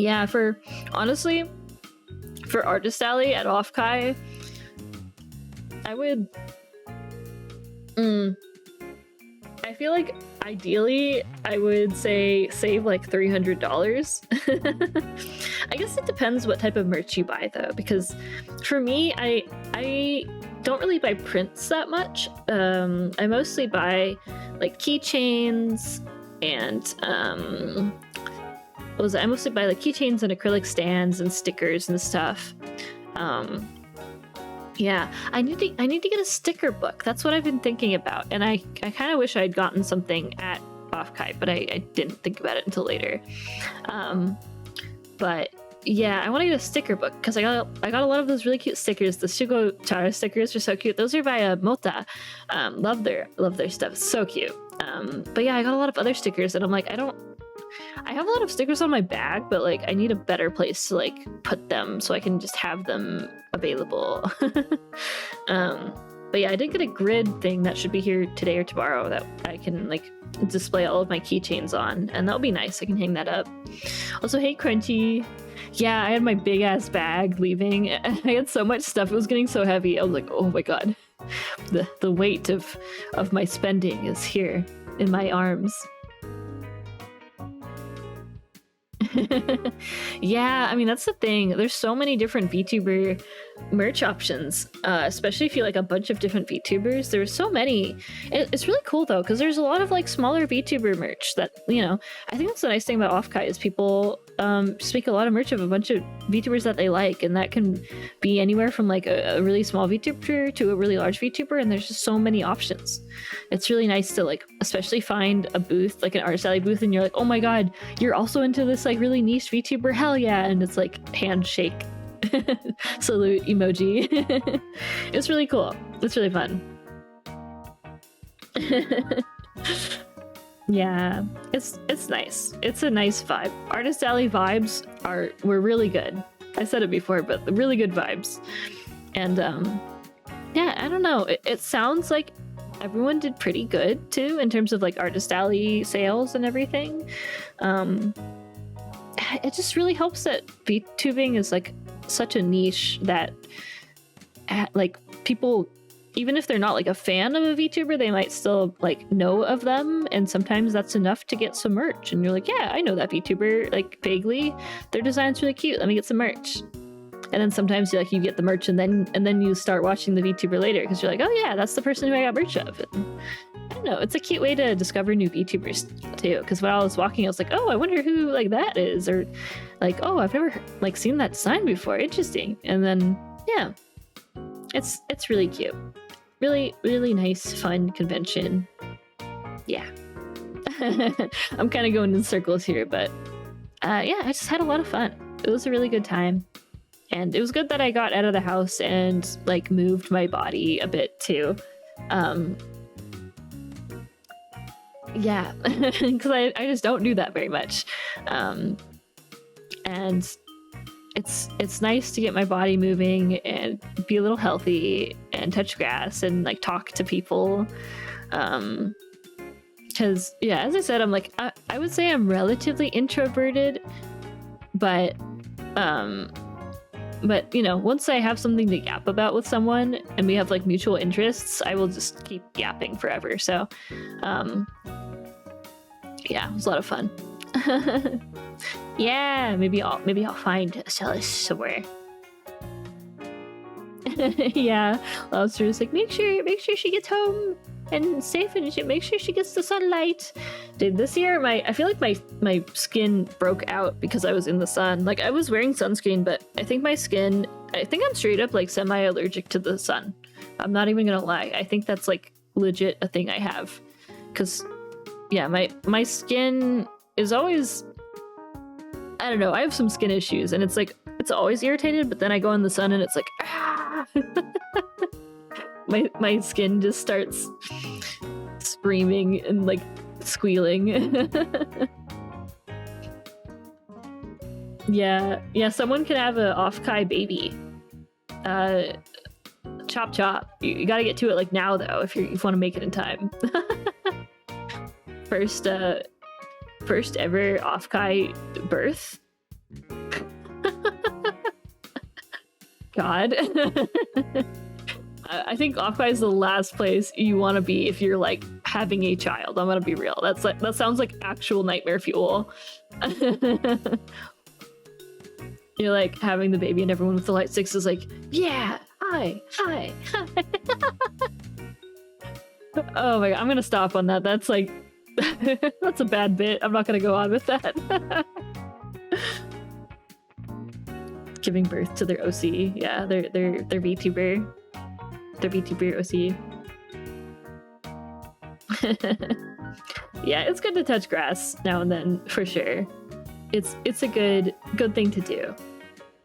Yeah, honestly, for Artist Alley at OffKai, I would... I feel like ideally I would say save like $300. I guess it depends what type of merch you buy though, because for me, I don't really buy prints that much. I mostly buy like keychains and I mostly buy like keychains and acrylic stands and stickers and stuff. Yeah, I need to get a sticker book. That's what I've been thinking about, and I kind of wish I'd gotten something at OffKai, but I didn't think about it until later. But yeah, I want to get a sticker book because I got a lot of those really cute stickers. The Shugo Chara stickers are so cute. Those are by Mota. Love their stuff. It's so cute. But yeah, I got a lot of other stickers, and I'm like, I have a lot of stickers on my bag, but like I need a better place to like put them so I can just have them available. But yeah, I did get a grid thing that should be here today or tomorrow that I can like display all of my keychains on, and that'll be nice. I can hang that up. Also, hey Crunchy. Yeah, I had my big ass bag leaving. I had so much stuff. It was getting so heavy. I was like, oh my god. The weight of my spending is here in my arms. Yeah, I mean, that's the thing. There's so many different VTuber merch options, especially if you like a bunch of different VTubers. There's so many. It's really cool though, because there's a lot of like smaller VTuber merch that, you know, I think that's the nice thing about OffKai is people just make a lot of merch of a bunch of VTubers that they like, and that can be anywhere from like a really small VTuber to a really large VTuber, and there's just so many options. It's really nice to like especially find a booth, like an Artist Alley booth, and you're like, oh my god, you're also into this like really niche VTuber, hell yeah, and it's like handshake salute emoji. It's really cool. It's really fun. Yeah, it's nice. It's a nice vibe. Artist Alley vibes were really good. I said it before, but the really good vibes. And yeah, I don't know. It sounds like everyone did pretty good too in terms of like Artist Alley sales and everything. It just really helps that VTubing is like such a niche that like people, even if they're not like a fan of a VTuber, they might still like know of them, and sometimes that's enough to get some merch. And you're like, yeah, I know that VTuber like vaguely. Their design's really cute. Let me get some merch. And then sometimes you get the merch, and then you start watching the VTuber later because you're like, oh yeah, that's the person who I got merch of. And I don't know, it's a cute way to discover new VTubers too. Because while I was walking, I was like, oh, I wonder who like that is, or like, oh, I've never like seen that design before. Interesting. And then yeah, it's really cute. Really, really nice, fun convention. Yeah. I'm kind of going in circles here, but yeah, I just had a lot of fun. It was a really good time. And it was good that I got out of the house and like moved my body a bit too. Yeah, because I just don't do that very much. And it's nice to get my body moving and be a little healthy and touch grass and like talk to people. Because yeah, as I said, I'm like I would say I'm relatively introverted, but you know, once I have something to yap about with someone and we have like mutual interests, I will just keep yapping forever. So yeah, it was a lot of fun. Yeah, maybe I'll find Celis somewhere. Yeah, Lobster was like, make sure she gets home and safe, and make sure she gets the sunlight. Dude, this year I feel like my skin broke out because I was in the sun. Like I was wearing sunscreen, but I think I'm straight up like semi-allergic to the sun. I'm not even gonna lie. I think that's like legit a thing I have. Cause yeah, my skin is always, I don't know, I have some skin issues, and it's like it's always irritated, but then I go in the sun and it's like ah! my skin just starts screaming and like squealing. Yeah, someone can have an OffKai baby. Chop. You gotta get to it like now though if you want to make it in time. First ever OffKai birth. God. I think OffKai is the last place you want to be if you're like having a child. I'm gonna be real. That sounds like actual nightmare fuel. You're like having the baby and everyone with the light sticks is like, yeah, hi. Oh my god, I'm gonna stop on that. That's like that's a bad bit. I'm not gonna go on with that. Giving birth to their OC. Yeah, their VTuber. Their VTuber OC. Yeah, it's good to touch grass now and then for sure. It's a good thing to do.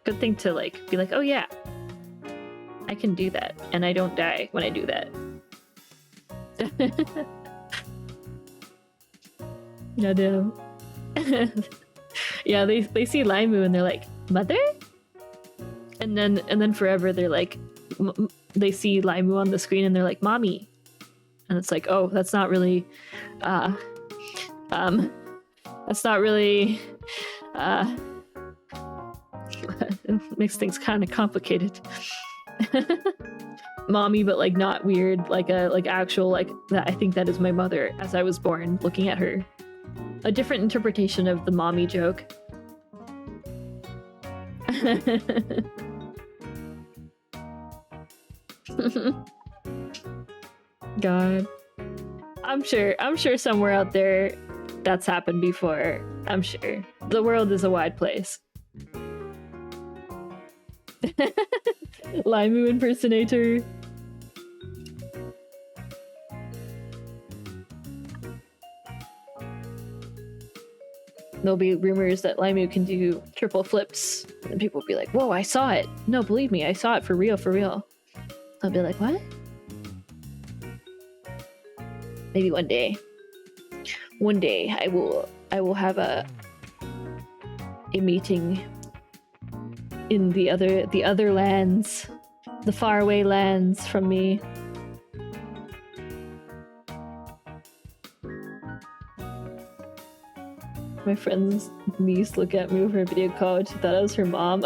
Good thing to like be like, oh yeah, I can do that, and I don't die when I do that. No, no. Yeah, they see Laimu and they're like, mother? And then forever they're like, they see Laimu on the screen and they're like, mommy. And it's like, oh, that's not really it makes things kind of complicated. Mommy, but like not weird, like actual, like that. I think that is my mother as I was born, looking at her. A different interpretation of the mommy joke. God. I'm sure somewhere out there that's happened before. I'm sure. The world is a wide place. Limu impersonator. There'll be rumors that Limu can do triple flips, and people will be like, whoa, I saw it. No, believe me, I saw it for real, for real. I'll be like, what? Maybe one day. One day I will have a meeting in the other lands, the faraway lands from me. My friend's niece looked at me over a video call and she thought I was her mom.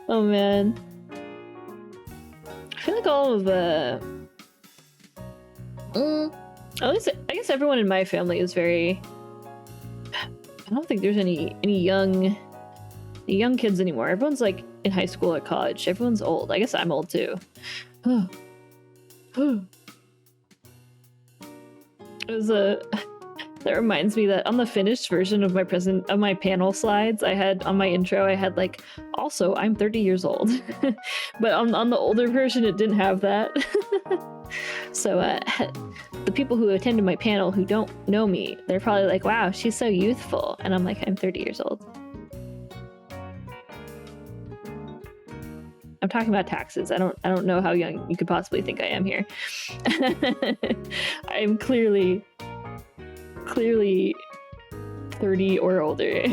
Oh man. I feel like all of the... at least I guess everyone in my family is very... I don't think there's any young kids anymore. Everyone's like in high school or college. Everyone's old. I guess I'm old too. It was a... That reminds me that on the finished version of my panel slides, I had on my intro, I had like, also I'm 30 years old. But on the older version, it didn't have that. So the people who attended my panel who don't know me, they're probably like, wow, she's so youthful. And I'm like, I'm 30 years old. I'm talking about taxes. I don't know how young you could possibly think I am here. I'm clearly 30 or older.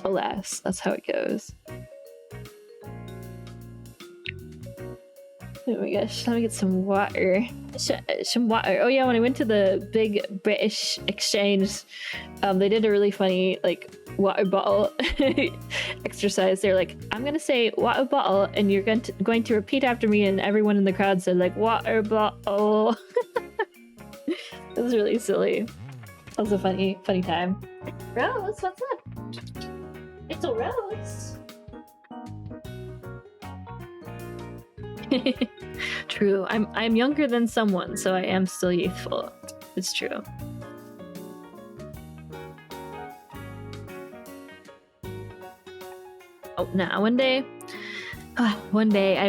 Alas, that's how it goes. Oh my gosh, let me get some water. Some water. Oh yeah, when I went to the big British exchange, they did a really funny like water bottle exercise. They're like, I'm gonna say water bottle and you're going to repeat after me, and everyone in the crowd said like water bottle. It was really silly. That was a funny time. Rose, what's up? It's a rose. True. I'm younger than someone, so I am still youthful. It's true. Oh, nah, one day I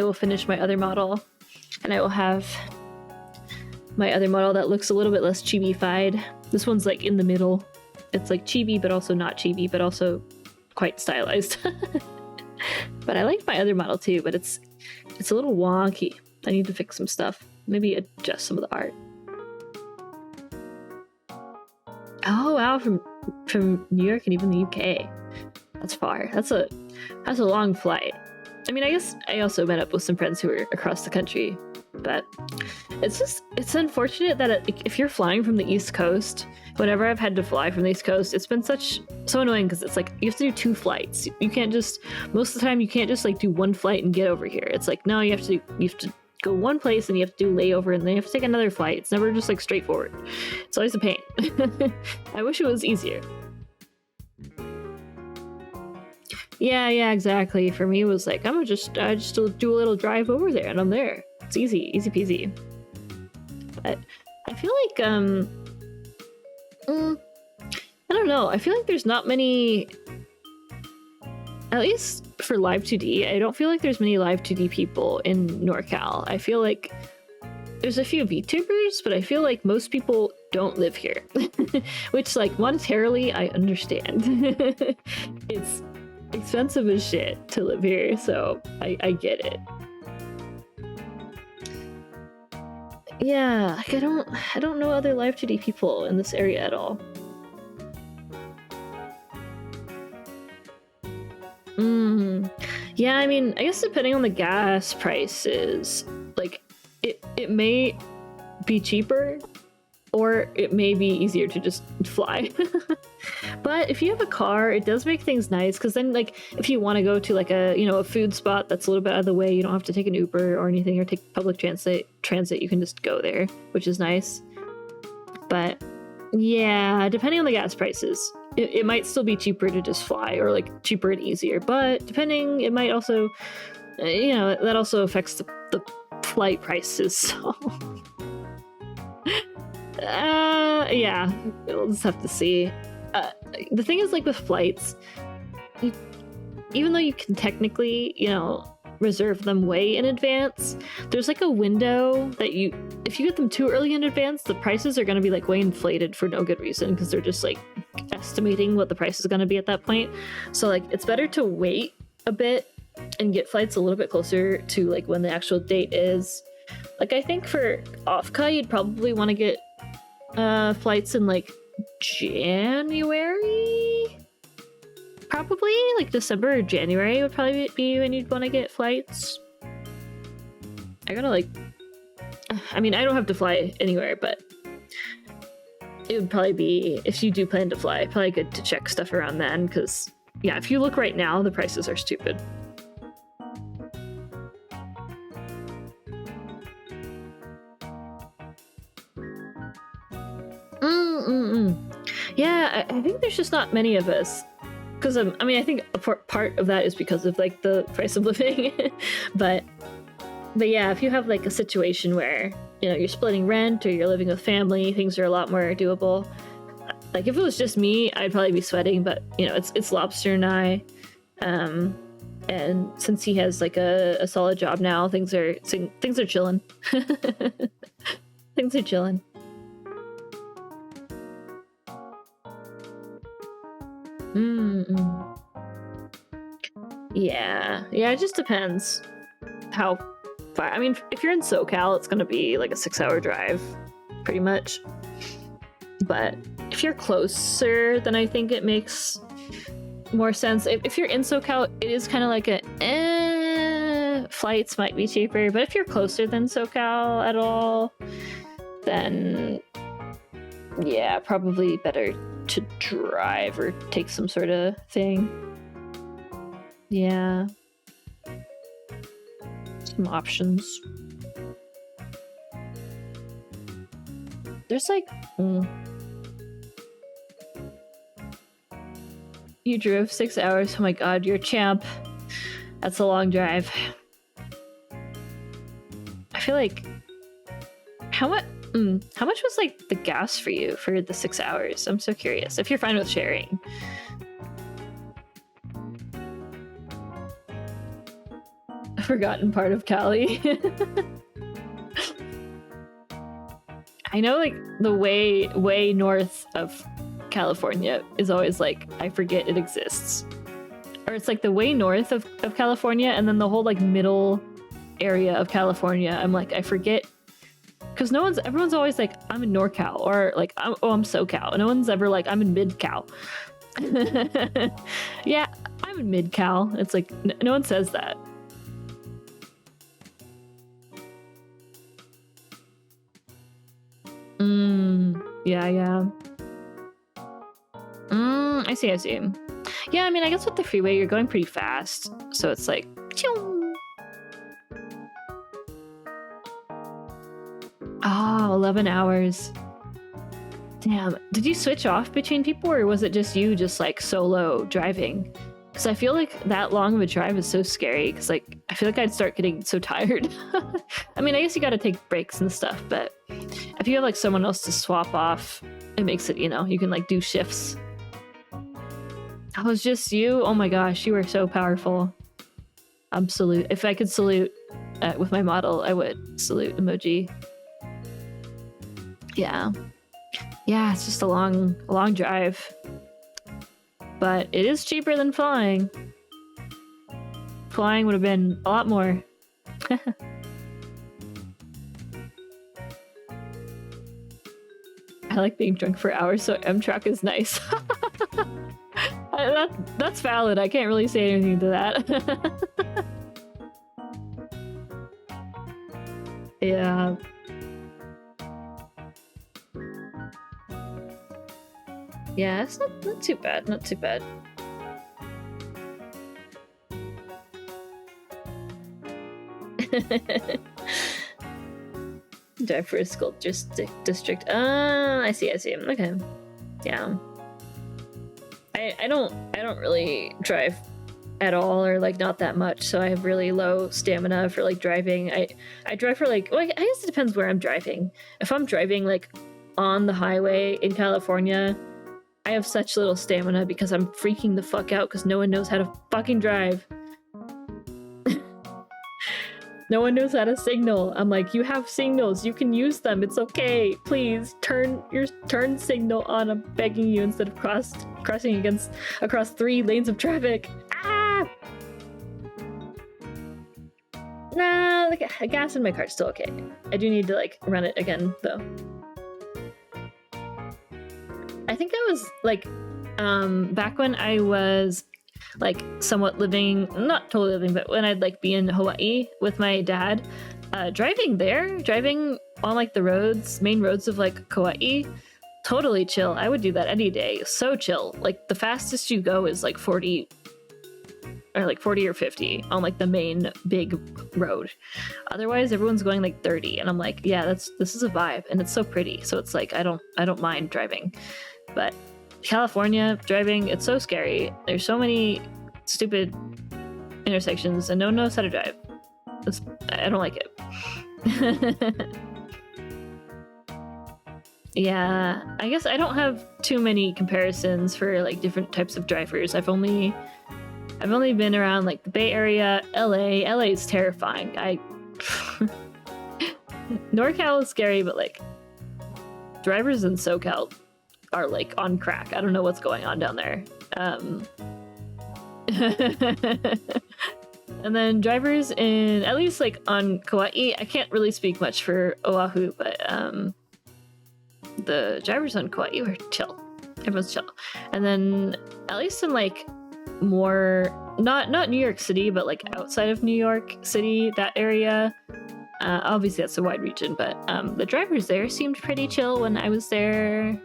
will finish my other model, and I will have my other model that looks a little bit less chibi-fied. This one's like in the middle. It's like chibi, but also not chibi, but also quite stylized. But I like my other model too, but it's a little wonky. I need to fix some stuff. Maybe adjust some of the art. Oh wow, from New York and even the UK. That's far. That's a long flight. I mean, I guess I also met up with some friends who were across the country, but it's unfortunate that if you're flying from the East Coast, whenever I've had to fly from the East Coast, it's been so annoying because it's like you have to do 2 flights. You can't just, most of the time you can't just like do 1 flight and get over here. It's like, no, you have to go one place and you have to do layover and then you have to take another flight. It's never just like straightforward. It's always a pain. I wish it was easier. Yeah, exactly. For me, it was like, I just do a little drive over there and I'm there. It's easy peasy. But I feel like, I don't know. I feel like there's not many, at least for Live 2D, I don't feel like there's many Live 2D people in NorCal. I feel like there's a few VTubers, but I feel like most people don't live here. Which, like, monetarily, I understand. It's expensive as shit to live here, so I get it. Yeah, like I don't know other Live 2D people in this area at all. Yeah, I mean, I guess depending on the gas prices, like, it may be cheaper, or it may be easier to just fly. But if you have a car, it does make things nice, because then, like, if you want to go to, like, a food spot that's a little bit out of the way, you don't have to take an Uber or anything, or take public transit, you can just go there, which is nice. But Yeah, depending on the gas prices. It might still be cheaper to just fly, or like cheaper and easier, but depending, it might also, you know, that also affects the flight prices. So, yeah, we'll just have to see. The thing is, like with flights, even though you can technically, you know, reserve them way in advance, there's like a window that if you get them too early in advance, the prices are going to be like way inflated for no good reason, because they're just like estimating what the price is going to be at that point. So like it's better to wait a bit and get flights a little bit closer to like when the actual date is. Like I think for OffKai, you'd probably want to get flights in like January. Probably like December or January would probably be when you'd want to get flights. I gotta like, I mean, I don't have to fly anywhere, but it would probably be, if you do plan to fly, probably good to check stuff around then, because yeah, if you look right now, the prices are stupid. Yeah, I think there's just not many of us. Because I mean, I think a part of that is because of like the price of living, but yeah, if you have like a situation where, you know, you're splitting rent or you're living with family, things are a lot more doable. Like if it was just me, I'd probably be sweating, but you know, it's Lobster and I, and since he has like a solid job now, things are chilling. Things are chilling. Yeah, it just depends how far. I mean, if you're in SoCal, it's gonna be like a 6-hour drive, pretty much. But if you're closer, then I think it makes more sense. If you're in SoCal, it is kind of like flights might be cheaper, but if you're closer than SoCal at all, then yeah, probably better to drive or take some sort of thing. Yeah. Some options. There's like... You drove 6 hours. Oh my god, you're a champ. That's a long drive. I feel like... How much was like the gas for you for the 6 hours? I'm so curious. If you're fine with sharing. A forgotten part of Cali. I know like the way north of California is always like, I forget it exists. Or it's like the way north of California, and then the whole like middle area of California, I'm like, I forget. Because everyone's always like, I'm in NorCal, or like, I'm SoCal. No one's ever like, I'm in Mid-Cal. Yeah, I'm in Mid-Cal. It's like, no one says that. Yeah. I see. Yeah, I mean, I guess with the freeway, you're going pretty fast. So it's like, choom. Oh, 11 hours. Damn. Did you switch off between people, or was it just you just like solo driving? Because I feel like that long of a drive is so scary, because like I feel like I'd start getting so tired. I mean, I guess you got to take breaks and stuff, but if you have like someone else to swap off, it makes it, you know, you can like do shifts. That was just you? Oh my gosh, you were so powerful. Salute. If I could salute with my model, I would. Salute emoji. Yeah, it's just a long drive. But it is cheaper than flying. Flying would have been a lot more. I like being drunk for hours, so Amtrak is nice. That's valid. I can't really say anything to that. Yeah. Yeah, it's not too bad. Not too bad. Drive for a school district. I see. Okay. Yeah. I don't really drive at all, or like not that much, so I have really low stamina for like driving. I drive for like, well, I guess it depends where I'm driving. If I'm driving like on the highway in California, I have such little stamina because I'm freaking the fuck out because no one knows how to fucking drive. No one knows how to signal. I'm like, you have signals, you can use them, it's okay. Please turn your turn signal on. I'm begging you, instead of crossing across 3 lanes of traffic. Ah! Nah, the gas in my car's still okay. I do need to like run it again though. I think that was like back when I was like somewhat living, not totally living, but when I'd like be in Hawaii with my dad, driving on like the main roads of like Kauai, totally chill. I would do that any day. So chill. Like the fastest you go is like 40 or 50 on like the main big road. Otherwise everyone's going like 30, and I'm like, yeah, this is a vibe, and it's so pretty. So it's like I don't mind driving. But California driving, it's so scary. There's so many stupid intersections and no one knows how to drive. I don't like it. Yeah, I guess I don't have too many comparisons for like different types of drivers. I've only been around like the Bay Area, LA. LA is terrifying. NorCal is scary, but like drivers in SoCal are like on crack. I don't know what's going on down there. And then drivers in, at least like on Kauai, I can't really speak much for Oahu, but the drivers on Kauai were chill. Everyone's chill. And then at least in like more, not New York City, but like outside of New York City, that area, obviously that's a wide region, but the drivers there seemed pretty chill when I was there.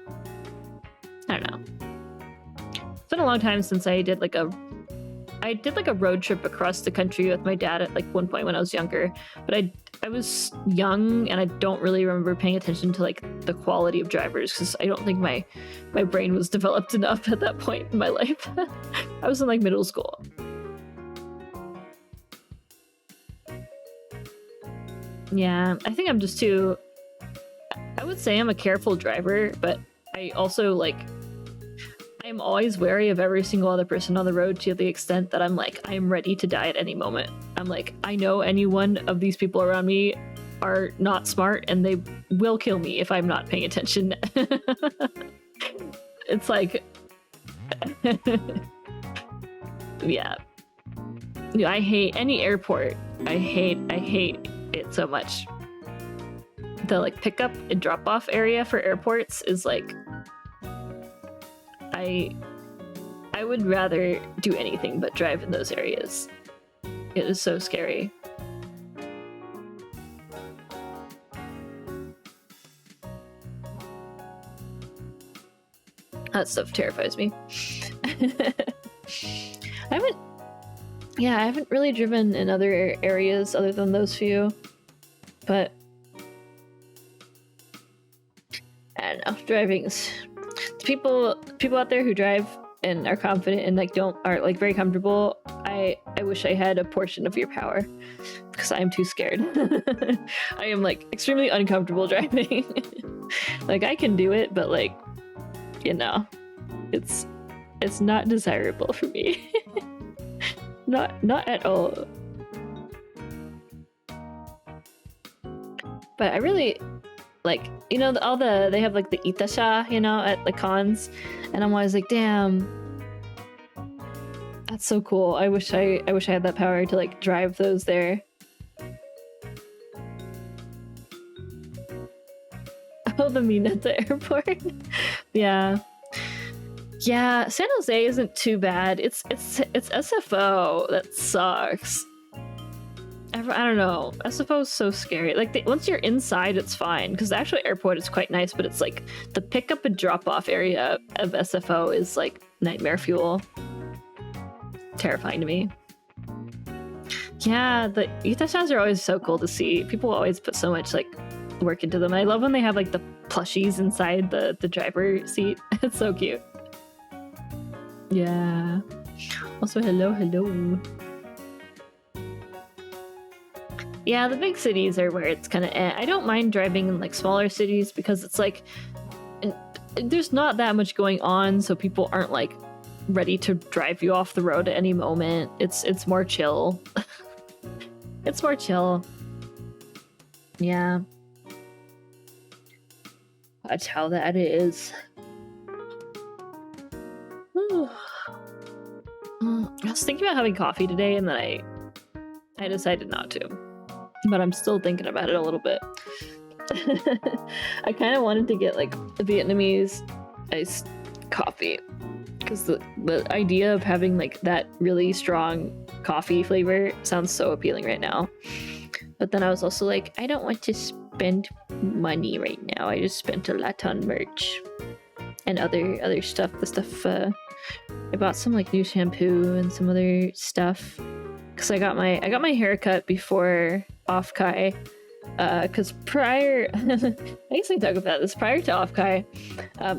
I don't know. It's been a long time since I did like a road trip across the country with my dad at like one point when I was younger, but I was young and I don't really remember paying attention to like the quality of drivers because I don't think my brain was developed enough at that point in my life. I was in like middle school. Yeah, I think I'm just too, I would say I'm a careful driver, but I also like, I'm always wary of every single other person on the road to the extent that I'm like, I'm ready to die at any moment. I'm like, I know any one of these people around me are not smart and they will kill me if I'm not paying attention. It's like, yeah. I hate any airport. I hate it so much. The like pickup and drop off area for airports is like, I would rather do anything but drive in those areas. It is so scary. That stuff terrifies me. I haven't really driven in other areas other than those few, but I don't know, driving's people out there who drive and are confident and like are like very comfortable. I wish I had a portion of your power because I am too scared. I am like extremely uncomfortable driving. Like I can do it, but like, you know, it's not desirable for me. not at all. But I really like, you know, they have like the itasha, you know, at the cons, and I'm always like, damn, that's so cool. I wish I had that power to like drive those there. Oh, the Mineta airport. Yeah, San Jose isn't too bad. It's SFO that sucks. I don't know. SFO is so scary. Like once you're inside, it's fine because the actual airport is quite nice, but it's like the pickup and drop off area of SFO is like nightmare fuel. Terrifying to me. Yeah, the Itashas are always so cool to see. People always put so much like work into them. I love when they have like the plushies inside the driver seat. It's so cute. Yeah. Also, hello. Yeah, the big cities are where it's kind of I don't mind driving in like smaller cities because it's like there's not that much going on, so people aren't like ready to drive you off the road at any moment. It's more chill. It's more chill. Yeah. That's how that is. I was thinking about having coffee today, and then I decided not to. But I'm still thinking about it a little bit. I kind of wanted to get like a Vietnamese iced coffee because the idea of having like that really strong coffee flavor sounds so appealing right now. But then I was also like, I don't want to spend money right now. I just spent a lot on merch and other stuff. I bought some like new shampoo and some other stuff because I got my haircut before OffKai. Because prior, I guess I can talk about this. Prior to OffKai,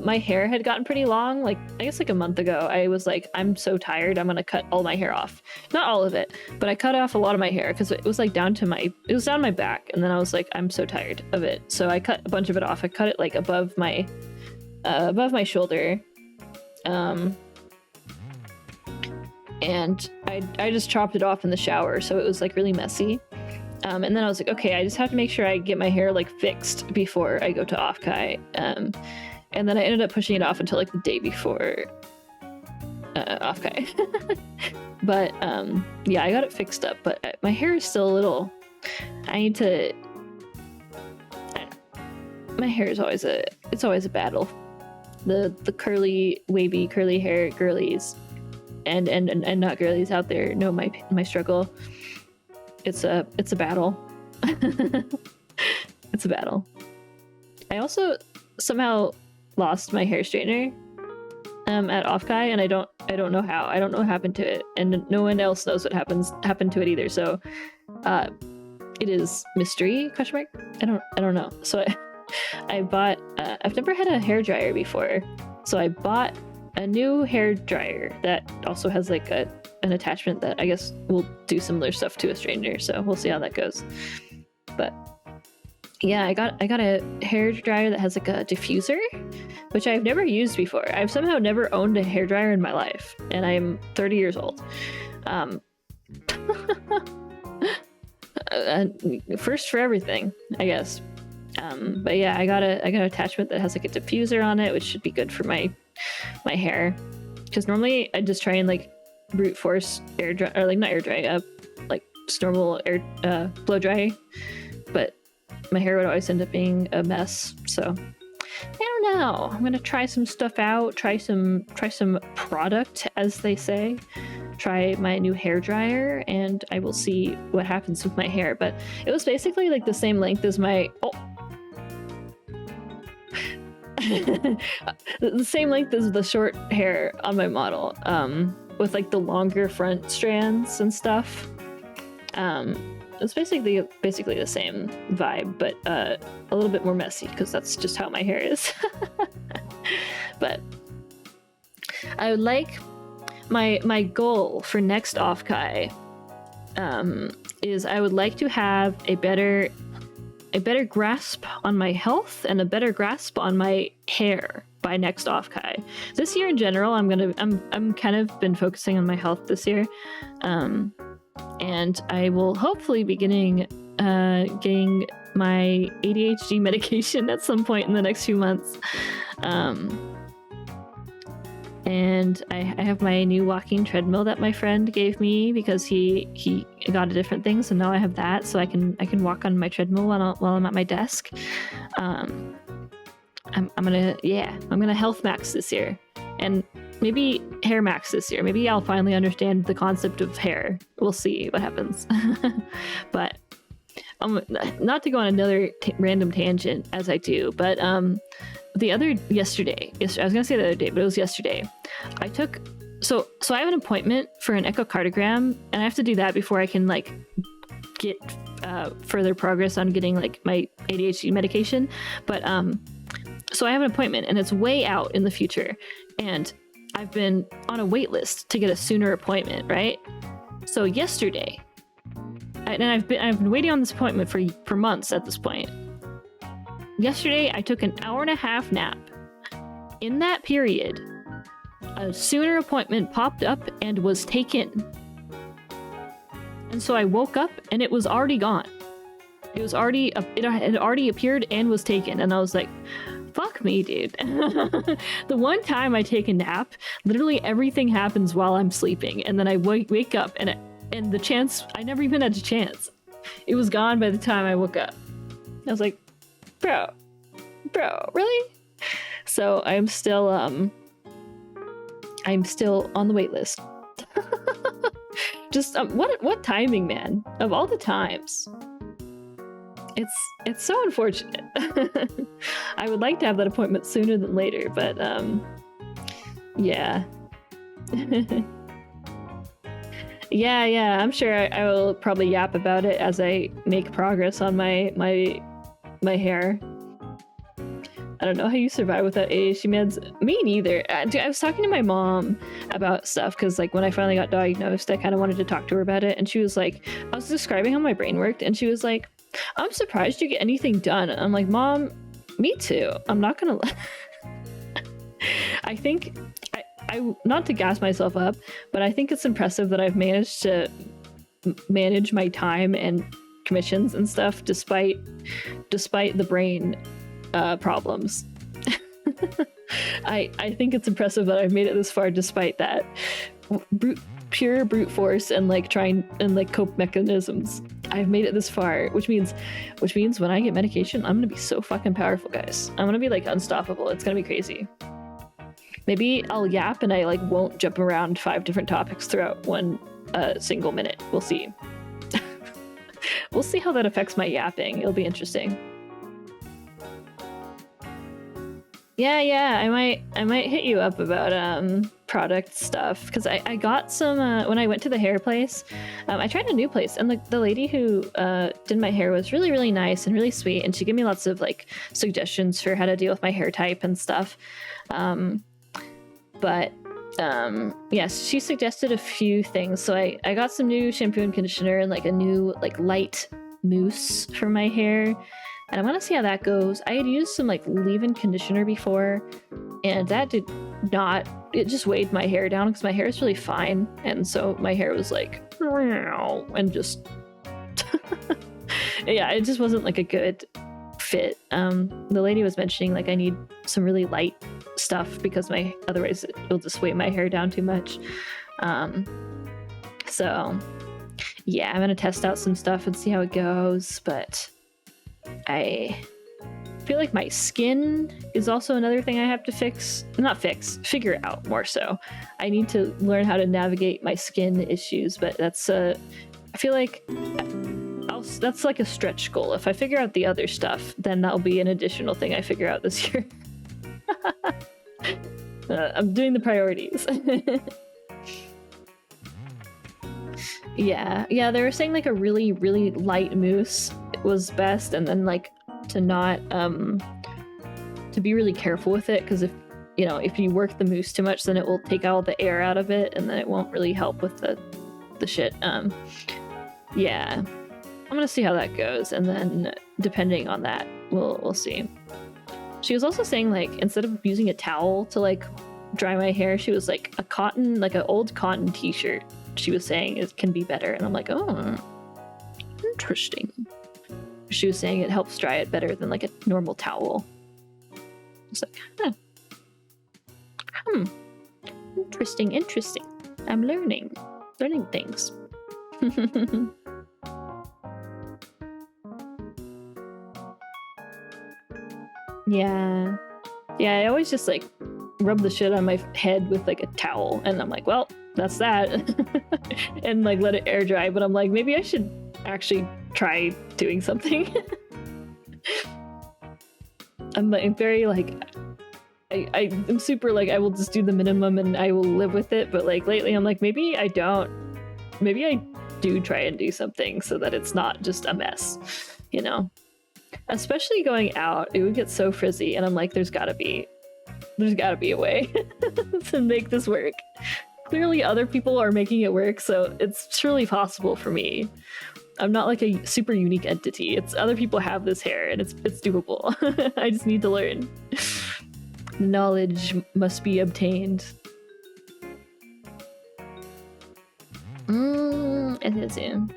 my hair had gotten pretty long. Like I guess like a month ago, I was like, I'm so tired. I'm gonna cut all my hair off. Not all of it, but I cut off a lot of my hair because it was like down my back, and then I was like, I'm so tired of it. So I cut a bunch of it off. I cut it like above my shoulder, and I just chopped it off in the shower, so it was like really messy. And then I was like, okay, I just have to make sure I get my hair like fixed before I go to OffKai. And then I ended up pushing it off until like the day before OffKai. But yeah, I got it fixed up, but my hair is still a little. My hair is always a battle. The curly, wavy, curly hair girlies, and not girlies out there know my struggle. It's a battle. It's a battle. I also somehow lost my hair straightener at OffKai, and I don't know how. I don't know what happened to it, and no one else knows what happened to it either. So it is mystery ? I don't know. So I bought I've never had a hair dryer before, so I bought a new hair dryer that also has like an attachment that I guess will do similar stuff to a straightener, so we'll see how that goes. But yeah, I got a hair dryer that has like a diffuser, which I've never used before. I've somehow never owned a hair dryer in my life, and I'm 30 years old. First for everything, I guess. But yeah, I got an attachment that has like a diffuser on it, which should be good for my hair, because normally I just try and like brute force air dry, or like not air dry, like just normal air blow dry, but my hair would always end up being a mess. So I don't know, I'm gonna try some stuff out, try some product, as they say, try my new hair dryer, and I will see what happens with my hair. But it was basically like the same length as my the same length as the short hair on my model, with like the longer front strands and stuff. It's basically the same vibe, but a little bit more messy, because that's just how my hair is. But I would like my goal for next OffKai is I would like to have a better grasp on my health and a better grasp on my hair by next OffKai. This year in general, I'm kind of been focusing on my health this year, and I will hopefully be getting my ADHD medication at some point in the next few months. And I have my new walking treadmill that my friend gave me because he got a different thing, so now I have that, so I can walk on my treadmill while I'm at my desk. I'm gonna health max this year, and maybe hair max this year. Maybe I'll finally understand the concept of hair. We'll see what happens. But not to go on another random tangent as I do, but yesterday, I was gonna say the other day, but it was yesterday. So I have an appointment for an echocardiogram, and I have to do that before I can like get further progress on getting like my ADHD medication, but so I have an appointment and it's way out in the future, and I've been on a wait list to get a sooner appointment, right? So yesterday, and I've been waiting on this appointment for months at this point. Yesterday, I took an 1.5-hour nap. In that period, a sooner appointment popped up and was taken. And so I woke up and it was already gone. It had already appeared and was taken. And I was like, fuck me, dude. The one time I take a nap, literally everything happens while I'm sleeping. And then I wake up and the chance, I never even had a chance. It was gone by the time I woke up. I was like, bro, really? So I'm still on the wait list. Just what timing, man? Of all the times, it's so unfortunate. I would like to have that appointment sooner than later, but yeah. Yeah, I'm sure I will probably yap about it as I make progress on my hair. I don't know how you survive without ADHD meds. Me neither. Dude, I was talking to my mom about stuff because, like, when I finally got diagnosed, I kind of wanted to talk to her about it, and she was like, I was describing how my brain worked, and she was like, I'm surprised you get anything done. And I'm like, Mom, me too. I'm not gonna I think I not to gas myself up, but I think it's impressive that I've managed to manage my time and commissions and stuff despite the brain problems. I think it's impressive that I've made it this far despite that. Pure brute force and like trying and like cope mechanisms. I've made it this far, which means when I get medication, I'm gonna be so fucking powerful, guys. I'm gonna be like unstoppable. It's gonna be crazy. Maybe I'll yap and I like won't jump around 5 different topics throughout one single minute. We'll see. We'll see how that affects my yapping. It'll be interesting. Yeah, I might hit you up about product stuff, because I got some when I went to the hair place. I tried a new place, and the lady who did my hair was really, really nice and really sweet, and she gave me lots of like suggestions for how to deal with my hair type and stuff. Yes, she suggested a few things. So I got some new shampoo and conditioner and like a new like light mousse for my hair. And I'm gonna see how that goes. I had used some like leave-in conditioner before, and that did not, it just weighed my hair down because my hair is really fine. And so my hair was like, and just, yeah, it just wasn't like a good fit. The lady was mentioning like I need some really light stuff because otherwise it'll just weigh my hair down too much. So yeah, I'm gonna test out some stuff and see how it goes, but I feel like my skin is also another thing I have to figure out more so. I need to learn how to navigate my skin issues, but that's I feel like that's like a stretch goal. If I figure out the other stuff, then that'll be an additional thing I figure out this year. I'm doing the priorities. Yeah, they were saying like a really, really light mousse was best, and then like to not to be really careful with it, because if you work the mousse too much, then it will take all the air out of it, and then it won't really help with the shit. Yeah, I'm gonna see how that goes, and then depending on that, we'll see. She was also saying like instead of using a towel to like dry my hair, she was like an old cotton t-shirt. She was saying it can be better, and I'm like, oh, interesting. She was saying it helps dry it better than like a normal towel. It's like, interesting. I'm learning things. Yeah, I always just like rub the shit on my head with like a towel, and I'm like, well, that's that. And like let it air dry, but I'm like, maybe I should actually try doing something. I'm like very like I'm super like I will just do the minimum and I will live with it, but like lately I'm like maybe I do do try and do something so that it's not just a mess, you know? Especially going out, it would get so frizzy, and I'm like, there's gotta be a way to make this work. Clearly other people are making it work, so it's surely possible for me. I'm not like a super unique entity. It's other people have this hair, and it's doable. I just need to learn. Knowledge must be obtained. It is in.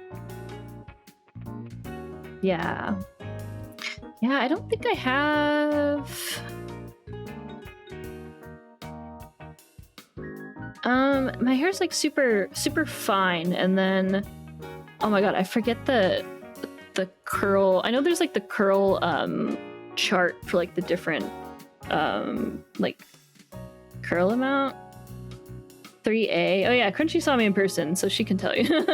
Yeah. Yeah, I don't think I have... my hair's like super fine, and then oh my god, I forget the curl. I know there's like the curl chart for like the different like curl amount. 3A. Oh yeah, Crunchy saw me in person, so she can tell you.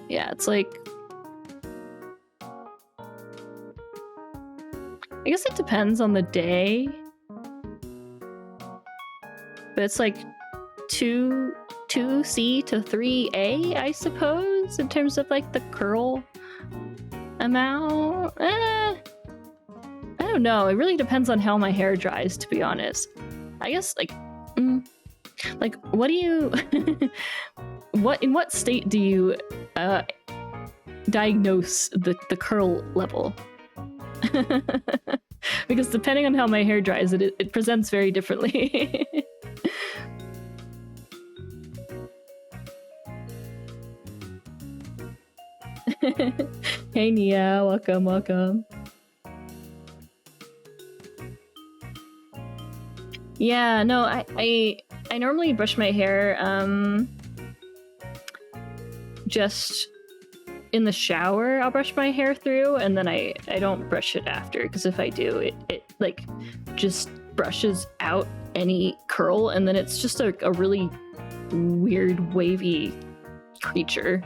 Yeah, it's like... I guess it depends on the day. But it's like 2C to 3A, I suppose, in terms of like the curl amount. I don't know. It really depends on how my hair dries, to be honest. I guess like... like, what do you... in what state do you diagnose the curl level? Because depending on how my hair dries, it presents very differently. Hey Nia, welcome. Yeah, no, I normally brush my hair just in the shower. I'll brush my hair through, and then I don't brush it after, because if I do, it like just brushes out any curl, and then it's just a really weird wavy creature.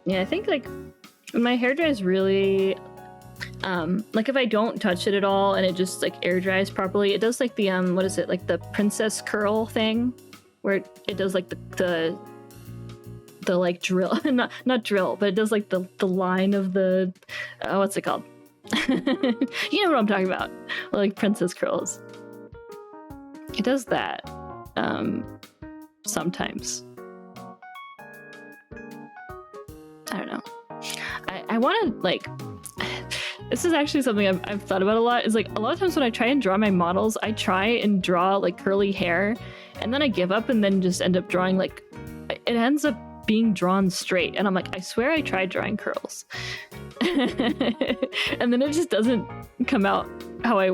Yeah, I think like my hair dries really like if I don't touch it at all and it just like air dries properly, it does like the what is it, like the princess curl thing where it does like the like drill, not drill, but it does like the line of the what's it called? You know what I'm talking about, like princess curls. It does that sometimes. I don't know. I want to like... This is actually something I've thought about a lot, is like a lot of times when I try and draw my models, I try and draw like curly hair, and then I give up and then just end up drawing like... It ends up being drawn straight, and I'm like, I swear I tried drawing curls. And then it just doesn't come out how I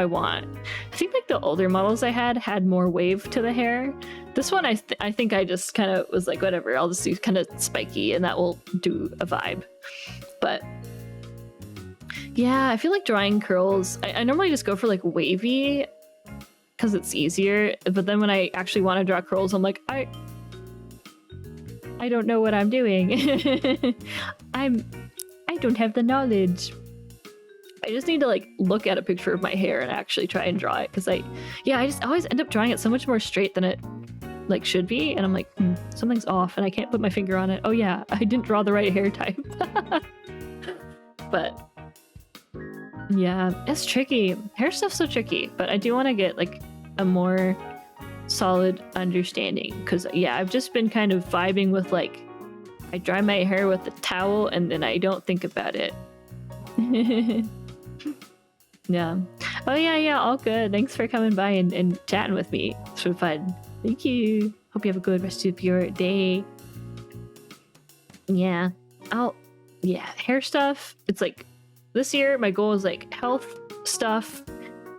want. I think like the older models I had more wave to the hair. This one I think I just kind of was like, whatever, I'll just do kind of spiky and that will do a vibe. But yeah, I feel like drawing curls, I normally just go for like wavy because it's easier, but then when I actually want to draw curls, I'm like, I don't know what I'm doing. I don't have the knowledge. I just need to like look at a picture of my hair and actually try and draw it, because I just always end up drawing it so much more straight than it like should be, and I'm like, something's off and I can't put my finger on it. Oh yeah, I didn't draw the right hair type. But yeah, it's tricky. Hair stuff's so tricky, but I do want to get like a more solid understanding, because yeah, I've just been kind of vibing with like, I dry my hair with a towel and then I don't think about it. Yeah. Oh yeah, all good. Thanks for coming by and chatting with me. It's been fun. Thank you. Hope you have a good rest of your day. Yeah. Hair stuff. It's like, this year my goal is like health stuff,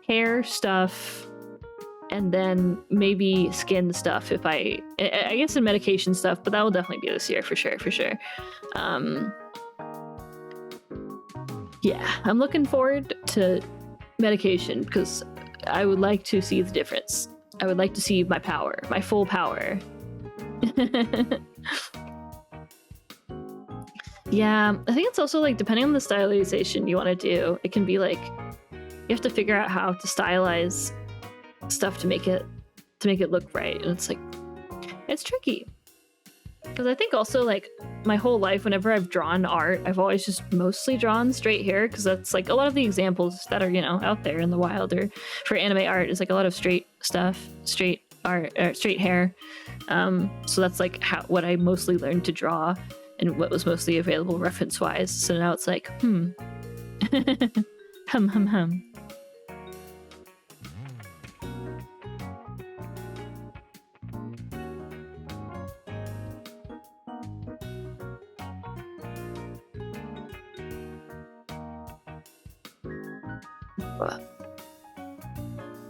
hair stuff, and then maybe skin stuff if I guess in medication stuff, but that will definitely be this year for sure. Yeah, I'm looking forward to medication, because I would like to see the difference. I would like to see my power, my full power. Yeah, I think it's also like depending on the stylization you want to do, it can be like you have to figure out how to stylize stuff to make it look right, and it's like it's tricky. Because I think also like my whole life, whenever I've drawn art, I've always just mostly drawn straight hair, because that's like a lot of the examples that are, you know, out there in the wild or for anime art is like a lot of straight stuff, straight art, straight hair. So that's like what I mostly learned to draw and what was mostly available reference wise. So now it's like, hum hum hum.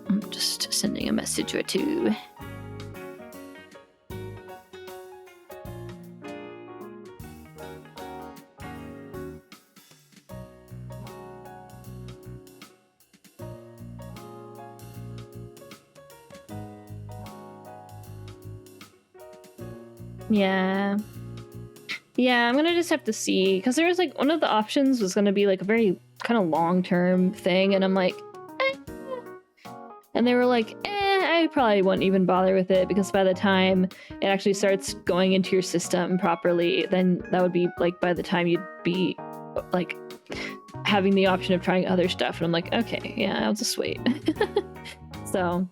I'm just sending a message or two. Yeah, I'm gonna just have to see, because there was like one of the options was gonna be like a very kind of long-term thing, and I'm like, and they were like, I probably wouldn't even bother with it, because by the time it actually starts going into your system properly, then that would be like by the time you'd be like having the option of trying other stuff, and I'm like, okay, yeah, I'll just wait. So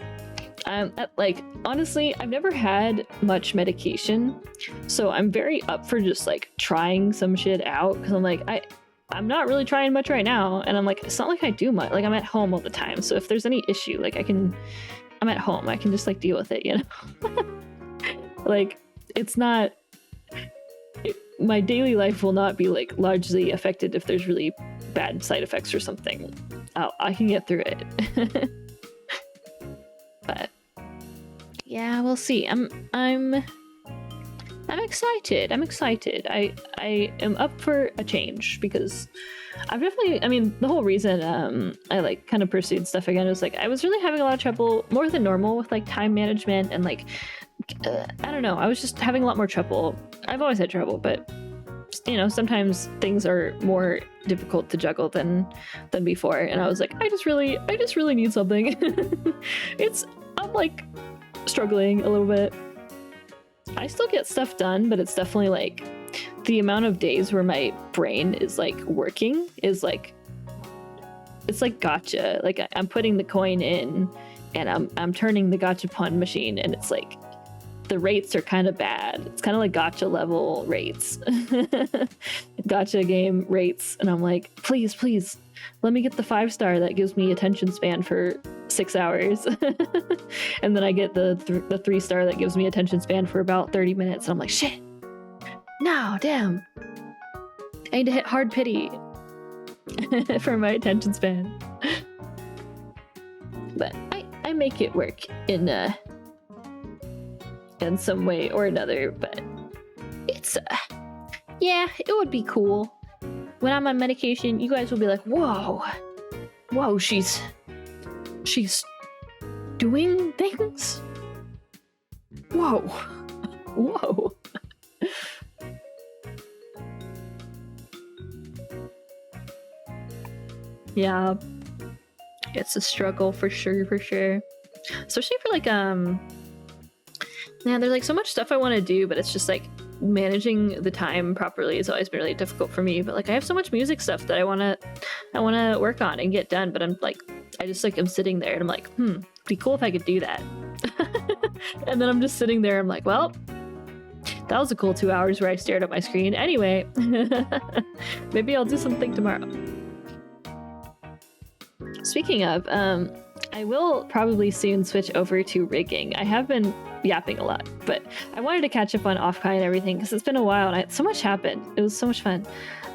like honestly, I've never had much medication, so I'm very up for just like trying some shit out, because I'm like, I'm not really trying much right now, and I'm like, it's not like I do much, like I'm at home all the time, so if there's any issue, like I'm at home, I can just like deal with it, you know. Like it's not my daily life will not be like largely affected if there's really bad side effects or something. I can get through it. But yeah, we'll see. I'm excited. I'm excited. I am up for a change, because I've definitely, I mean, the whole reason I like kind of pursued stuff again was like I was really having a lot of trouble, more than normal, with like time management, and like I don't know, I was just having a lot more trouble. I've always had trouble, but you know, sometimes things are more difficult to juggle than before, and I was like, I just really need something. I'm like struggling a little bit. I still get stuff done, but it's definitely like the amount of days where my brain is like working is like, it's like gotcha. Like I'm putting the coin in and I'm turning the gachapon machine, and it's like the rates are kind of bad. It's kind of like gotcha level rates. Gotcha game rates, and I'm like, please let me get the 5-star that gives me attention span for 6 hours. And then I get the 3-star that gives me attention span for about 30 minutes, and I'm like, shit, no, damn, I need to hit hard pity for my attention span. But I make it work in some way or another. But it's yeah, it would be cool when I'm on medication. You guys will be like, whoa, she's doing things. Whoa. Yeah, it's a struggle for sure. Especially for like man, there's like so much stuff I want to do, but it's just like managing the time properly has always been really difficult for me. But like I have so much music stuff that I want to work on and get done, but I'm like, I just like, I'm sitting there and I'm like, it'd be cool if I could do that. And then I'm just sitting there, I'm like, well, that was a cool 2 hours where I stared at my screen. Anyway, maybe I'll do something tomorrow. Speaking of, I will probably soon switch over to rigging. I have been yapping a lot, but I wanted to catch up on OffKai and everything, because it's been a while and so much happened. It was so much fun.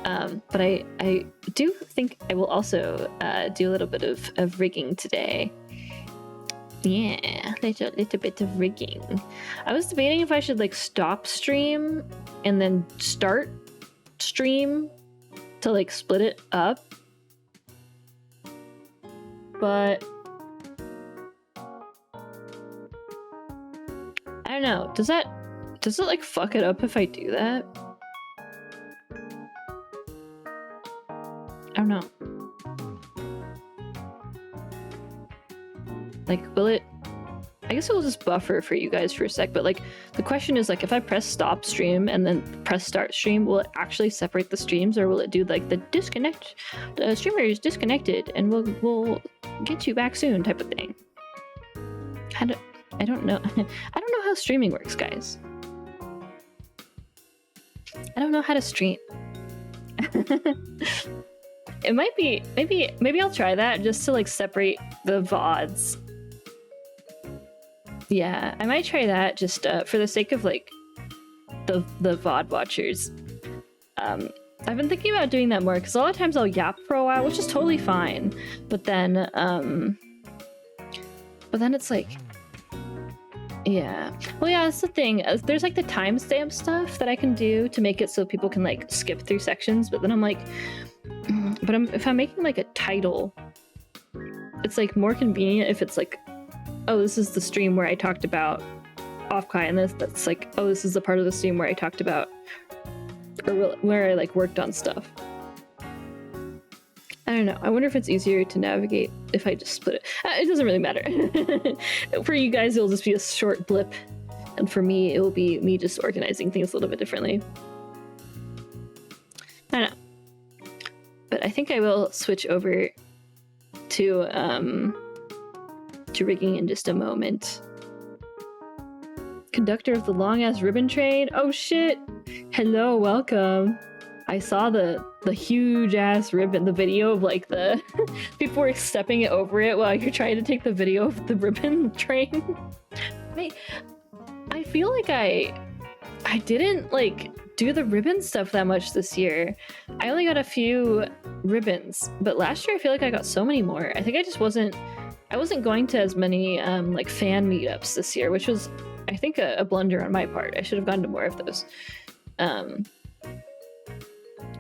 But I do think I will also do a little bit of rigging today. Yeah, little bit of rigging. I was debating if I should like stop stream and then start stream to like split it up. But I don't know. Does it like fuck it up if I do that? I don't know. Like, will it? I guess it will just buffer for you guys for a sec, but like the question is like if I press stop stream and then press start stream, will it actually separate the streams, or will it do like the disconnect, the streamer is disconnected and we'll get you back soon type of thing? I don't know. I don't know how streaming works, guys. I don't know how to stream. It might be maybe I'll try that just to like separate the VODs. Yeah, I might try that just for the sake of like the VOD watchers. I've been thinking about doing that more because a lot of times I'll yap for a while, which is totally fine. But then it's like, yeah. Well, yeah, that's the thing. There's like the timestamp stuff that I can do to make it so people can like skip through sections. But then I'm like, if I'm making like a title, it's like more convenient if it's like, oh, this is the stream where I talked about OffKai, and that's like, oh, this is the part of the stream where I talked about, or where I like worked on stuff. I don't know. I wonder if it's easier to navigate if I just split it. It doesn't really matter. For you guys, it'll just be a short blip, and for me, it will be me just organizing things a little bit differently. I don't know. But I think I will switch over to rigging in just a moment. Conductor of the long-ass ribbon train? Oh shit! Hello, welcome. I saw the huge-ass ribbon, the video of like the people were stepping it over it while you're trying to take the video of the ribbon train. I feel like I didn't like do the ribbon stuff that much this year. I only got a few ribbons, but last year I feel like I got so many more. I think I wasn't going to as many like fan meetups this year, which was, I think, a blunder on my part. I should have gone to more of those.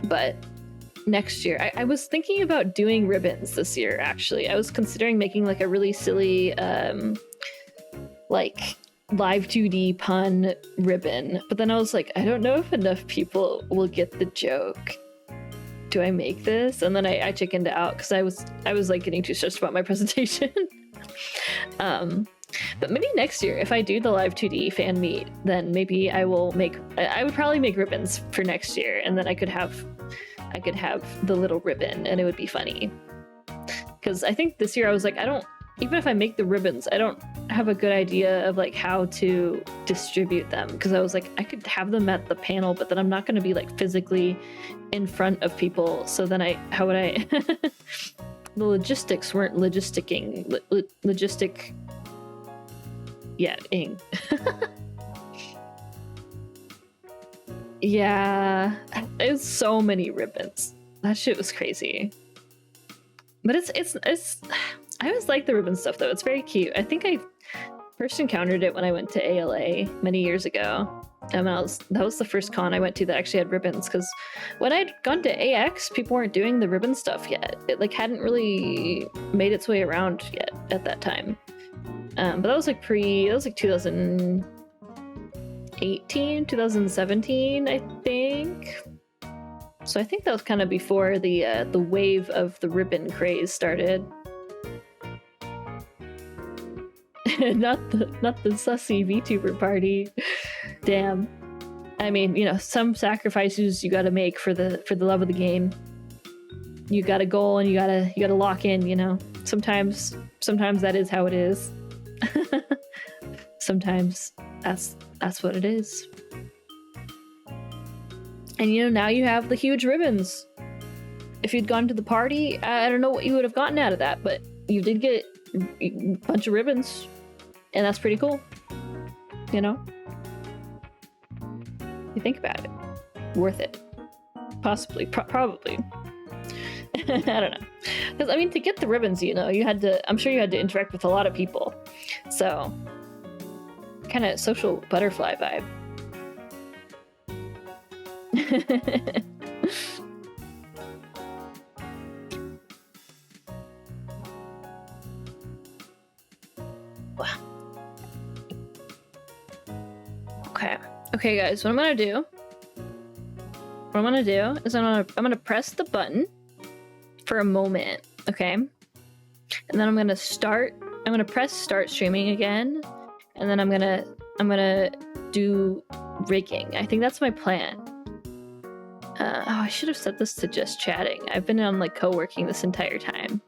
But next year, I was thinking about doing ribbons this year, actually. I was considering making like a really silly like live 2D pun ribbon, but then I was like, I don't know if enough people will get the joke. Do I make this? And then I chickened out because I was like getting too stressed about my presentation. But maybe next year, if I do the live 2D fan meet, then maybe I would probably make ribbons for next year, and then I could have the little ribbon and it would be funny. Because I think this year I was like, even if I make the ribbons, I don't have a good idea of like how to distribute them, because I was like, I could have them at the panel, but then I'm not going to be like physically in front of people. So then how would I the logistics weren't logisticking ing. Yeah, it was so many ribbons. That shit was crazy. But it's I always like the ribbon stuff though. It's very cute. I think I first encountered it when I went to ALA many years ago. And that was the first con I went to that actually had ribbons, because when I'd gone to AX, people weren't doing the ribbon stuff yet. It like hadn't really made its way around yet at that time. But that was like 2018, 2017, I think. So I think that was kind of before the wave of the ribbon craze started. not the sussy VTuber party. Damn. I mean, you know, some sacrifices you gotta make for the love of the game. You got a goal and you gotta lock in, you know. Sometimes that is how it is. Sometimes that's what it is. And you know, now you have the huge ribbons. If you'd gone to the party, I don't know what you would have gotten out of that, but you did get a bunch of ribbons, and that's pretty cool. You know? You think about it. Worth it. Possibly. Probably. I don't know. Because, I mean, to get the ribbons, you know, I'm sure you had to interact with a lot of people. So, kind of social butterfly vibe. Okay, guys. What I'm gonna do is I'm gonna press the button for a moment. Okay, and then I'm gonna press start streaming again, and then I'm gonna do rigging. I think that's my plan. Oh, I should have set this to just chatting. I've been on like co-working this entire time.